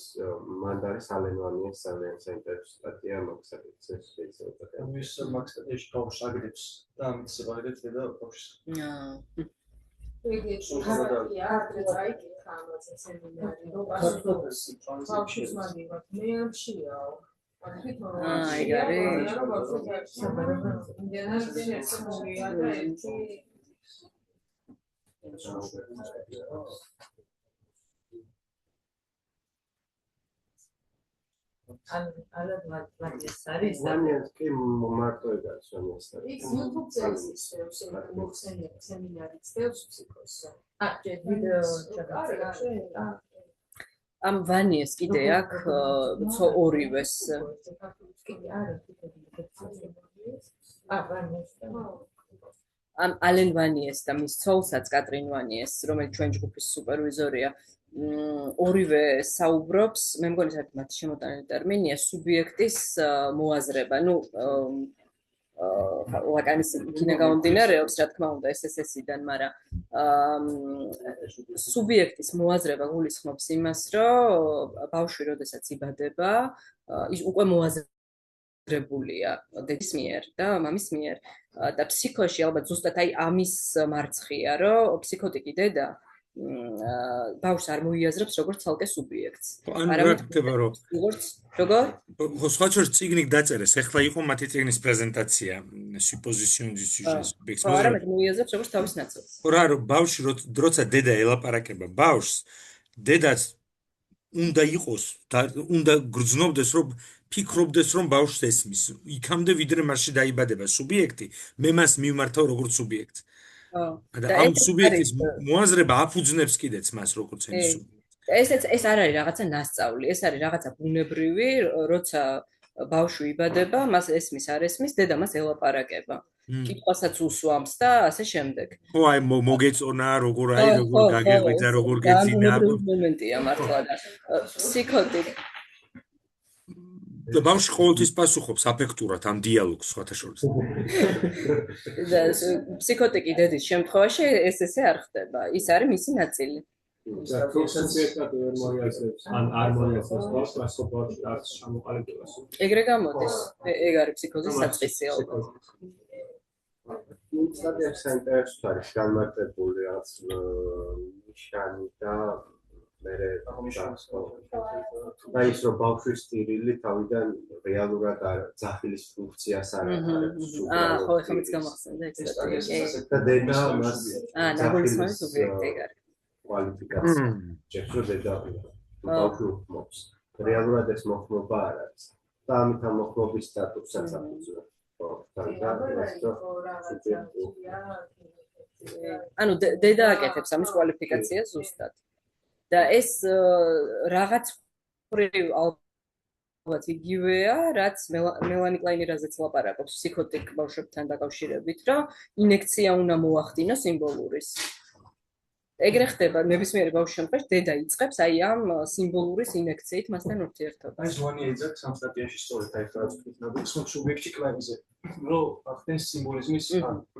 მან არის ალენვანიას ძალიან საინტერესო სტატია მაგსაკეთებს შეიძლება ის მაგსაკეთებს ბავშვს აგრებს და ამით შევაგდეთ და ბავშვს ეგეც ხარია ტრაიკი ხამაც სემინარი რო ბავშვს მაგივად მე ამშიაო აი არის ალანვანიეს არის და ვანიას კი მარტო ეგ არის ვანიას ის YouTube-ზე ისწრებს მოხსენია სემინარი წევს ფსიქოსზე. ვიდეო ამ ვანიეს კიდე აქვს ორივეს. ამ ალენ ვანიეს და მის ცოლსაც კატრინ ვანიეს, რომელიც ჩვენ ჯგუფის სუპერვიზორია, ორივე საუბრობს, მე მგონი საერთოდ მათი შემოტანილი ტერმინია სუბიექტის მოაზრება. ნუ ლაკანის იქიდან გამომდინარეობს, რა თქმა უნდა, SSS-დან, მაგრამ სუბიექტის მოაზრება გულისხმობს იმას, რომ ბავშვი როდესაც იბადება, ის უკვე მოაზრებულია დედის მიერ და მამის მიერ და ფსიქოში ალბათ ზუსტად აი ამის მარცხია, რომ ფსიქოტიკი დედა ბავშვს არ მოიაზრებს როგორც ცალკე სუბიექტს. ანუ რა ხდება, რომ როგორც როგორ? ხო, სხვა შორის წიგნი დაწერეს, ეხლა იყო მათი წიგნის პრეზენტაცია, supposition du sujet subject. არა, მე მოიაზრებს როგორც თავის ნაწილს. ხო რა, რომ ბავშვი როცა დედა ელაპარაკება ბავშვს, დედაც უნდა იყოს და უნდა გრძნობდეს, რომ ფიქრობდეს, რომ ბავშვს ესმის. იქამდე ვიდრე მასში დაიბადება სუბიექტი, მე მას მივმართავ როგორც სუბიექტს. და ამ სუბიექტის მოაზრება აფუძნებს კიდეც მას როგორც ენის სუბიექტს. ეს არ არის რაღაცა ნასწავლი, ეს არის რაღაცა ბუნებრივი, როცა ბავშვი იბადება, მას ესმის არ ესმის, დედა მას ელაპარაკება. კითხვასაც უსვამს და ასე შემდეგ. ხო, აი მოგეწონა, როგორ გაგეღვიძა, როგორ გეძინა. მომენტია მართლა და ფსიქოტიკი და ბავშვი ყოველთვის პასუხობს აფექტურად ამ დიალოგს სხვათა შორის. და ფსიქოტიკი დედის შემთხვევაში ესე არ ხდება. ის არის მისი ნაწილი. ეგრე გამოდის. ეგ არის ფსიქოზის საწყისი ალბათ. სტადია საინტერესო არის განმარტებული რაც ნიშანი და მერე და ის რომ ბავშვის სტილი თავიდან რეალურად ძახილის ფუნქციას არ ატარებს. ხო, ეხლა მეც გამახსენდა ეს სტატია. და დედა მას ნაგულისხმის სუბიექტი ეგ არის. კვალიფიკაცია. ჯერ დედა ბავშვი მოხმობს. რეალურად ეს მოხმობა არ არის. და ამით ამ მოხმობის სტატუსსაც აფუძნებს. ანუ დედა აკეთებს ამის კვალიფიკაციას ზუსტად. და ეს რაღაც ალბათ იგივეა, რაც მელანი კლაინი რაზეც ლაპარაკობს ფსიქოტიკ ბავშვებთან დაკავშირებით, რომ ინექცია უნდა მოახდინოს სიმბოლურის. ეგრე ხდება ნებისმიერი ბავშვის შემთხვევაში, დედა იწყებს აი ამ სიმბოლურის ინექციით მასთან ურთიერთობას. აი ზვანი ეძახს ამ სტატიაში სწორედ აი რაც ვთქვით, რომ სუბიექტი კლაინზე, რომ ახდენს სიმბოლიზმის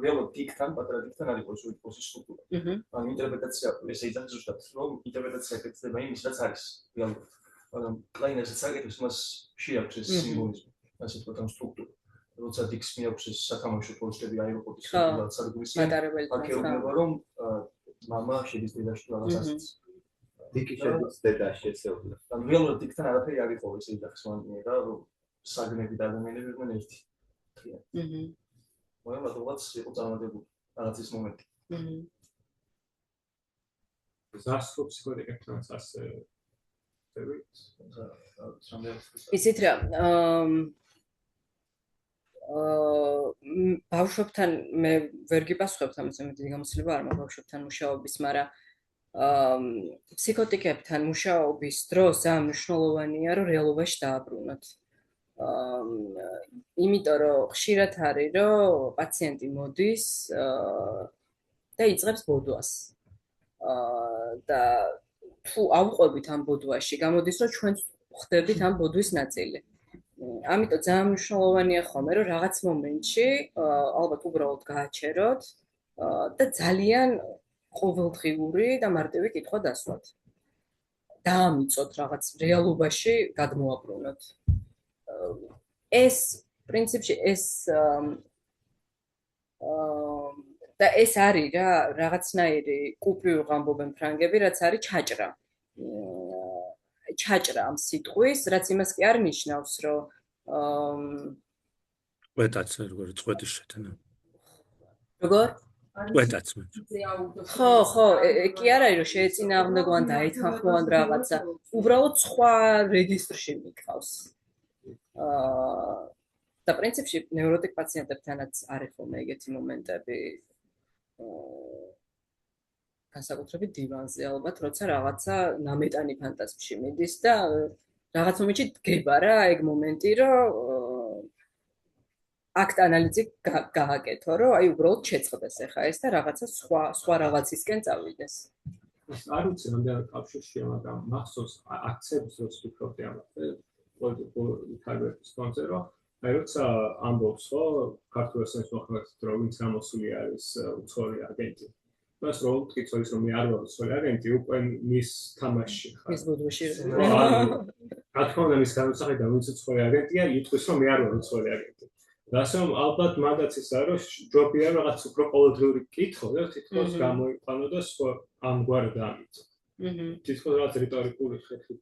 რეალურ დიქთან, პატარა დიქთან არის პოსის სტრუქტურა. ანუ ინტერპრეტაცია ესე იძახს ზუსტად, რომ ინტერპრეტაცია ეკეთება იმის, რაც არის რეალურად. მაგრამ კლაინაზე საკეთებს მას შეაქვს ეს სიმბოლიზმი, ასე ვთქვათ, ამ სტრუქტურა. როცა დიქს მიაქვს ეს საკამოშო პოსტები აეროპორტის სტრუქტურა სადგურის აქეუბნება, რომ მამა შედის დედაში თუ რაღაცას. დიკი შედის დედაში ესეულა. ანუ რეალურად დიქთან არაფერი არ იყო ესე იძახს მანია რა, რომ საგნები და ადამიანები იყვნენ ერთი. მაგრამ რატომაც იყო წარმატებული რაღაცის მომენტი. ზარსკო ფსიქოტიკებთან ასე ისეთ რა ბავშვებთან მე ვერ გიპასუხებთ ამას, მე დიდი გამოცდილება არ მაქვს ბავშვებთან მუშაობის, მაგრამ ფსიქოტიკებთან მუშაობის დროს ძალიან მნიშვნელოვანია, რომ რეალობაში დააბრუნოთ. იმიტომ რომ ხშირად არის, რომ პაციენტი მოდის და იწყებს ბოდვას. და თუ ავყვებით ამ ბოდვაში, გამოდის, რომ ჩვენ ხდებით ამ ბოდვის ნაწილი. ამიტომ ძალიან მნიშვნელოვანია ხოლმე, რომ რაღაც მომენტში ალბათ უბრალოდ გააჩეროთ და ძალიან ყოველდღიური და მარტივი კითხვა დასვათ. დაამიწოთ რაღაც რეალობაში გადმოაბრუნოთ. ეს პრინციპში და ეს არის რა რაღაცნაირი კუპიურ ამბობენ ფრანგები, რაც არის ჩაჭრა. ჩაჭრა ამ სიტყვის, რაც იმას კი არ ნიშნავს, რომ ყვეტაც როგორ წვეთის შეთანა. როგორ? ყვეტაც მე. ხო, კი არ არის რომ შეეწინააღმდეგო ან დაეთანხმო ან რაღაცა. უბრალოდ სხვა რეგისტრში მიკავს. და პრინციპში ნევროტიკ პაციენტებთანაც არის ხოლმე ეგეთი მომენტები განსაკუთრებით დივანზე ალბათ, როცა რაღაცა ნამეტანი ფანტაზმში მიდის და რაღაც მომენტში დგება რა ეგ მომენტი, რომ აქტ ანალიზი გააკეთო, რომ აი უბრალოდ შეწყდეს ახლა ეს და რაღაცა სხვა რაღაცისკენ წავიდეს. არ ვიცი რამდენად კავშირშია, მაგრამ მახსოვს აქცენტს როც ვფიქრობდი ამაზე, პოლიტიკურ თარგმნების კონზე, რომ აი როცა ამბობს, რომ ქართულ ესენს მოხმართ, რომ ვინც გამოსული არის უცხოელი აგენტი. მას რო ვკითხოს, რომ მე არ ვარ უცხოელი აგენტი, უკვე მის თამაში ხარ. მის ბუდუში. რა თქმა უნდა, მის განსაკუთრებით ვინც უცხოელი აგენტია, იტყვის, რომ მე არ ვარ უცხოელი აგენტი. Dasam albat mandats is ara ჯობია რაღაც უფრო ყოველდღიური კითხვა და თითქოს გამოიყვანო და სხვა ამგვარ დამიწო. თითქოს რაღაც რიტორიკული ხერხი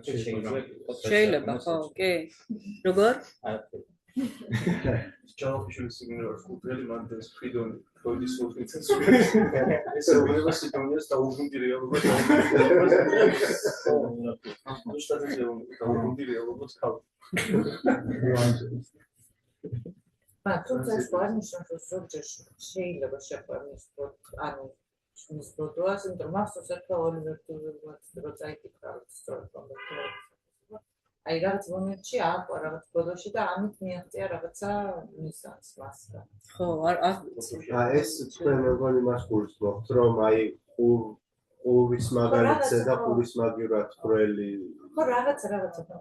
შეიძლება ხო, კი. როგორ? ჯავშის სიგნალს კუპრელი მანდას ფრიდონ ფოიდის სულფიცას. ეს უბრალოდ სიტუაციას დაუბრუნდი რეალობას. უშტატზე დაუბრუნდი რეალობას ხავ. თუმცა ეს გვარნიშნავს, რომ ზოგჯერ შეიძლება შეყვარდეს, ანუ ის პროდუას, იმიტომ რომ მახსოვს ერთხელ ოლივერ ტურბურგს რო წაიკითხა სწორედ კონდუქტორს. აი რაღაც მომენტში აყვა რაღაც პროდუაში და ამით მიაღწია რაღაცა მისანს მასთან. ხო, არ ვიცი. ეს თქვენ მეგონი მას გულისხმობთ, რომ აი ყურის მაგალითზე და ყურის მაგივრად ხრელი ხო რაღაცა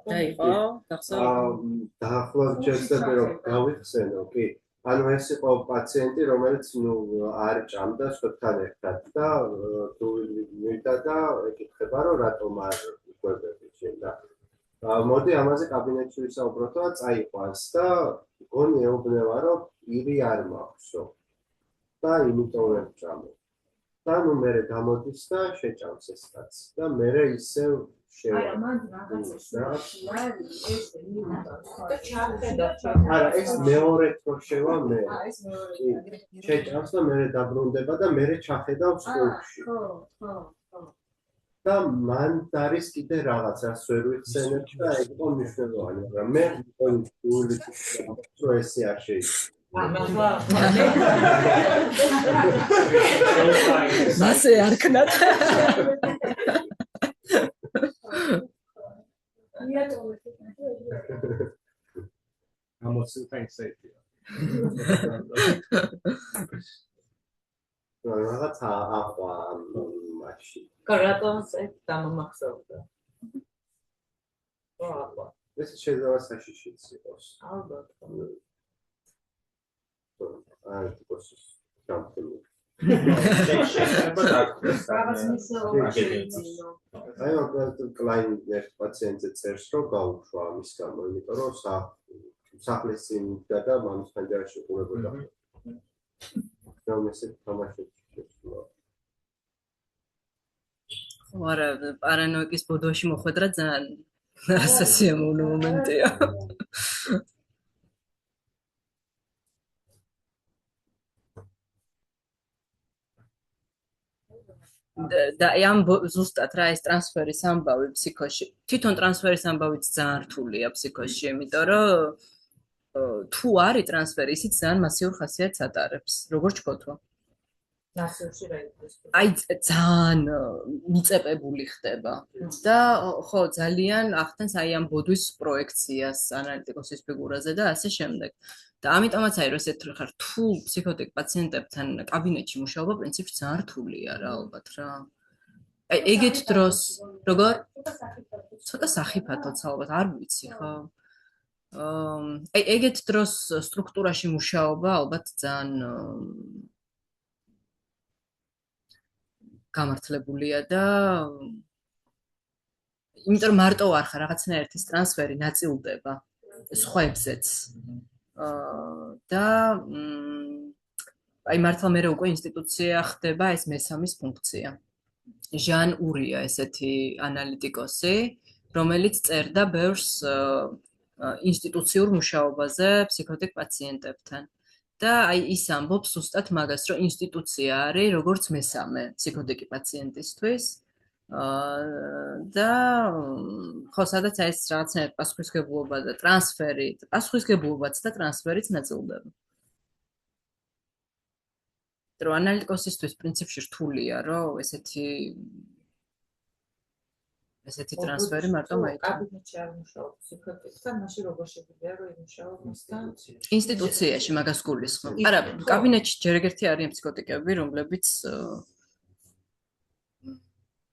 დაიყო, გახსოვთ? დაახლოებით შეცდები რომ გავიხსენო, კი. ანუ ეს იყო პაციენტი, რომელიც არ ჭამდა სხვებთან ერთად და თუ მივიდა და ეკითხება, რომ რატომ არ იკვებები შენ და მოდი ამაზე კაბინეტში ვისაუბროთ და წაიყვანს და გონი ეუბნება, რომ ირი არ მაქვსო და იმიტომ ვერ ჭამო. და ნუ მერე გამოდის და შეჭამს ეს კაცი და მერე ისევ არა, მან რაღაცა არის, ეს და ჩახედა. არა, ეს მეორე თქო შევა მე. ეს მეორე. შეჭამს და მერე დაბრუნდება და მერე ჩახედავს ყურში. ხო. და მან არის კიდე რაღაც რაც ვერ ვიხსენებ და ეგ იყო მნიშვნელოვანი, მაგრამ მე გული თუ ესე არ შეიძლება. მასე არ ქნათ. ამოცილთა ინსაიტია. რაღაც აყვა მაშინ. რატომ ეს დამამახსოვრდა? აყვა. ეს შეიძლება საშიშიც იყოს. ალბათ. არ იყოს გამწვავი. აი მაგალითად კლაინერ პაციენტზე წერს რომ გაუშვა ამის გამო, იმიტომ რომ სახლის წინ და მამის ფანჯარაში ყურებოდა. და მესე თამაშობს. არა, პარანოიკის ბოდოში მოხვედრა ძალიან ასასიამოვნო მომენტია. და ამ ზუსტად რა ეს ტრანსფერის ამბავი ფსიქოში. თვითონ ტრანსფერის ამბავიც ძალიან რთულია ფსიქოში, იმიტომ რომ თუ არის ტრანსფერი, ისიც ძალიან მასიურ ხასიათს ატარებს. როგორ ჩქოთვა? მასიურში რა იყოს? აი ძალიან მიწეპებული ხდება. და ხო, ძალიან ახდენს აი ამ ბოდვის პროექციას ანალიტიკოსის ფიგურაზე და ასე შემდეგ. და ამიტომაც აი რომ ესეთ ხარ თუ ფსიქოტიკ პაციენტებთან კაბინეტში მუშაობა პრინციპში ძალიან რთულია რა ალბათ რა. აი ეგეთ დროს როგორ ცოტა სახიფათოც ალბათ არ ვიცი ხო. აი ეგეთ დროს სტრუქტურაში მუშაობა ალბათ ძალიან გამართლებულია და იმიტომ რომ მარტო არ ხარ რაღაცნაირად ის ტრანსფერი ნაწილდება სხვაებზეც. და აი მართლა მე უკვე ინსტიტუცია ხდება ეს მესამის ფუნქცია. ჟან ურია ესეთი ანალიტიკოსი, რომელიც წერდა ბევრს ინსტიტუციურ მუშაობაზე ფსიქოტიკ პაციენტებთან. და აი ის ამბობს ზუსტად მაგას, რომ ინსტიტუცია არის როგორც მესამე ფსიქოტიკი პაციენტისთვის და ხო, სადაც ეს რაღაცნაირად პასუხისმგებლობა და ტრანსფერი, პასუხისმგებლობაც და ტრანსფერიც ნაწილდება. რომ ანალიტიკოსისთვის პრინციპში რთულია, რომ ესეთი ტრანსფერი მარტო მაიჭა. კაბინეტში არ მუშაობს ფსიქოთერაპევტთან, მაშინ როგორ შეგვიძლია რომ იმუშაოს მასთან? ინსტიტუციაში მაგას გულისხმობ. არა, კაბინეტში ჯერ ეგერთი არიან ფსიქოთერაპევტები, რომლებიც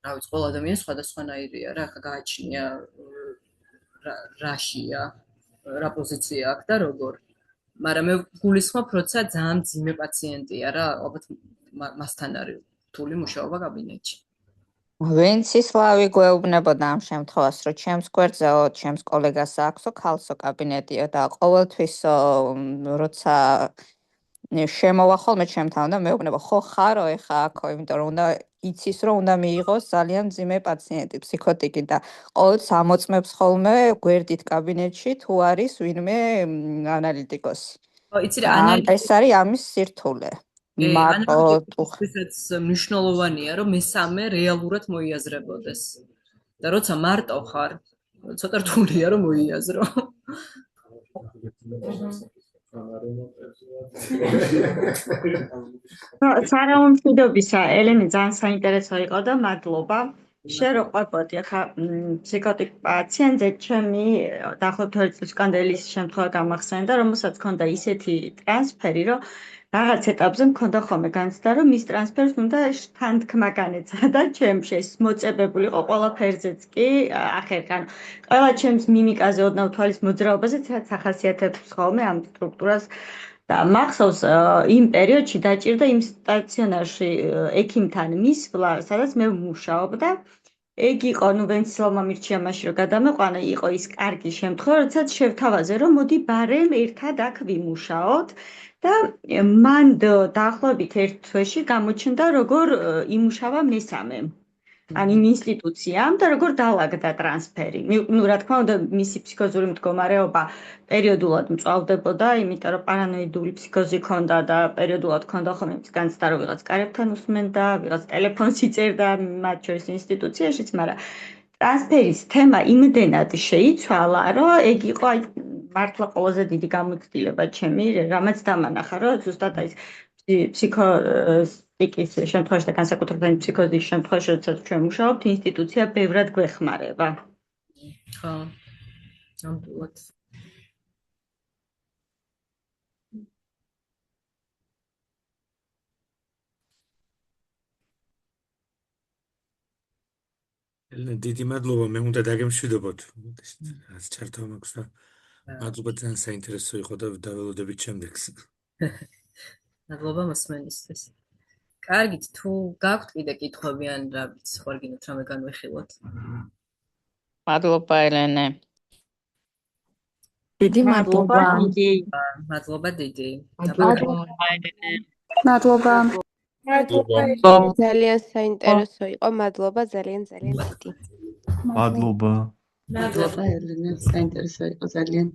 რა ვიცი, ყველა ადამიანი სხვადასხვანაირია რა, ხა გააჩნია რაშია, რა პოზიცია აქვს და როგორ. მაგრამ მე გულისხმობ, როცა ძალიან მძიმე პაციენტია რა, ალბათ მასთან არის რთული მუშაობა კაბინეტში. ვენცისლავი გვეუბნებოდა ამ შემთხვევას, რომ ჩემს გვერდზეო, ჩემს კოლეგას აქვსო ქალსო კაბინეტიო და ყოველთვის როცა შემოვა ხოლმე ჩემთან და მეუბნება, ხო ხარო ეხა აქო, იმიტომ რომ უნდა იცის, რომ უნდა მიიღოს ძალიან მძიმე პაციენტი ფსიქოტიკი და ყოველთვის ამოწმებს ხოლმე გვერდით კაბინეტში თუ არის ვინმე ანალიტიკოსი. ხო, იცი რა, ანალიტიკოსი ეს არის ამის სირთულე. ანალიტიკოსთვისაც მნიშვნელოვანია, რომ მესამე რეალურად მოიაზრებოდეს. და როცა მარტო ხარ, ცოტა რთულია რომ მოიაზრო. სარაუნდობისა ელენე ძალიან საინტერესო იყო და მადლობა. შენ რო ყვებოდი ახლა ფსიქოტიკ პაციენტზე ჩემი დაახლოებით 2 წლის სკანდალის შემთხვევა გამახსენდა, რომელსაც ჰქონდა ისეთი ტრანსფერი, რომ რაღაც ეტაპზე მქონდა ხოლმე განცდა, რომ მის ტრანსფერს უნდა თანთქმა განეცა და ჩემში ეს მოწებებული იყო ყველაფერზეც კი ახერხან. ყველა ჩემს მიმიკაზე ოდნავ თვალის მოძრაობაზე რაც ახასიათებს ხოლმე ამ სტრუქტურას და მახსოვს იმ პერიოდში დაჭირდა იმ სტაციონარში ექიმთან მისვლა, სადაც მე ვმუშაობდა. ეგ იყო, ნუ ვენცისლავმა მირჩია მაშინ რომ გადამეყვანა, იყო ის კარგი შემთხვევა, როდესაც შევთავაზე, რომ მოდი ბარემ ერთად აქ ვიმუშაოთ. და მან დაახლოებით 1 თვეში გამოჩნდა, როგორ იმუშავა მესამე. ან იმ ინსტიტუციამ და როგორ დაალაგდა ტრანსფერი. ნუ რა თქმა უნდა, მისი ფსიქოზური მდგომარეობა პერიოდულად მწვავდებოდა, იმიტომ რომ პარანოიდული ფსიქოზი ჰქონდა და პერიოდულად ჰქონდა ხოლმე ის განცდა, რომ ვიღაც კარებთან უსმენდა, ვიღაც ტელეფონს იწერდა, მათ შორის ინსტიტუციაშიც, მაგრამ ტრანსფერის თემა იმდენად შეიცვალა, რომ ეგ იყო აი მართლა ყველაზე დიდი გამოცდილება ჩემი, რამაც დამანახა, რომ ზუსტად აი ფსიქოტიკის შემთხვევაში და განსაკუთრებით ფსიქოზის შემთხვევაში, როდესაც ჩვენ მუშაობთ, ინსტიტუცია ბევრად გვეხმარება. ხო. ნამდვილად. დიდი მადლობა, მე უნდა დაგემშვიდობოთ. რაც ჩართვა მაქვს და მადლობა, ძალიან საინტერესო იყო და დაველოდებით შემდეგს. მადლობა მოსმენისთვის. კარგით, თუ გაქვთ კიდე კითხვები ან რა ვიცი, ხوارგინოთ რამე განვიხილოთ. მადლობა ელენე. დიდი მადლობა. მადლობა დიდი. მადლობა. ძალიან საინტერესო იყო, მადლობა ძალიან დიდი. მადლობა. მადლობა ელენე, საინტერესო იყო ძალიან.